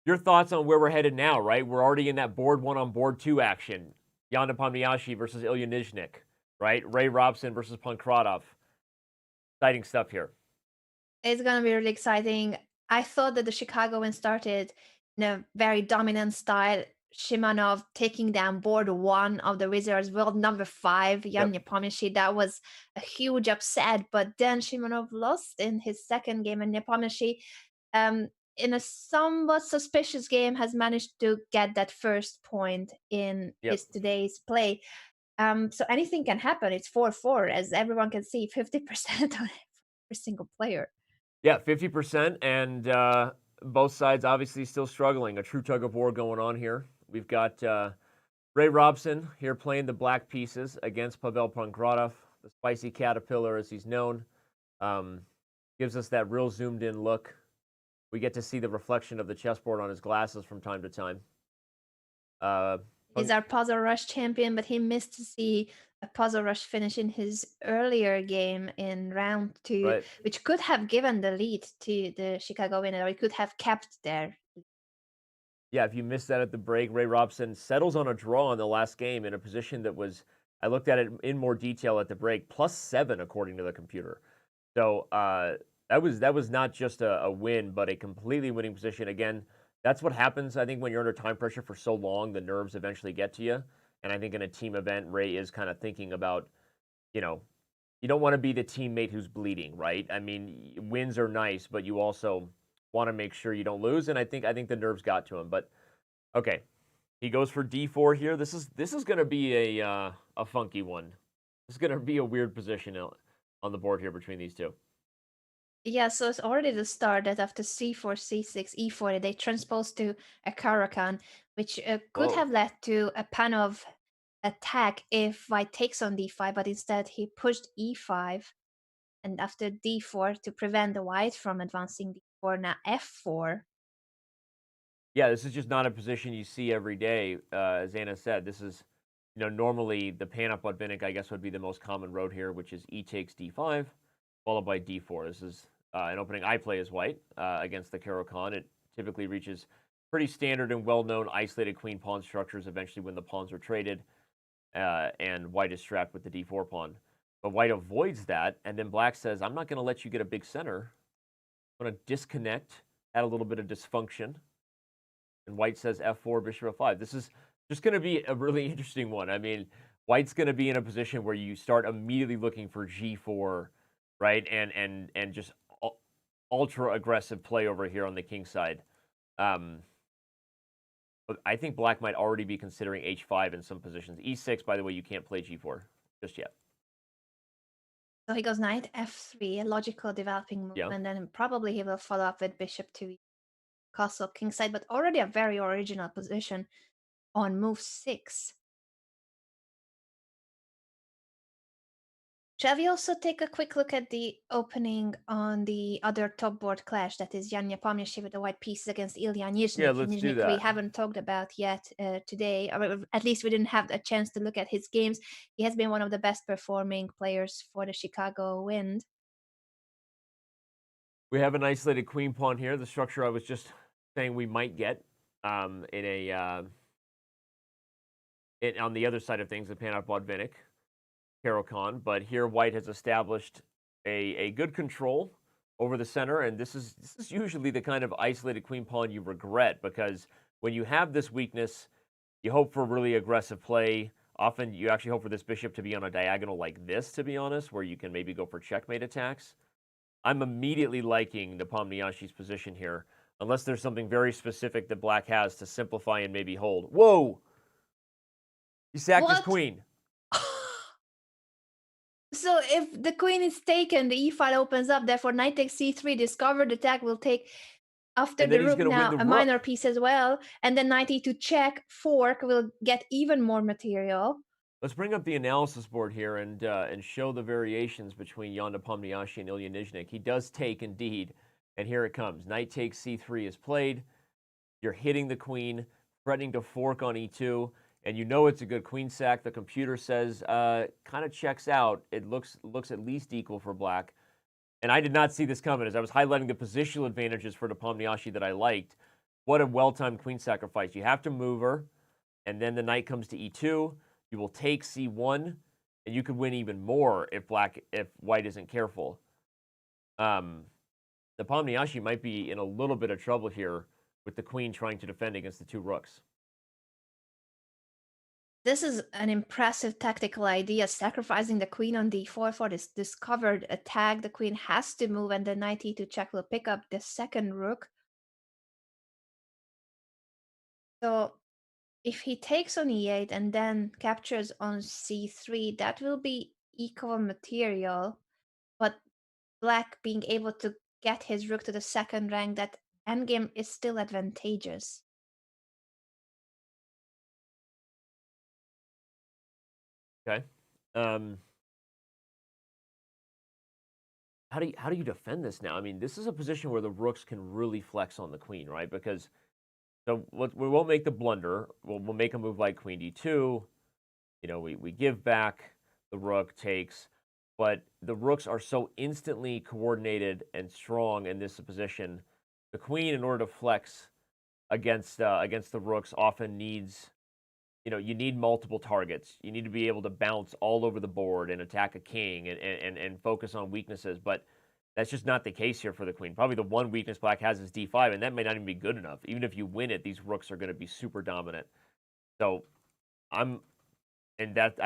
your thoughts on where we're headed now, right? We're already in that board 1 on board 2 action. Jan Nepomniachtchi versus Ilya Nizhnik, right? Ray Robson versus Pankratov. Exciting stuff here. It's going to be really exciting. I thought that the Chicagoans started in a very dominant style. Shimanov taking down board 1 of the Wizards, world number 5, Jan Nepomniachtchi. That was a huge upset, but then Shimanov lost in his second game, and Nepomniachtchi, in a somewhat suspicious game, has managed to get that first point in his today's play. So anything can happen. It's 4-4, as everyone can see, 50% on every single player. Yeah, 50%, and both sides obviously still struggling. A true tug of war going on here. We've got Ray Robson here playing the black pieces against Pavel Pankratov, the spicy caterpillar as he's known. Gives us that real zoomed-in look. We get to see the reflection of the chessboard on his glasses from time to time. He's our Puzzle Rush champion, but he missed to see a Puzzle Rush finish in his earlier game in round 2, which could have given the lead to the Chicago winner, or he could have kept there. Yeah, if you missed that at the break, Ray Robson settles on a draw in the last game in a position that was, I looked at it in more detail at the break, +7 according to the computer. So that was not just a win, but a completely winning position. Again, that's what happens, I think, when you're under time pressure for so long. The nerves eventually get to you. And I think in a team event, Ray is kind of thinking about, you don't want to be the teammate who's bleeding, right? I mean, wins are nice, but you also want to make sure you don't lose. And I think the nerves got to him. But okay, he goes for D4 here. This is going to be a funky one. This is going to be a weird position on the board here between these 2. Yeah, so it's already the start that after C4, C6, E4, they transpose to a Caro-Kann, which could have led to a pan of attack if white takes on D5, but instead he pushed E5, and after D4 to prevent the white from advancing D4, now F4. Yeah, this is just not a position you see every day. As Anna said, this is, normally the pan up Botvinnik, I guess, would be the most common road here, which is E takes D5. Followed by D4. This is an opening I play as white against the Caro-Kann. It typically reaches pretty standard and well-known isolated queen-pawn structures eventually when the pawns are traded. and white is strapped with the d4 pawn. But white avoids that, and then black says, I'm not going to let you get a big center. I'm going to disconnect, add a little bit of dysfunction. And white says f4, bishop f5. This is just going to be a really interesting one. I mean, white's going to be in a position where you start immediately looking for g4, right? And just ultra aggressive play over here on the king side. But I think black might already be considering h5 in some positions. e6, by the way, you can't play g4 just yet. So he goes knight f3, a logical developing move, Yeah. and then probably he will follow up with bishop to castle kingside, but already a very original position on move 6. Shall we also take a quick look at the opening on the other top board clash, that is Jan Nepomniachtchi with the white pieces against Ilya Nizhnik? Yeah, let's do Nizhnik we that. haven't talked about yet today, or at least we didn't have a chance to look at his games. He has been one of the best performing players for the Chicago Wind. We have an isolated queen pawn here, the structure I was just saying we might get on the other side of things, the Panov Bodvinik, Caro-Kann. But here white has established a good control over the center, and this is usually the kind of isolated queen pawn you regret, because when you have this weakness, you hope for really aggressive play. Often you actually hope for this bishop to be on a diagonal like this, to be honest, where you can maybe go for checkmate attacks. I'm immediately liking Nepomniachtchi's position here, unless there's something very specific that black has to simplify and maybe hold. Whoa! He sacked his queen. So if the queen is taken, the e-file opens up. Therefore, knight takes c3. Discovered attack will take after And the then he's rook gonna win now the a rook. minor piece as well. And then knight e2 check, fork will get even more material. Let's bring up the analysis board here and show the variations between Jan Nepomniachtchi and Ilya Nizhnik. He does take indeed, and here it comes. Knight takes c3 is played. You're hitting the queen, threatening to fork on e2, and you know it's a good queen sack. The computer says kind of checks out. It looks at least equal for black. And I did not see this coming as I was highlighting the positional advantages for Nepomniachtchi that I liked. What a well-timed queen sacrifice. You have to move her, and then the knight comes to e2. You will take c1, and you could win even more if white isn't careful. Nepomniachtchi might be in a little bit of trouble here with the queen trying to defend against the two rooks. This is an impressive tactical idea, sacrificing the queen on d4 for this discovered attack. The queen has to move, and the knight e2 check will pick up the second rook. So if he takes on e8 and then captures on c3, that will be equal material. But black being able to get his rook to the second rank, that endgame is still advantageous. Okay. How do you defend this now? I mean, this is a position where the rooks can really flex on the queen, right? Because we won't make the blunder. We'll make a move like queen d2. You know, we give back, the rook takes, but the rooks are so instantly coordinated and strong in this position. The queen, in order to flex against the rooks, often needs, you need multiple targets. You need to be able to bounce all over the board and attack a king and focus on weaknesses. But that's just not the case here for the queen. Probably the one weakness black has is d5, and that may not even be good enough. Even if you win it, these rooks are going to be super dominant. So I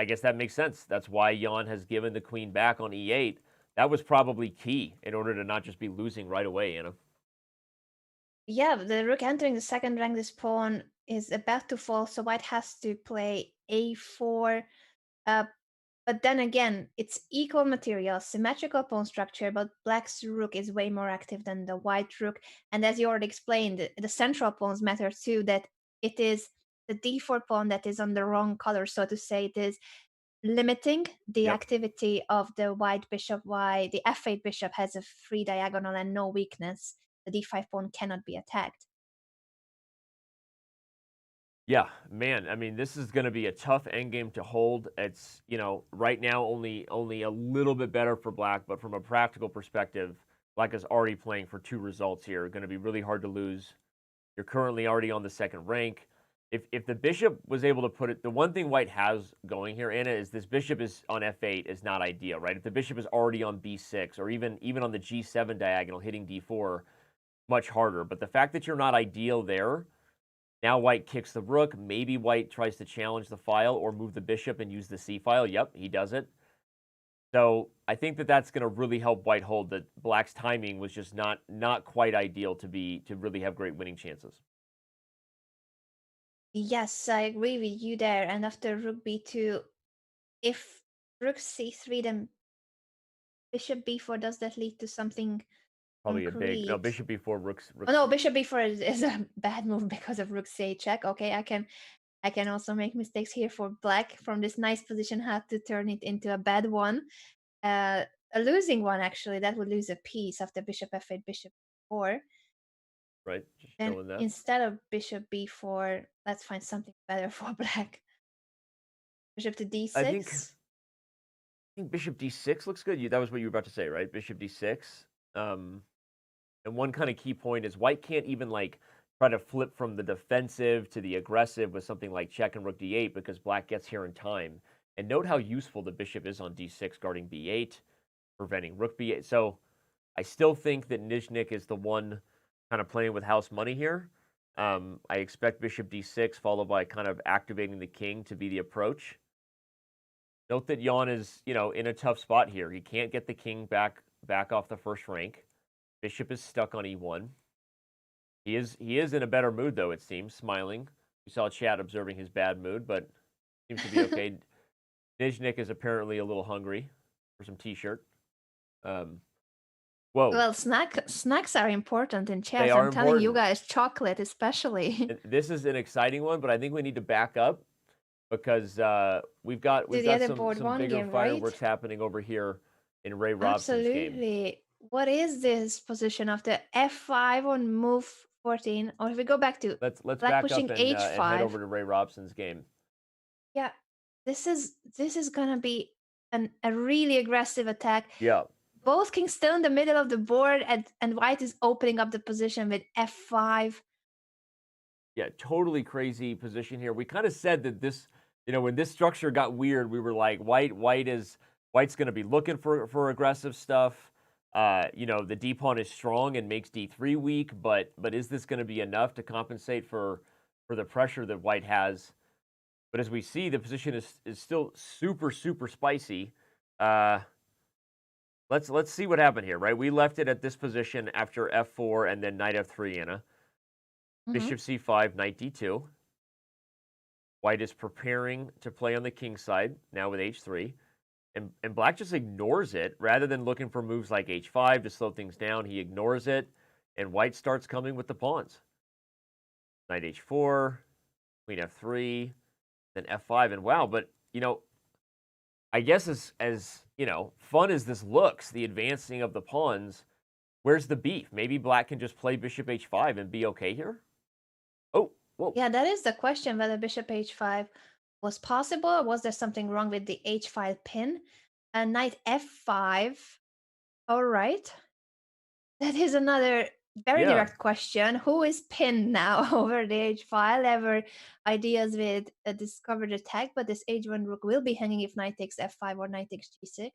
guess that makes sense. That's why Jan has given the queen back on e8. That was probably key in order to not just be losing right away, Anna. Yeah, the rook entering the second rank, this pawn is about to fall, so white has to play a4. But then again, it's equal material, symmetrical pawn structure, but black's rook is way more active than the white rook. And as you already explained, the central pawns matter too, that it is the d4 pawn that is on the wrong color, so to say. It is limiting the activity of the white bishop, while the f8 bishop has a free diagonal and no weakness. The d5 pawn cannot be attacked. Yeah, man. I mean, this is going to be a tough endgame to hold. It's, right now only a little bit better for black, but from a practical perspective, black is already playing for 2 results here. Going to be really hard to lose. You're currently already on the second rank. if the bishop was able to put it, the one thing white has going here, Anna, is this bishop is on f8 is not ideal, right? If the bishop is already on b6 or even on the g7 diagonal hitting d4, much harder. But the fact that you're not ideal there, now white kicks the rook. Maybe white tries to challenge the file or move the bishop and use the c file. Yep, he does it. So I think that that's going to really help white hold that black's timing was just not quite ideal to really have great winning chances. Yes, I agree with you there. And after rook b2, if rook c3, then bishop b4, does that lead to something Probably a big no, concrete? bishop b4, rook's Oh no, bishop b4 is a bad move because of rook c8 check. Okay, I can also make mistakes here for black. From this nice position, have to turn it into a bad one. A losing one, actually. That would lose a piece after bishop f8, bishop 4. right. Just Then showing that. instead of bishop b4, let's find something better for black. Bishop to d6. I think bishop d6 looks good. That was what you were about to say, right? Bishop d6. And one kind of key point is white can't even like try to flip from the defensive to the aggressive with something like check and rook d8 because black gets here in time. And note how useful the bishop is on d6 guarding b8, preventing rook b8. So I still think that Nizhnik is the one kind of playing with house money here. I expect bishop d6 followed by kind of activating the king to be the approach. Note that Jan is, in a tough spot here. He can't get the king back off the first rank. Bishop is stuck on e1. He is in a better mood though, it seems, smiling. We saw chat observing his bad mood, but seems to be okay. Nizhnik is apparently a little hungry for some t-shirt. Whoa. Well, snacks are important in chess. They are I'm telling you important. guys, chocolate especially. This is an exciting one, but I think we need to back up because we've got some bigger fireworks happening over here in Ray Robson's game. Absolutely. What is this position of the f5 on move 14? Or if we go back to Let's black back pushing up and h5. head over to Ray Robson's game. Yeah, this is gonna be a really aggressive attack. Yeah. Both kings still in the middle of the board, and white is opening up the position with f5. Yeah, totally crazy position here. We kind of said that this, when this structure got weird, we were like, white's going to be looking for aggressive stuff. The d pawn is strong and makes d3 weak, but is this going to be enough to compensate for the pressure that white has? But as we see, the position is still super spicy. Let's see what happened here, right? We left it at this position after f4 and then knight f3, Anna. Bishop c5, knight d2. White is preparing to play on the king side, now with h3. And black just ignores it. Rather than looking for moves like h5 to slow things down, he ignores it. And white starts coming with the pawns. Knight h4, queen f3, then f5. And wow, but, I guess as fun as this looks, the advancing of the pawns, where's the beef? Maybe black can just play bishop h5 and be okay here? Oh, whoa. Yeah, that is the question, whether bishop h5 was possible, or was there something wrong with the h5 pin? And knight f5. All right. That is another very direct question. Who is pinned now over the h-file? Ever ideas with a discovered attack, but this h1 rook will be hanging if knight takes f5 or knight takes g6.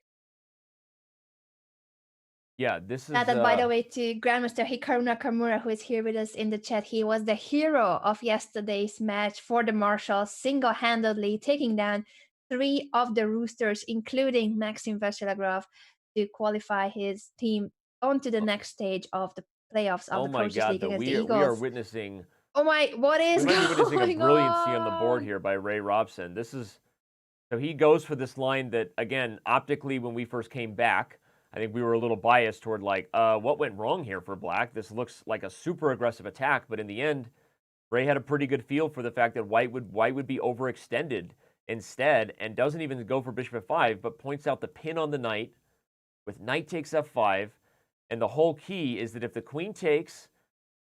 Yeah, this is... And by the way, to Grandmaster Hikaru Nakamura, who is here with us in the chat, he was the hero of yesterday's match for the Marshals, single-handedly taking down 3 of the Roosters, including Maxim Vachilagrov, to qualify his team onto the next stage of the playoffs of the Coaches League against the Eagles. We are witnessing... Oh my, what is going on? We might be witnessing a brilliancy on the board here by Ray Robson. This is... So he goes for this line that, again, optically, when we first came back, I think we were a little biased toward what went wrong here for black? This looks like a super aggressive attack, but in the end, Ray had a pretty good feel for the fact that white would be overextended instead, and doesn't even go for bishop f5, but points out the pin on the knight with knight takes f5, and the whole key is that if the queen takes,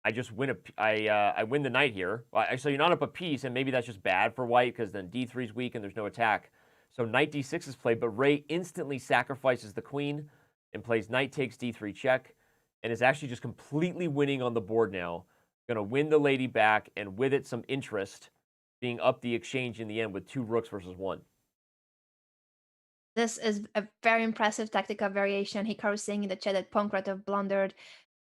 I just win I win the knight here. So you're not up a piece, and maybe that's just bad for white because then d3 is weak and there's no attack. So knight d6 is played, but Ray instantly sacrifices the queen and plays knight takes d3 check, and is actually just completely winning on the board now. Going to win the lady back, and with it some interest being up the exchange in the end with 2 rooks versus 1. This is a very impressive tactical variation. Hikaru saying in the chat that Pankratov blundered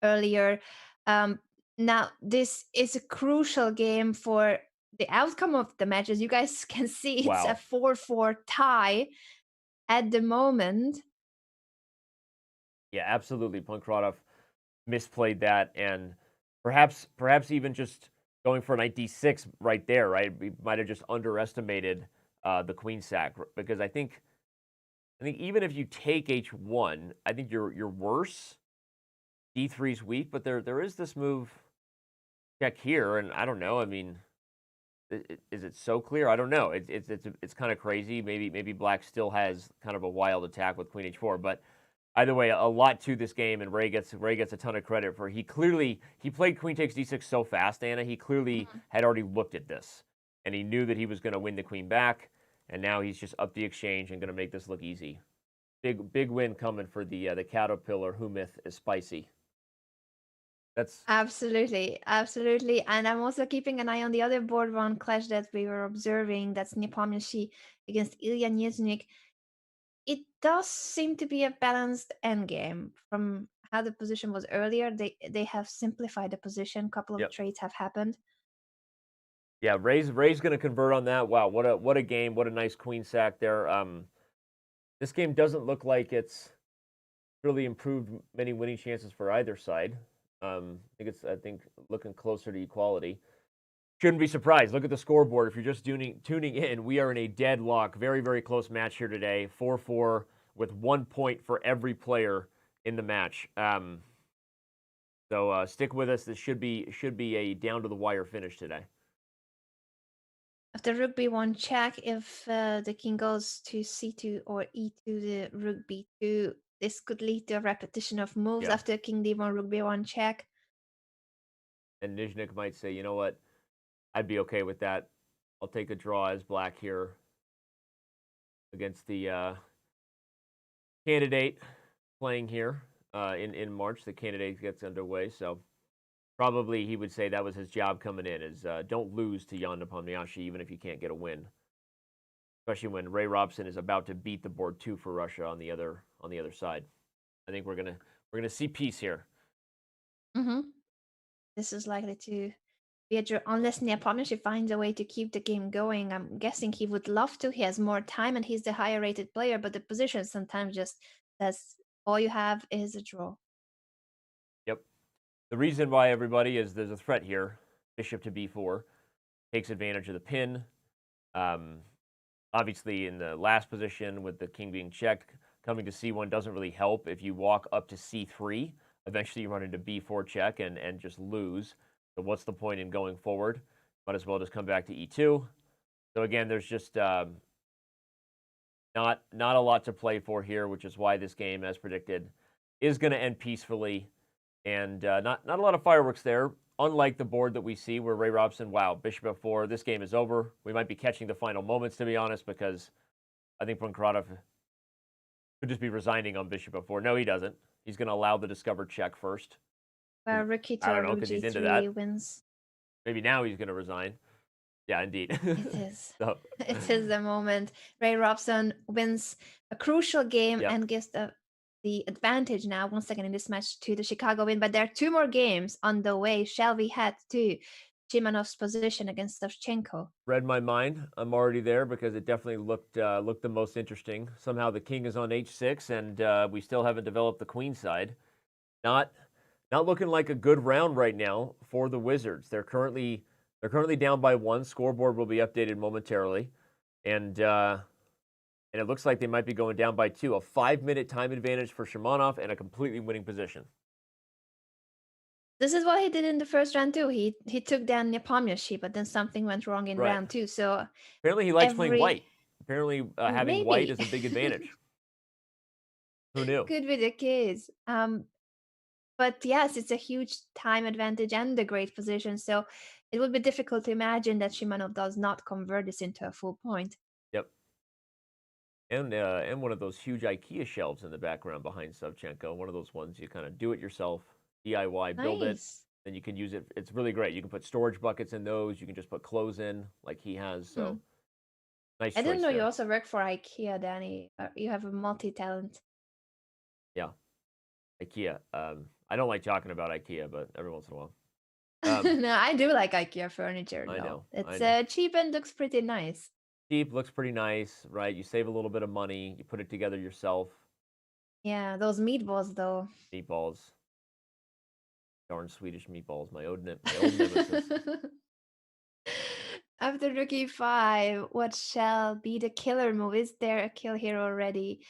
earlier. Now, this is a crucial game for the outcome of the match. As you guys can see, it's a Wow. 4-4 tie at the moment. Yeah, absolutely. Pankratov misplayed that, and perhaps even just going for knight d6 right there, right? We might have just underestimated the queen sack, because I think even if you take h1, I think you're worse. d3 is weak, but there is this move check here, and I don't know. I mean, is it so clear? I don't know. It's kind of crazy. Maybe Black still has kind of a wild attack with queen h4, but either way, a lot to this game, and Ray gets a ton of credit for he played queen takes d6 so fast, Anna. He clearly had already looked at this, and he knew that he was going to win the queen back, and now he's just up the exchange and going to make this look easy. Big win coming for the Caterpillar. Who myth is spicy. That's Absolutely, absolutely. And I'm also keeping an eye on the other board one clash that we were observing. That's Nepomniachtchi against Ilya Nyezhnyk. It does seem to be a balanced endgame from how the position was earlier. They have simplified the position. A couple of Yep. trades have happened. Yeah, Ray's going to convert on that. Wow, what a game! What a nice queen sack there. This game doesn't look like it's really improved many winning chances for either side. I think looking closer to equality. Shouldn't be surprised. Look at the scoreboard. If you're just tuning in, we are in a deadlock, very, very close match here today. 4-4 with 1 point for every player in the match. So stick with us. This should be a down to the wire finish today. After rook b1 check, if the king goes to c2 or e2, the rook b2, this could lead to a repetition of moves Yeah. after king d1, rook b1 check. And Nyezhnyk might say, you know what? I'd be okay with that. I'll take a draw as Black here against the candidate playing here in March. The candidate gets underway, so probably he would say that was his job coming in, is don't lose to Jan Nepomniachtchi even if you can't get a win. Especially when Ray Robson is about to beat the board 2 for Russia on the other side. I think we're gonna see peace here. Mm-hmm. This is likely to be a draw unless Nepomniachtchi finds a way to keep the game going. I'm guessing he would love to. He has more time and he's the higher rated player, but the position sometimes just says all you have is a draw. Yep. The reason why, everybody, is there's a threat here. Bishop to b4 takes advantage of the pin. Obviously, in the last position with the king being checked, coming to c1 doesn't really help. If you walk up to c3, eventually you run into b4 check and just lose. So what's the point in going forward? Might as well just come back to e2. So again, there's just not a lot to play for here, which is why this game, as predicted, is going to end peacefully. And not a lot of fireworks there, unlike the board that we see where Ray Robson, wow, bishop f4, this game is over. We might be catching the final moments, to be honest, because I think Pankratov could just be resigning on bishop f4. No, he doesn't. He's going to allow the discovered check first. Well, Rookie I don't to know, rook 'cause he's into that. g3 wins. Maybe now he's going to resign. Yeah, indeed. It is. So, It is the moment. Ray Robson wins a crucial game Yep. and gives the advantage now, once again in this match, to the Chicago win. But there are 2 more games on the way. Shall we head to Chimanov's position against Savchenko? read my mind. I'm already there because it definitely looked the most interesting. Somehow the king is on h6, and we still haven't developed the queen side. Not looking like a good round right now for the Wizards. They're currently down by 1. Scoreboard will be updated momentarily, and it looks like they might be going down by 2. A 5-minute time advantage for Shimanov and a completely winning position. This is what he did in the first round too. He took down Nepomniachtchi, but then something went wrong in Right. round 2. So apparently he likes playing white. Apparently having white Maybe. is a big advantage. Who knew? Could be the case. But yes, it's a huge time advantage and a great position. So it would be difficult to imagine that Shimanov does not convert this into a full point. Yep. And one of those huge IKEA shelves in the background behind Savchenko. One of those ones you kind of do it yourself, DIY, build it, Nice. then you can use it. It's really great. You can put storage buckets in those. You can just put clothes in like he has. So nice I didn't choice know you there. also work for IKEA, Danny. You have a multi-talent. Yeah, IKEA. I don't like talking about IKEA, but every once in a while. No, I do like IKEA furniture I though. know. It's I know. cheap and looks pretty nice. Cheap, looks pretty nice, right? You save a little bit of money. You put it together yourself. Yeah, those meatballs though. Meatballs. Darn Swedish meatballs. My old nemesis. After rook e5, what shall be the killer move? Is there a kill here already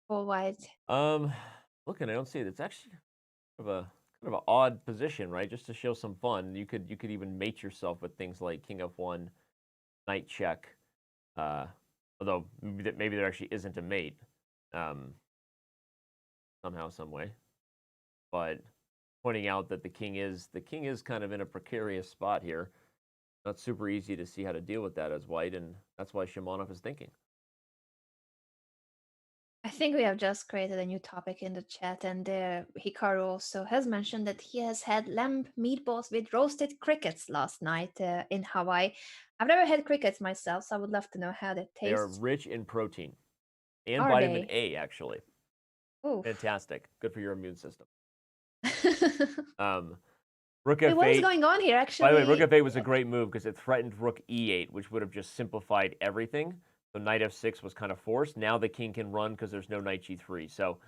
for white? Looking, I don't see it. It's actually kind of an odd position, right? Just to show some fun. You could even mate yourself with things like king f1, knight check. Although maybe there actually isn't a mate. Somehow, some way. But pointing out that the king is kind of in a precarious spot here. Not super easy to see how to deal with that as white, and that's why Shimonov is thinking. I think we have just created a new topic in the chat, and Hikaru also has mentioned that he has had lamb meatballs with roasted crickets last night in Hawaii. I've never had crickets myself, so I would love to know how they They are taste. rich in protein and Are vitamin they? A, actually. Oof. Fantastic. Good for your immune system. Rook Wait, what is f8. going on here? By the way, rook Actually, f8 was a great move because it threatened rook e8, which would have just simplified everything. So knight f6 was kind of forced. Now the king can run because there's no knight g3. So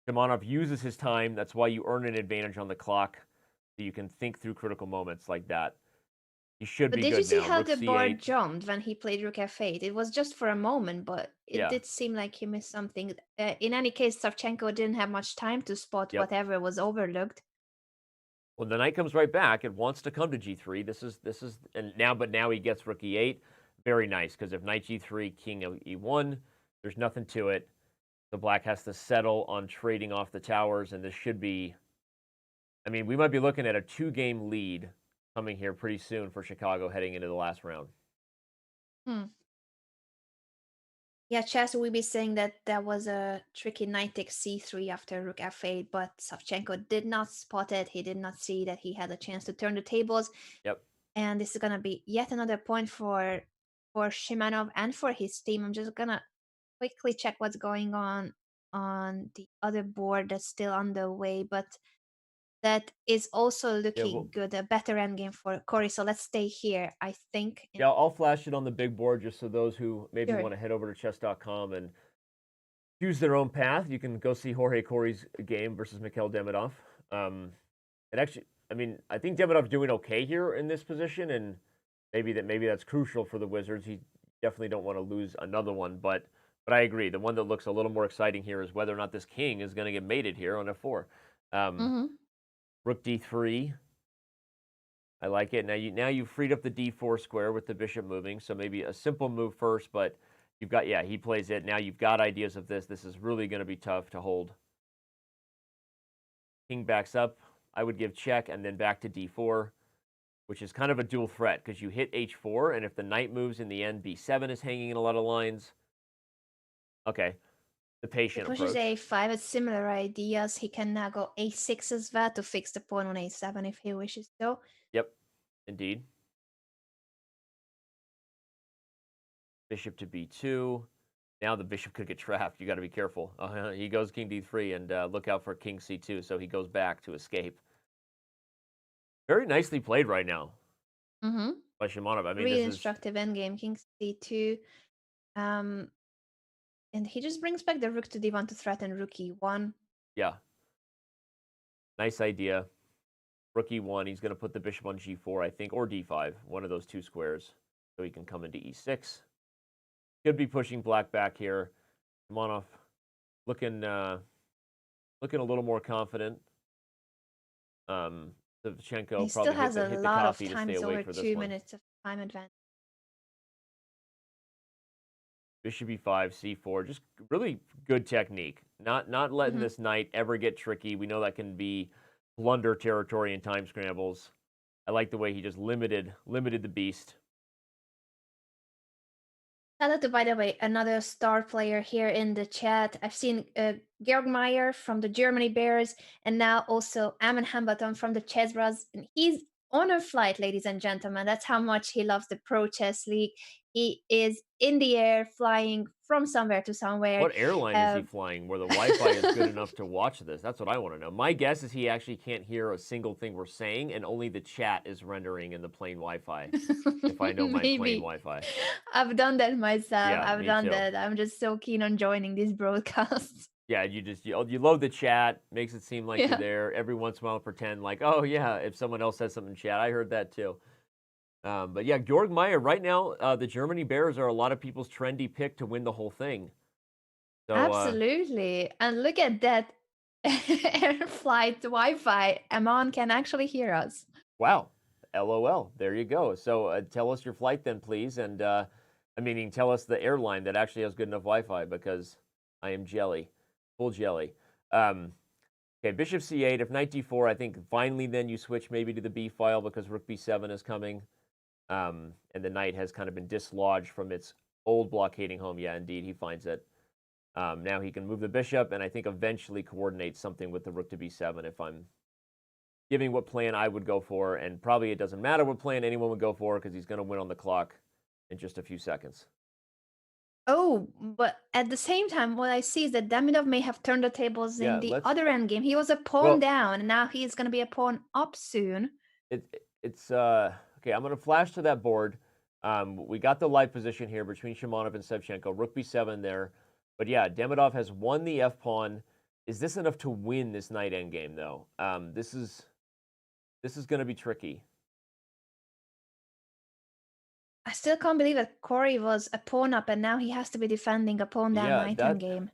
Shimonov uses his time. That's why you earn an advantage on the clock. So you can think through critical moments like that. You should but be did you good see now. how Rook the board c8. jumped when he played rook f8? It was just for a moment, but it Yeah. did seem like he missed something. In any case, Savchenko didn't have much time to spot Yep. whatever was overlooked. Well, the knight comes right back. It wants to come to g3. This is but now he gets rook e8. Very nice, because if knight g3, king e1, there's nothing to it. So black has to settle on trading off the towers, and this should be, I mean, we might be looking at a 2-game lead coming here pretty soon for Chicago heading into the last round. Yeah, Chess will be saying that there was a tricky knight takes c3 after rook f8, but Savchenko did not spot it. He did not see that he had a chance to turn the tables. Yep. And this is gonna be yet another point for Shimanov and for his team. I'm just gonna quickly check what's going on the other board that's still on the way, but that is also looking good. A better endgame for Corey. So let's stay here. I think. Yeah, I'll flash it on the big board just so those who maybe Sure. want to head over to chess.com and choose their own path. You can go see Jorge Corey's game versus Mikhail Demidov. It actually, I mean, I think Demidov's doing okay here in this position, and maybe that's crucial for the Wizards. He definitely don't want to lose another one, but I agree. The one that looks a little more exciting here is whether or not this king is going to get mated here on f4. Rook d3. I like it. Now you've freed up the d4 square with the bishop moving, so maybe a simple move first, but you've got, yeah, he plays it. Now you've got ideas of this. This is really going to be tough to hold. King backs up. I would give check and then back to d4, which is kind of a dual threat because you hit h4, and if the knight moves in the end, b7 is hanging in a lot of lines. Okay, the patient He pushes approach. a5 with similar ideas. He can now go a6 as well to fix the pawn on a7 if he wishes to. Yep, indeed. Bishop to b2. Now the bishop could get trapped. You got to be careful. He goes king d3, and look out for king c2, so he goes back to escape. Very nicely played right now by Shimonov. I mean, Really this is instructive endgame, king c2. And he just brings back the rook to d1 to threaten rook e1. Yeah. Nice idea. Rook e1. He's going to put the bishop on g4, I think, or d5, one of those two squares, so he can come into e6. Could be pushing black back here. Shimonov looking a little more confident. Savchenko He still probably has a hit the lot of coffee to time. stay It's over awake for this 2 one. minutes of time advantage. Bishop e5, c4, just really good technique. Not letting this knight ever get tricky. We know that can be blunder territory in time scrambles. I like the way he just limited the beast. Shout out to, by the way, another star player here in the chat. I've seen Georg Meyer from the Germany Bears, and now also Ammon Hambleton from the Chess Bros. And he's on a flight, ladies and gentlemen. That's how much he loves the Pro Chess League. He is in the air, flying from somewhere to somewhere. What airline is he flying where the Wi-Fi is good enough to watch this? That's what I want to know. My guess is he actually can't hear a single thing we're saying, and only the chat is rendering in the plain Wi-Fi. If I know my plain Wi-Fi. I've done that myself. Yeah, I've me done too. that. I'm just so keen on joining these broadcasts. Yeah, you load the chat, makes it seem like you're there. Every once in a while, pretend like, oh yeah, if someone else says something in chat, I heard that too. But yeah, Georg Meyer, right now, the Germany Bears are a lot of people's trendy pick to win the whole thing. So, Absolutely. And look at that air flight Wi-Fi. Ammon can actually hear us. Wow. LOL. There you go. So tell us your flight then, please. And meaning tell us the airline that actually has good enough Wi-Fi, because I am jelly. Full jelly. Okay, bishop c8. If knight d4, I think finally then you switch maybe to the b file because rook b7 is coming. And the knight has kind of been dislodged from its old blockading home. Yeah, indeed, he finds it. Now he can move the bishop, and I think eventually coordinate something with the rook to b7 if I'm giving what plan I would go for. And probably it doesn't matter what plan anyone would go for because he's going to win on the clock in just a few seconds. Oh, but at the same time, what I see is that Demidov may have turned the tables in the other endgame. He was a pawn down, and now he's going to be a pawn up soon. It's okay. I'm going to flash to that board. We got the live position here between Shimonov and Sevchenko. Rook b7 there. But yeah, Demidov has won the f-pawn. Is this enough to win this knight endgame, though? This is going to be tricky. I still can't believe that Corey was a pawn up, and now he has to be defending a pawn down knight endgame.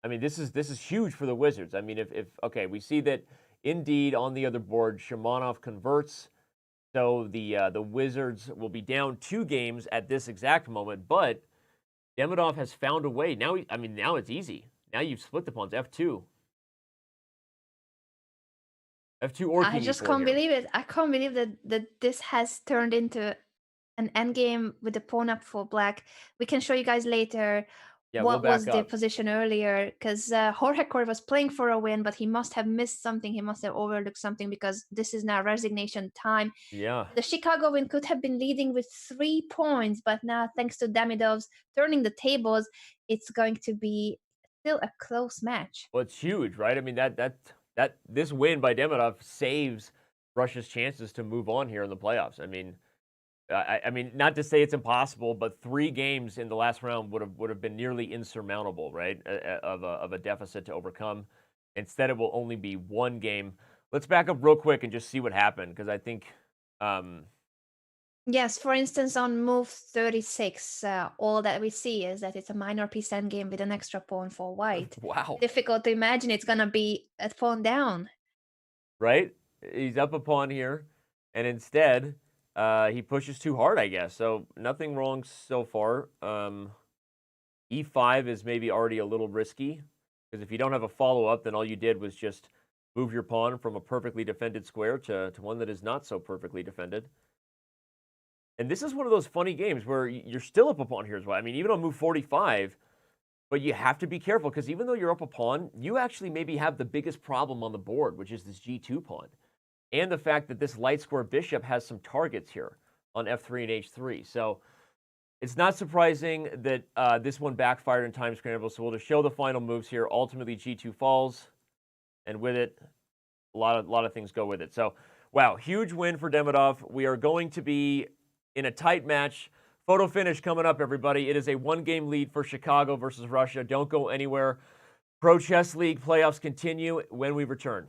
I mean, this is huge for the Wizards. I mean, if okay, we see that indeed on the other board, Shimonov converts. So the Wizards will be down 2 games at this exact moment, but Demidov has found a way. Now, now it's easy. Now you've split the pawns. F2. F2 or I just can't believe it. I can't believe that this has turned into an endgame with the pawn up for black. We can show you guys later what was the position earlier, because Jorge Corey was playing for a win, but he must have missed something. He must have overlooked something, because this is now resignation time. Yeah. The Chicago win could have been leading with 3 points, but now thanks to Demidov's turning the tables, it's going to be still a close match. Well, it's huge, right? I mean, that this win by Demidov saves Russia's chances to move on here in the playoffs. I mean, not to say it's impossible, but 3 games in the last round would have been nearly insurmountable, right? Of a deficit to overcome. Instead, it will only be 1 game. Let's back up real quick and just see what happened, because I think. Yes, for instance, on move 36, all that we see is that it's a minor piece endgame with an extra pawn for white. Wow. Difficult to imagine it's gonna be a pawn down. Right? He's up a pawn here, and instead. He pushes too hard, I guess. So nothing wrong so far. E5 is maybe already a little risky, because if you don't have a follow-up, then all you did was just move your pawn from a perfectly defended square to one that is not so perfectly defended. And this is one of those funny games where you're still up a pawn here as well. I mean, even on move 45, but you have to be careful, because even though you're up a pawn, you actually maybe have the biggest problem on the board, which is this G2 pawn. And the fact that this light square bishop has some targets here on f3 and h3. So it's not surprising that this one backfired in time scramble. So we'll just show the final moves here. Ultimately, G2 falls. And with it, a lot of things go with it. So, wow, huge win for Demidov. We are going to be in a tight match. Photo finish coming up, everybody. It is a 1-game lead for Chicago versus Russia. Don't go anywhere. Pro Chess League playoffs continue when we return.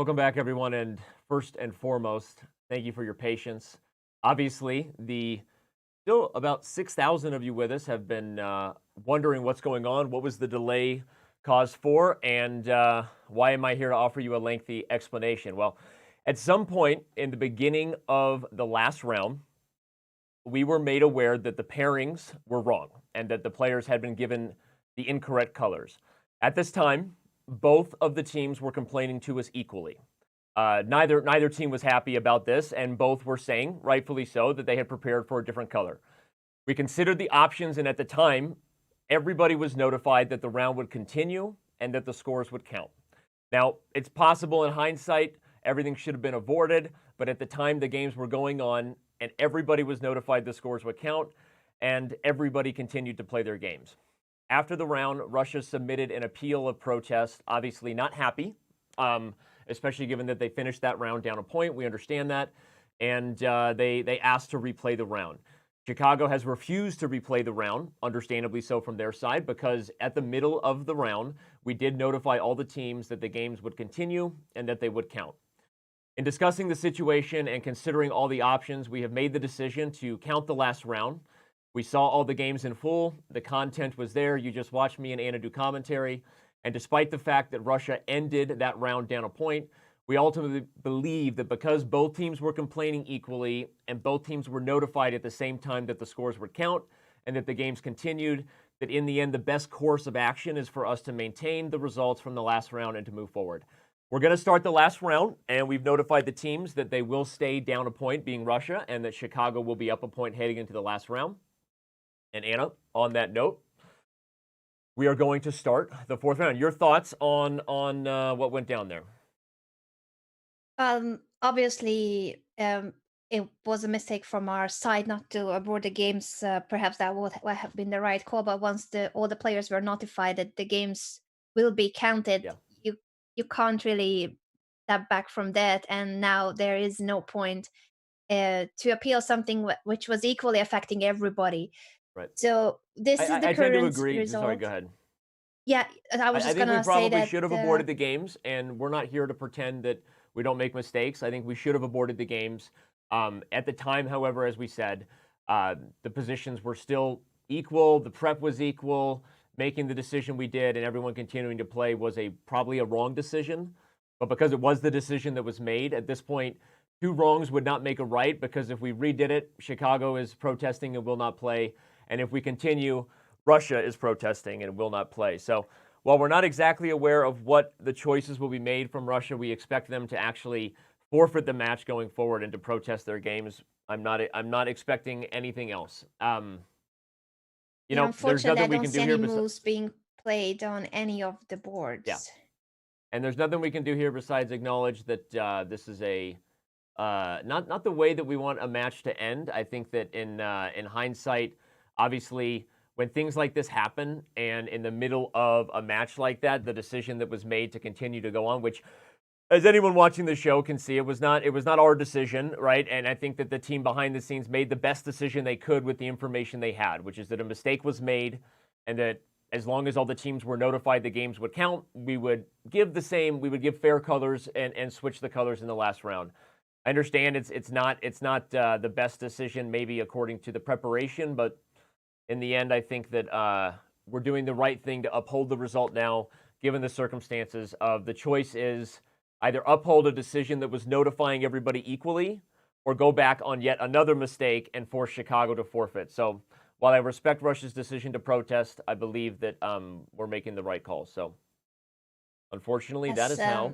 Welcome back, everyone. And first and foremost, thank you for your patience. Obviously, the still about 6,000 of you with us have been wondering what's going on. What was the delay caused for? And why am I here to offer you a lengthy explanation? Well, at some point in the beginning of the last round, we were made aware that the pairings were wrong and that the players had been given the incorrect colors. At this time, both of the teams were complaining to us equally. Neither team was happy about this, and both were saying, rightfully so, that they had prepared for a different color. We considered the options, and at the time, everybody was notified that the round would continue and that the scores would count. Now, it's possible in hindsight everything should have been avoided, but at the time the games were going on and everybody was notified the scores would count, and everybody continued to play their games. After the round, Russia submitted an appeal of protest, obviously not happy, especially given that they finished that round down a point. We understand that. And they asked to replay the round. Chicago has refused to replay the round, understandably so from their side, because at the middle of the round, we did notify all the teams that the games would continue and that they would count. In discussing the situation and considering all the options, we have made the decision to count the last round. We saw all the games in full. The content was there. You just watched me and Anna do commentary. And despite the fact that Russia ended that round down a point, we ultimately believe that because both teams were complaining equally and both teams were notified at the same time that the scores would count and that the games continued, that in the end, the best course of action is for us to maintain the results from the last round and to move forward. We're going to start the last round, and we've notified the teams that they will stay down a point, being Russia, and that Chicago will be up a point heading into the last round. And Anna, on that note, we are going to start the fourth round. Your thoughts on what went down there? Obviously, it was a mistake from our side not to abort the games. Perhaps that would have been the right call. But once all the players were notified that the games will be counted, Yeah. you can't really step back from that. And now there is no point to appeal something which was equally affecting everybody. Right. So this is the I tend to current agree. result. Sorry, go ahead. Yeah, I was I just think we gonna say probably that. should have aborted the games, and we're not here to pretend that we don't make mistakes. I think we should have aborted the games. At the time, however, as we said, the positions were still equal. The prep was equal. Making the decision we did and everyone continuing to play was probably a wrong decision. But because it was the decision that was made, at this point, two wrongs would not make a right, because if we redid it, Chicago is protesting and will not play. And if we continue, Russia is protesting and will not play. So while we're not exactly aware of what the choices will be made from Russia, we expect them to actually forfeit the match going forward and to protest their games. I'm not expecting anything else. Yeah, There's unfortunately, I nothing we don't can see do any here. moves being played on any of the Yeah. boards. And there's nothing we can do here besides acknowledge that this is not the way that we want a match to end. I think that in hindsight, obviously, when things like this happen and in the middle of a match like that, the decision that was made to continue to go on, which, as anyone watching the show can see, it was not our decision, right? And I think that the team behind the scenes made the best decision they could with the information they had, which is that a mistake was made, and that as long as all the teams were notified the games would count, we would give fair colors and switch the colors in the last round. I understand it's not the best decision, maybe according to the preparation, but in the end, I think that we're doing the right thing to uphold the result now, given the circumstances of the choice is either uphold a decision that was notifying everybody equally or go back on yet another mistake and force Chicago to forfeit. So while I respect Russia's decision to protest, I believe that we're making the right call. So unfortunately, Yes, that is how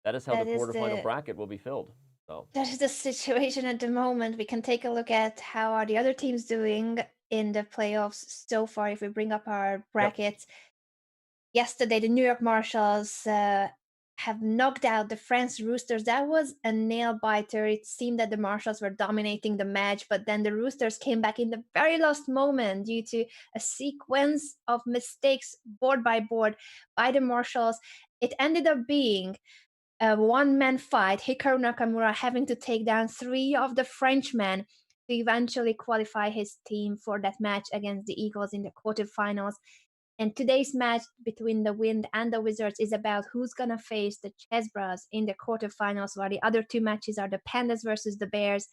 that the is quarterfinal bracket will be filled. So that is the situation at the moment. We can take a look at how are the other teams doing in the playoffs so far. If we bring up our brackets, yesterday the New York Marshals have knocked out the France Roosters. That was a nail biter. It seemed that the Marshals were dominating the match, but then the Roosters came back in the very last moment due to a sequence of mistakes, board by board, by the Marshals. It ended up being a one-man fight, Hikaru Nakamura having to take down three of the Frenchmen to eventually qualify his team for that match against the Eagles in the quarterfinals. And today's match between the Wind and the Wizards is about who's going to face the Chess Bros in the quarterfinals, while the other two matches are the Pandas versus the Bears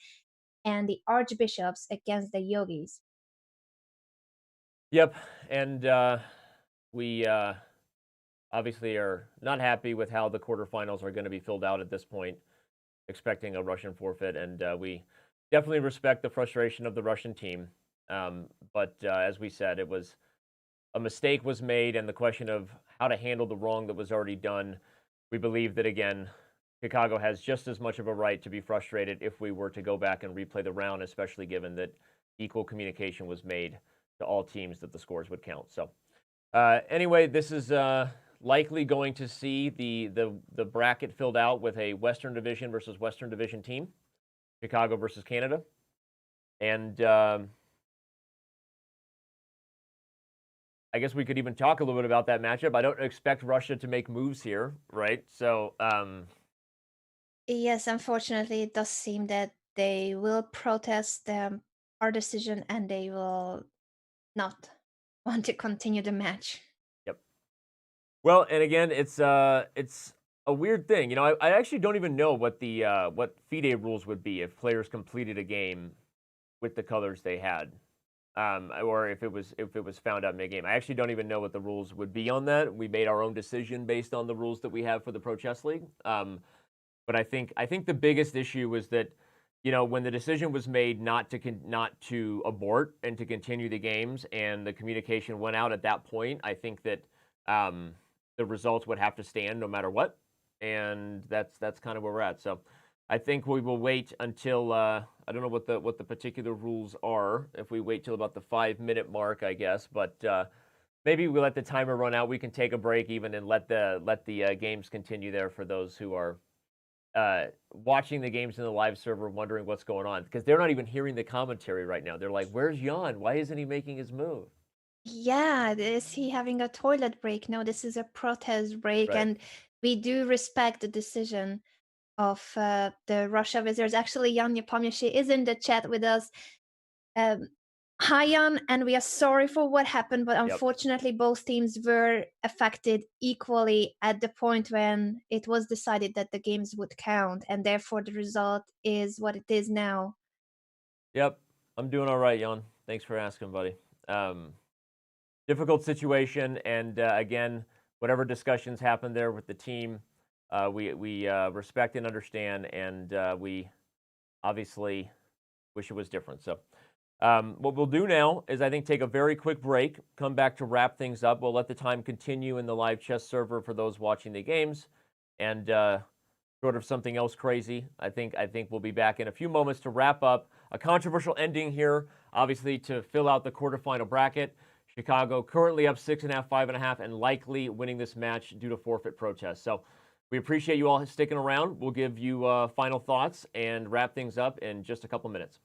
and the Archbishops against the Yogis. Yep, and we obviously are not happy with how the quarterfinals are going to be filled out at this point, expecting a Russian forfeit, and we definitely respect the frustration of the Russian team. But as we said, it was a mistake was made, and the question of how to handle the wrong that was already done, we believe that, again, Chicago has just as much of a right to be frustrated if we were to go back and replay the round, especially given that equal communication was made to all teams that the scores would count. So anyway, this is likely going to see the bracket filled out with a Western Division versus Western Division team, Chicago versus Canada. And I guess we could even talk a little bit about that matchup. I don't expect Russia to make moves here, right? So Yes, unfortunately, it does seem that they will protest our decision and they will not want to continue the match. Yep. Well, and again, it's a weird thing. You know, I actually don't even know what the what FIDE rules would be if players completed a game with the colors they had, or if it was found out mid-game. I actually don't even know what the rules would be on that. We made our own decision based on the rules that we have for the Pro Chess League. But I think the biggest issue was that, you know, when the decision was made not to abort and to continue the games, and the communication went out at that point, I think that the results would have to stand no matter what, and that's kind of where we're at. So I think we will wait until I don't know what the particular rules are. If we wait till about the 5-minute mark, I guess, but maybe we let the timer run out. We can take a break even and let the games continue there for those who are watching the games in the live server, wondering what's going on, because they're not even hearing the commentary right now. They're like, "Where's Jan? Why isn't he making his move?" Yeah, is he having a toilet break? No, this is a protest break, Right. and we do respect the decision of the Russia Wizards. Actually, Jan Nepomniachtchi is in the chat with us. Hi, Jan, and we are sorry for what happened, but Yep. unfortunately, both teams were affected equally at the point when it was decided that the games would count, and therefore the result is what it is now. Yep, I'm doing all right, Jan. Thanks for asking, buddy. Difficult situation, and again, whatever discussions happen there with the team, we respect and understand, and we obviously wish it was different. So what we'll do now is, I think, take a very quick break, come back to wrap things up. We'll let the time continue in the live chess server for those watching the games, and short of something else crazy, I think we'll be back in a few moments to wrap up a controversial ending here, obviously, to fill out the quarterfinal bracket. Chicago currently up 6.5, 5.5, and likely winning this match due to forfeit protest. So we appreciate you all sticking around. We'll give you final thoughts and wrap things up in just a couple minutes.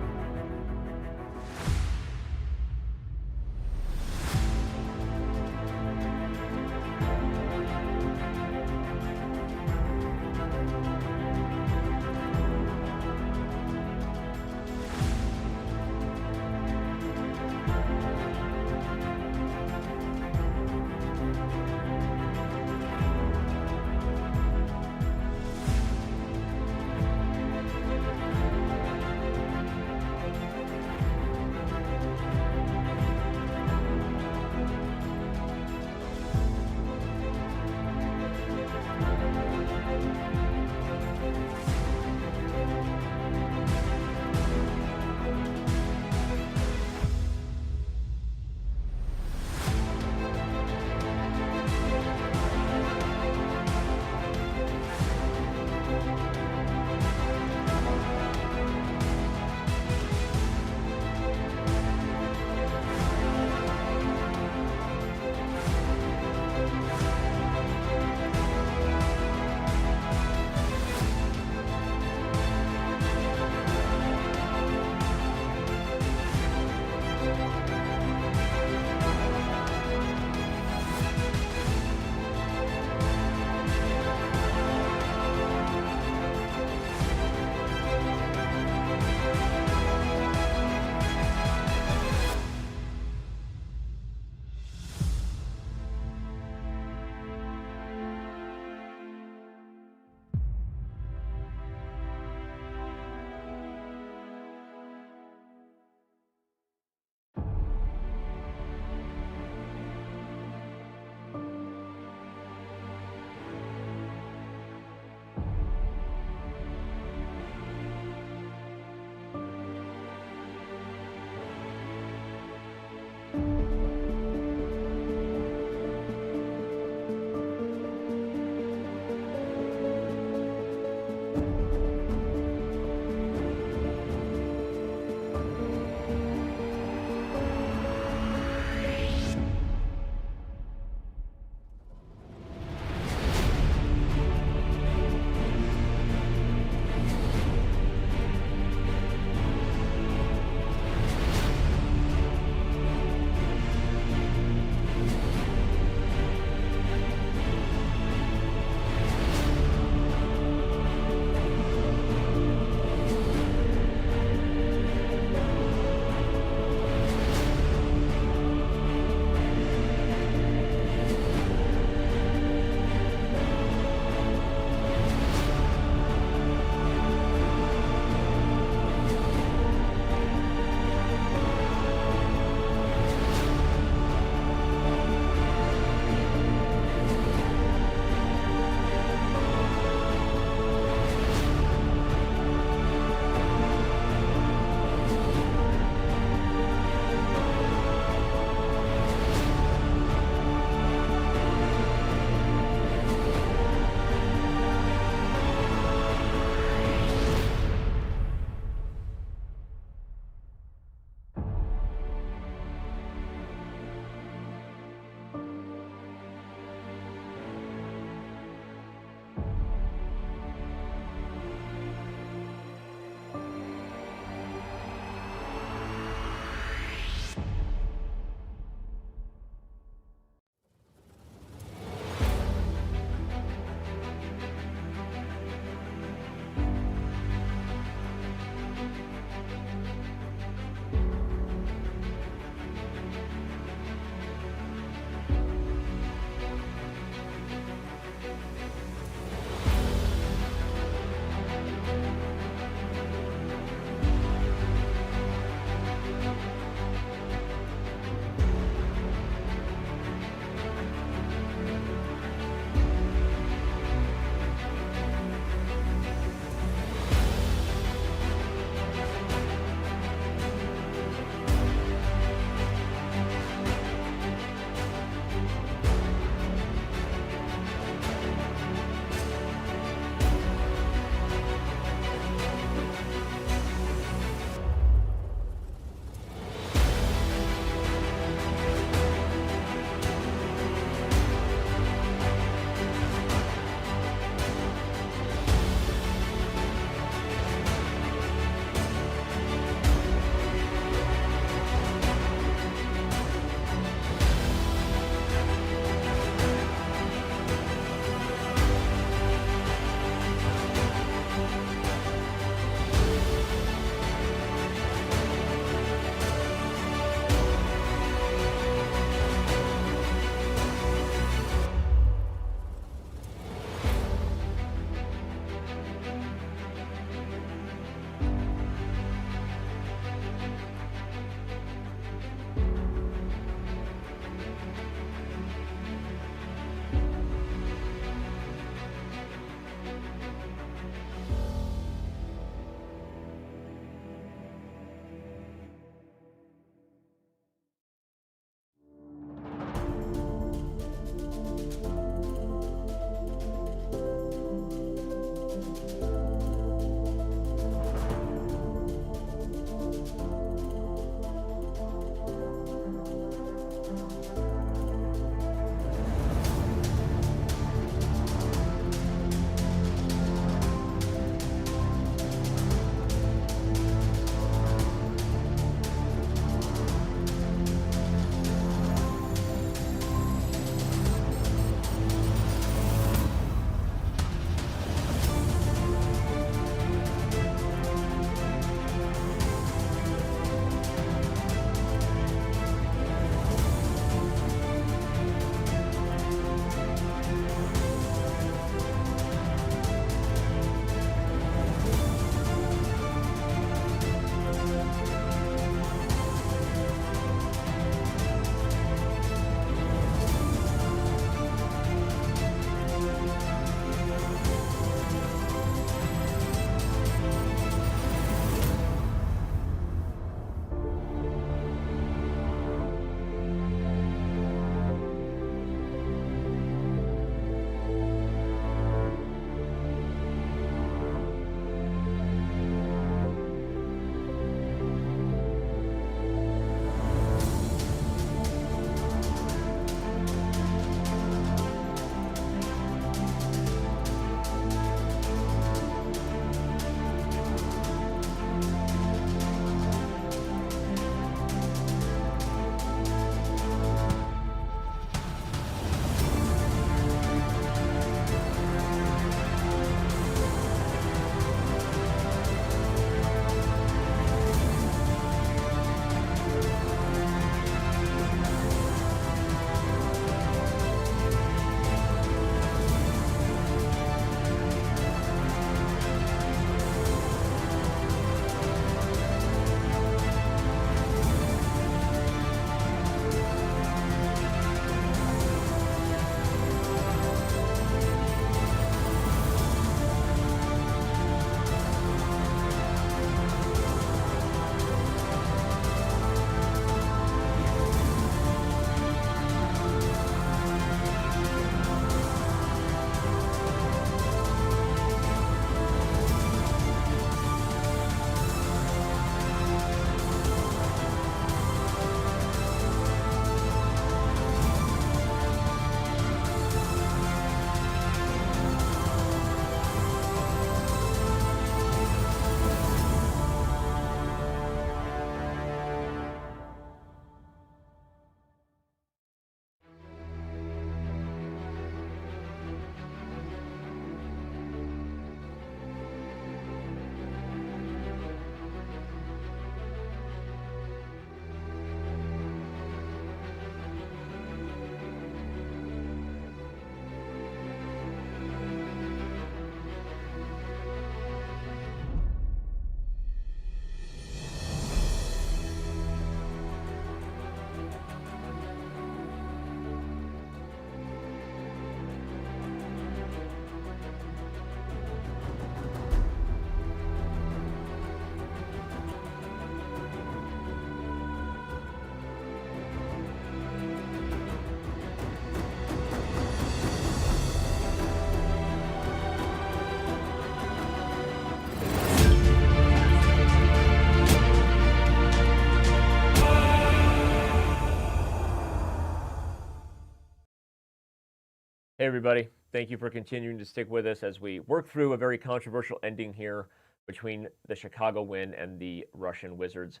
Hey, everybody. Thank you for continuing to stick with us as we work through a very controversial ending here between the Chicago win and the Russian Wizards.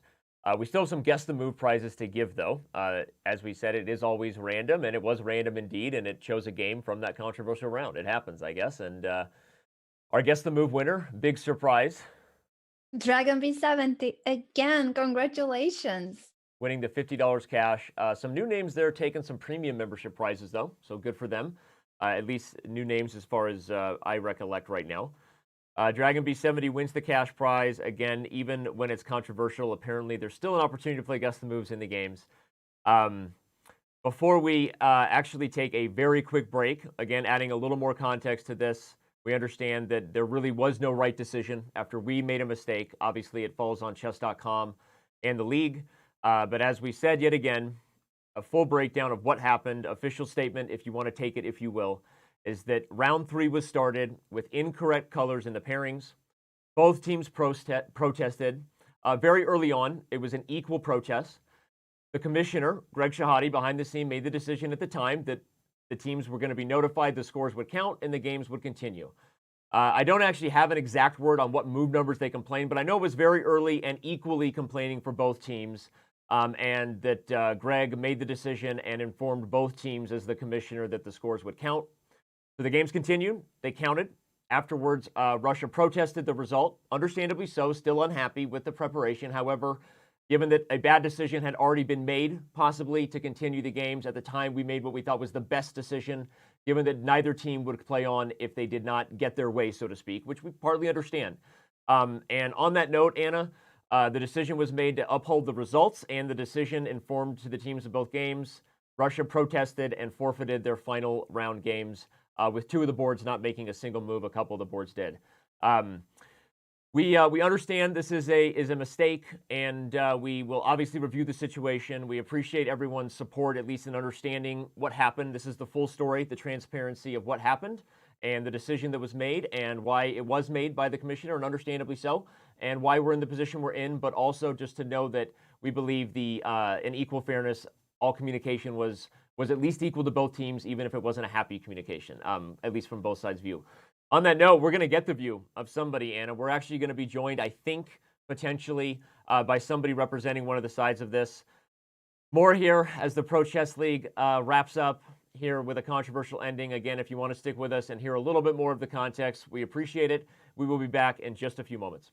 We still have some Guess the Move prizes to give, though. As we said, it is always random, and it was random indeed, and it chose a game from that controversial round. It happens, I guess. And our Guess the Move winner, big surprise, Dragon B70 again. Congratulations. winning the $50 cash. Some new names there taking some premium membership prizes, though, so good for them. At least new names as far as I recollect right now. Dragon B70 wins the cash prize. Again, even when it's controversial, apparently there's still an opportunity to play Guess the Moves in the games. Before we actually take a very quick break, again, adding a little more context to this, we understand that there really was no right decision after we made a mistake. Obviously, it falls on Chess.com and the league. But as we said yet again, a full breakdown of what happened, official statement, if you want to take it, if you will, is that round 3 was started with incorrect colors in the pairings. Both teams protested. Very early on, it was an equal protest. The commissioner, Greg Shahade, behind the scene, made the decision at the time that the teams were going to be notified, the scores would count, and the games would continue. I don't actually have an exact word on what move numbers they complained, but I know it was very early and equally complaining for both teams. And that Greg made the decision and informed both teams as the commissioner that the scores would count. So the games continued. They counted. Afterwards, Russia protested the result, understandably so, still unhappy with the preparation. However, given that a bad decision had already been made, possibly to continue the games, at the time we made what we thought was the best decision, given that neither team would play on if they did not get their way, so to speak, which we partly understand. And on that note, Anna, the decision was made to uphold the results, and the decision informed to the teams of both games. Russia protested and forfeited their final round games, with 2 of the boards not making a single move. A couple of the boards did. We understand this is a mistake, and we will obviously review the situation. We appreciate everyone's support, at least in understanding what happened. This is the full story, the transparency of what happened, and the decision that was made, and why it was made by the commissioner, and understandably so, and why we're in the position we're in, but also just to know that we believe in equal fairness, all communication was at least equal to both teams, even if it wasn't a happy communication, at least from both sides' view. On that note, we're going to get the view of somebody, Anna. We're actually going to be joined, I think, potentially by somebody representing one of the sides of this. More here as the Pro Chess League wraps up here with a controversial ending. Again, if you want to stick with us and hear a little bit more of the context, we appreciate it. We will be back in just a few moments.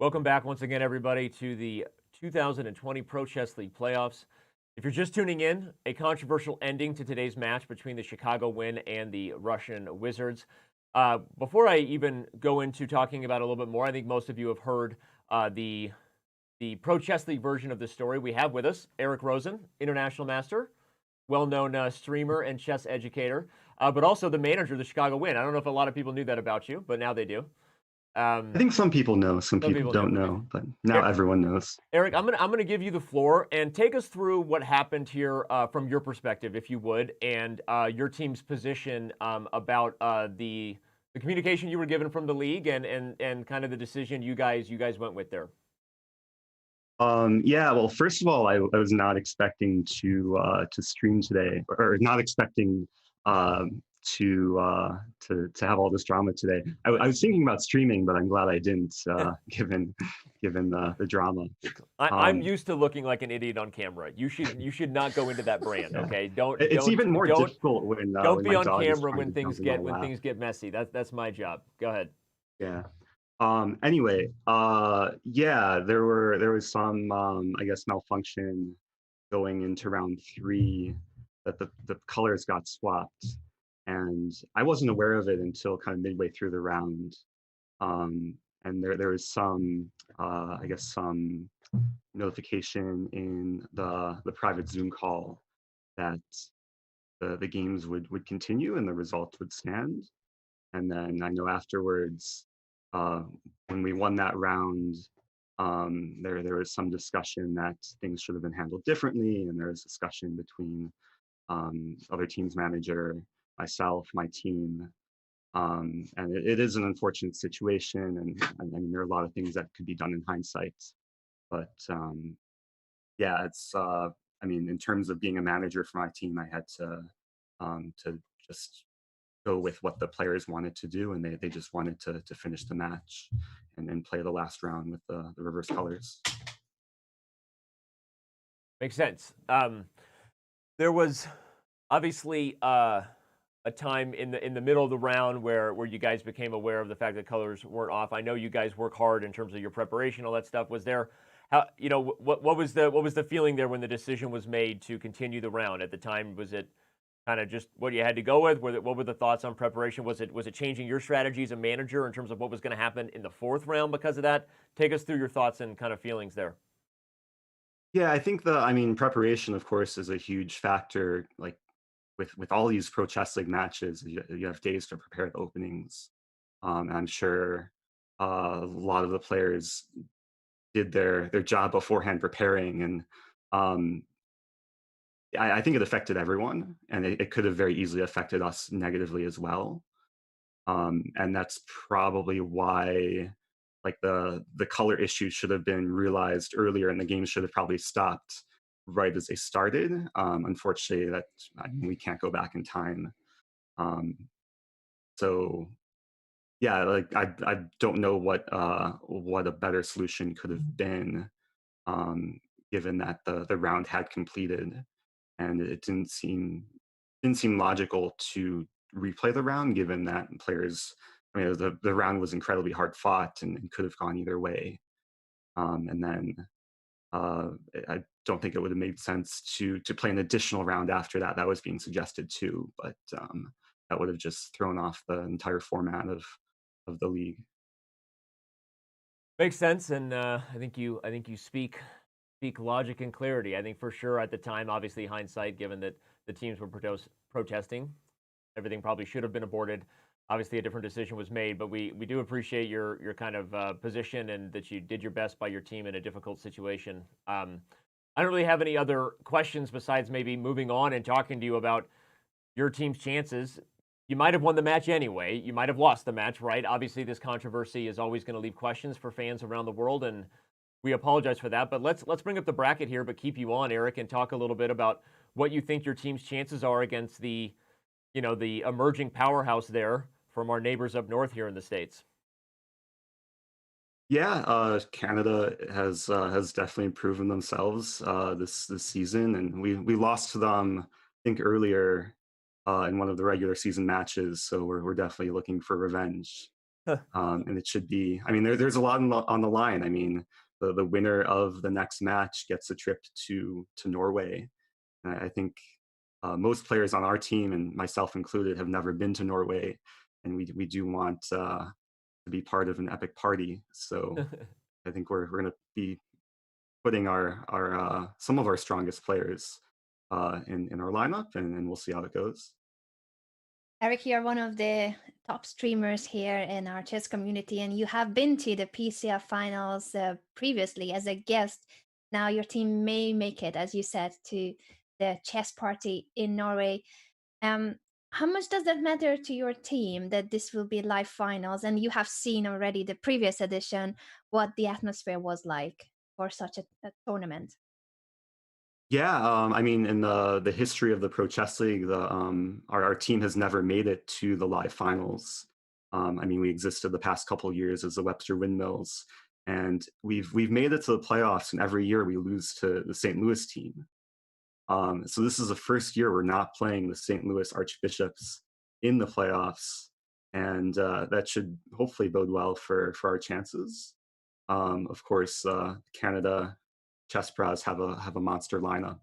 Welcome back once again, everybody, to the 2020 Pro Chess League playoffs. If you're just tuning in, a controversial ending to today's match between the Chicago Win and the Russian Wizards. Before I even go into talking about it a little bit more, I think most of you have heard the Pro Chess League version of the story. We have with us Eric Rosen, international master, well-known streamer and chess educator, but also the manager of the Chicago Win. I don't know if a lot of people knew that about you, but now they do. I think some people know, some people don't know, but now everyone knows. Eric, I'm gonna give you the floor and take us through what happened here from your perspective, if you would, and your team's position about the communication you were given from the league and kind of the decision you guys went with there. Yeah, well, first of all, I was not expecting to stream today, or not expecting to have all this drama today. I was thinking about streaming, but I'm glad I didn't, given the drama. I'm used to looking like an idiot on camera. You should not go into that brand, okay? It's even more difficult when don't be my on dog is camera trying when to jump in my lap. things get messy. That's my job. Go ahead. Yeah. Anyway, yeah, there was some I guess malfunction going into round 3, that the colors got swapped, and I wasn't aware of it until kind of midway through the round. And there was some I guess some notification in the private Zoom call that the games would continue and the results would stand. And then I know afterwards, when we won that round, there was some discussion that things should have been handled differently, and there was discussion between other team's manager, myself, my team, and it is an unfortunate situation, and I mean there are a lot of things that could be done in hindsight, but yeah, it's I mean in terms of being a manager for my team, I had to just go with what the players wanted to do, and they just wanted to finish the match and then play the last round with the reverse colors. Makes sense. There was obviously a time in the middle of the round where you guys became aware of the fact that colors weren't off. I know you guys work hard in terms of your preparation, all that stuff. Was there, what was the feeling there when the decision was made to continue the round at the time? Was it kind of just what you had to go with? What were the thoughts on preparation? Was it changing your strategy as a manager in terms of what was going to happen in the 4th round because of that? Take us through your thoughts and kind of feelings there. Yeah, I think preparation, of course, is a huge factor. Like with all these Pro Chess League matches, you have days to prepare the openings. And I'm sure a lot of the players did their job beforehand preparing, and I think it affected everyone, and it could have very easily affected us negatively as well. And that's probably why, like the color issue should have been realized earlier, and the game should have probably stopped right as they started. Unfortunately, we can't go back in time. So yeah, like I don't know what a better solution could have been, given that the round had completed. And it didn't seem logical to replay the round, given that players, I mean, the round was incredibly hard fought and could have gone either way. And then I don't think it would have made sense to play an additional round after that. That was being suggested too, but that would have just thrown off the entire format of the league. Makes sense, and I think you speak logic and clarity. I think for sure at the time, obviously hindsight, given that the teams were protesting, everything probably should have been aborted. Obviously, a different decision was made, but we do appreciate your kind of position and that you did your best by your team in a difficult situation. I don't really have any other questions besides maybe moving on and talking to you about your team's chances. You might have won the match anyway. You might have lost the match, right? Obviously, this controversy is always going to leave questions for fans around the world, and we apologize for that. But let's bring up the bracket here, but keep you on, Eric, and talk a little bit about what you think your team's chances are against the emerging powerhouse there from our neighbors up north here in the States. Yeah, Canada has definitely proven themselves this season, and we lost to them, I think, earlier in one of the regular season matches. So we're definitely looking for revenge. And it should be. I mean, there's a lot on the line. I mean, the winner of the next match gets a trip to Norway. And I think most players on our team, and myself included, have never been to Norway, and we do want to be part of an epic party. So I think we're going to be putting our some of our strongest players in our lineup, and we'll see how it goes. Eric, you're one of the top streamers here in our chess community, and you have been to the PCF finals previously as a guest. Now your team may make it, as you said, to the ChessParty in Norway. Um, how much does that matter to your team that this will be live finals? And you have seen already the previous edition, what the atmosphere was like for such a tournament. Yeah, I mean, in the history of the Pro Chess League, our team has never made it to the live finals. I mean, we existed the past couple of years as the Webster Windmills, and we've made it to the playoffs, and every year we lose to the St. Louis team. So this is the first year we're not playing the St. Louis Archbishops in the playoffs, and that should hopefully bode well for our chances. Of course, Canada Chess Pros have a monster lineup,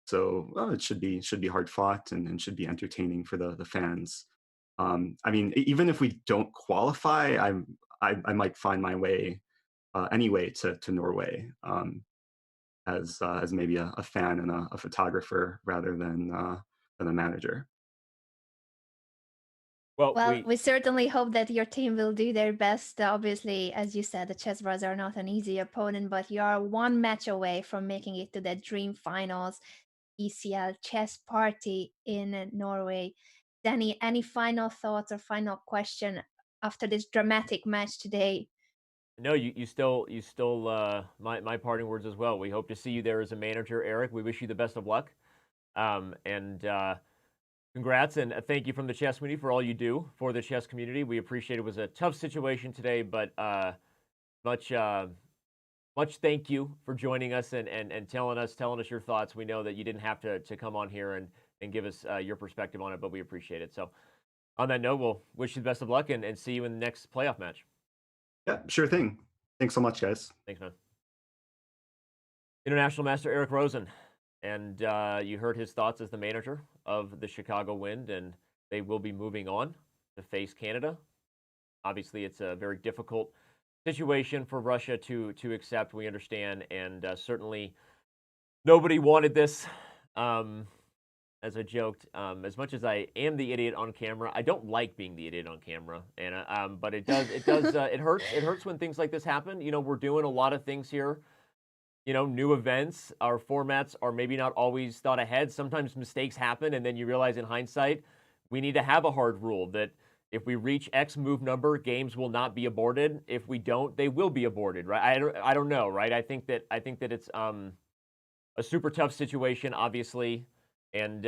so it should be hard fought and should be entertaining for the fans. I mean, even if we don't qualify, I might find my way anyway to Norway. As maybe a fan and a photographer rather than a manager. Well, we certainly hope that your team will do their best. Obviously, as you said, the Chess Bros are not an easy opponent, but you are one match away from making it to the Dream Finals, ECL Chess Party in Norway. Danny, any final thoughts or final question after this dramatic match today? No, you still my parting words as well. We hope to see you there as a manager, Eric. We wish you the best of luck, and congrats and thank you from the chess community for all you do for the chess community. We appreciate it. It was a tough situation today, but much thank you for joining us and telling us your thoughts. We know that you didn't have to come on here and give us your perspective on it, but we appreciate it. So on that note, we'll wish you the best of luck and see you in the next playoff match. Yeah, sure thing. Thanks so much, guys. Thanks, man. International Master Eric Rosen. And you heard his thoughts as the manager of the Chicago Wind, and they will be moving on to face Canada. Obviously, it's a very difficult situation for Russia to accept, we understand, and certainly nobody wanted this. As I joked, as much as I am the idiot on camera, I don't like being the idiot on camera, and but it hurts when things like this happen. You know, we're doing a lot of things here. You know, new events, our formats are maybe not always thought ahead. Sometimes mistakes happen, and then you realize in hindsight, we need to have a hard rule that if we reach X move number, games will not be aborted. If we don't, they will be aborted, right? I don't know, right? I think that it's a super tough situation, obviously, and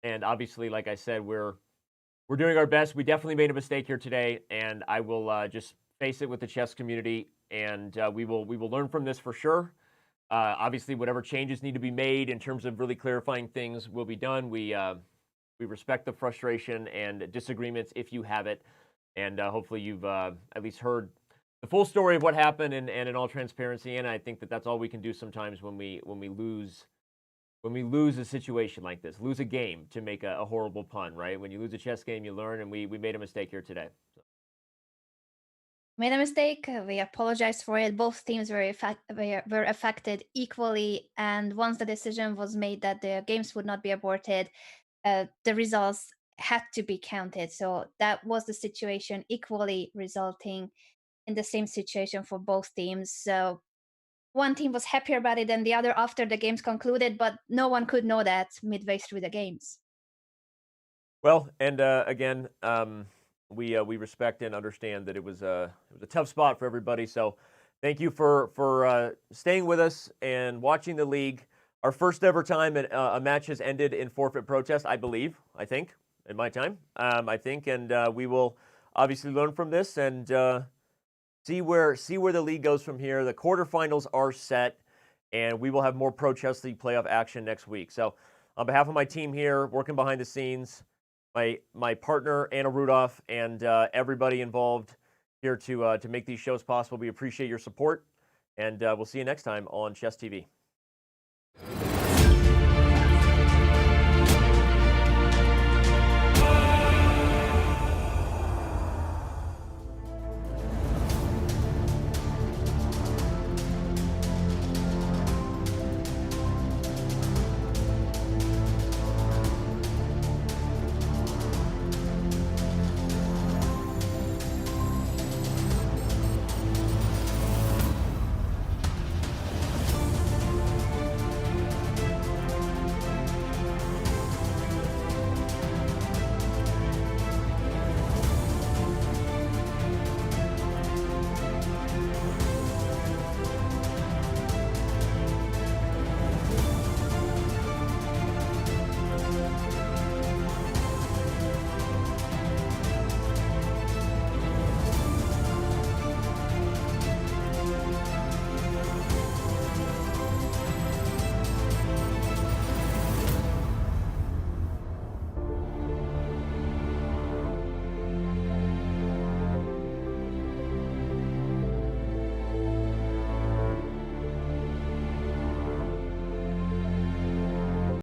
obviously, like I said, we're doing our best. We definitely made a mistake here today, and I will just face it with the chess community. And we will learn from this for sure. Obviously, whatever changes need to be made in terms of really clarifying things will be done. We respect the frustration and disagreements if you have it, and hopefully you've at least heard the full story of what happened and in all transparency. And I think that that's all we can do sometimes when we lose a situation like this, lose a game, to make a horrible pun, right? When you lose a chess game, you learn, and we made a mistake here today. So. Made a mistake. We apologize for it. Both teams were affected equally. And once the decision was made that the games would not be aborted, the results had to be counted. So that was the situation, equally resulting in the same situation for both teams. So one team was happier about it than the other after the games concluded, but no one could know that midway through the games. Well, and again, we respect and understand that it was a tough spot for everybody. So thank you for staying with us and watching the league. Our first ever time a match has ended in forfeit protest, I think, in my time, I think. And we will obviously learn from this and see where the league goes from here. The quarterfinals are set, and we will have more Pro Chess League playoff action next week. So on behalf of my team here, working behind the scenes, my partner Anna Rudolph and everybody involved here to make these shows possible. We appreciate your support, and we'll see you next time on Chess TV.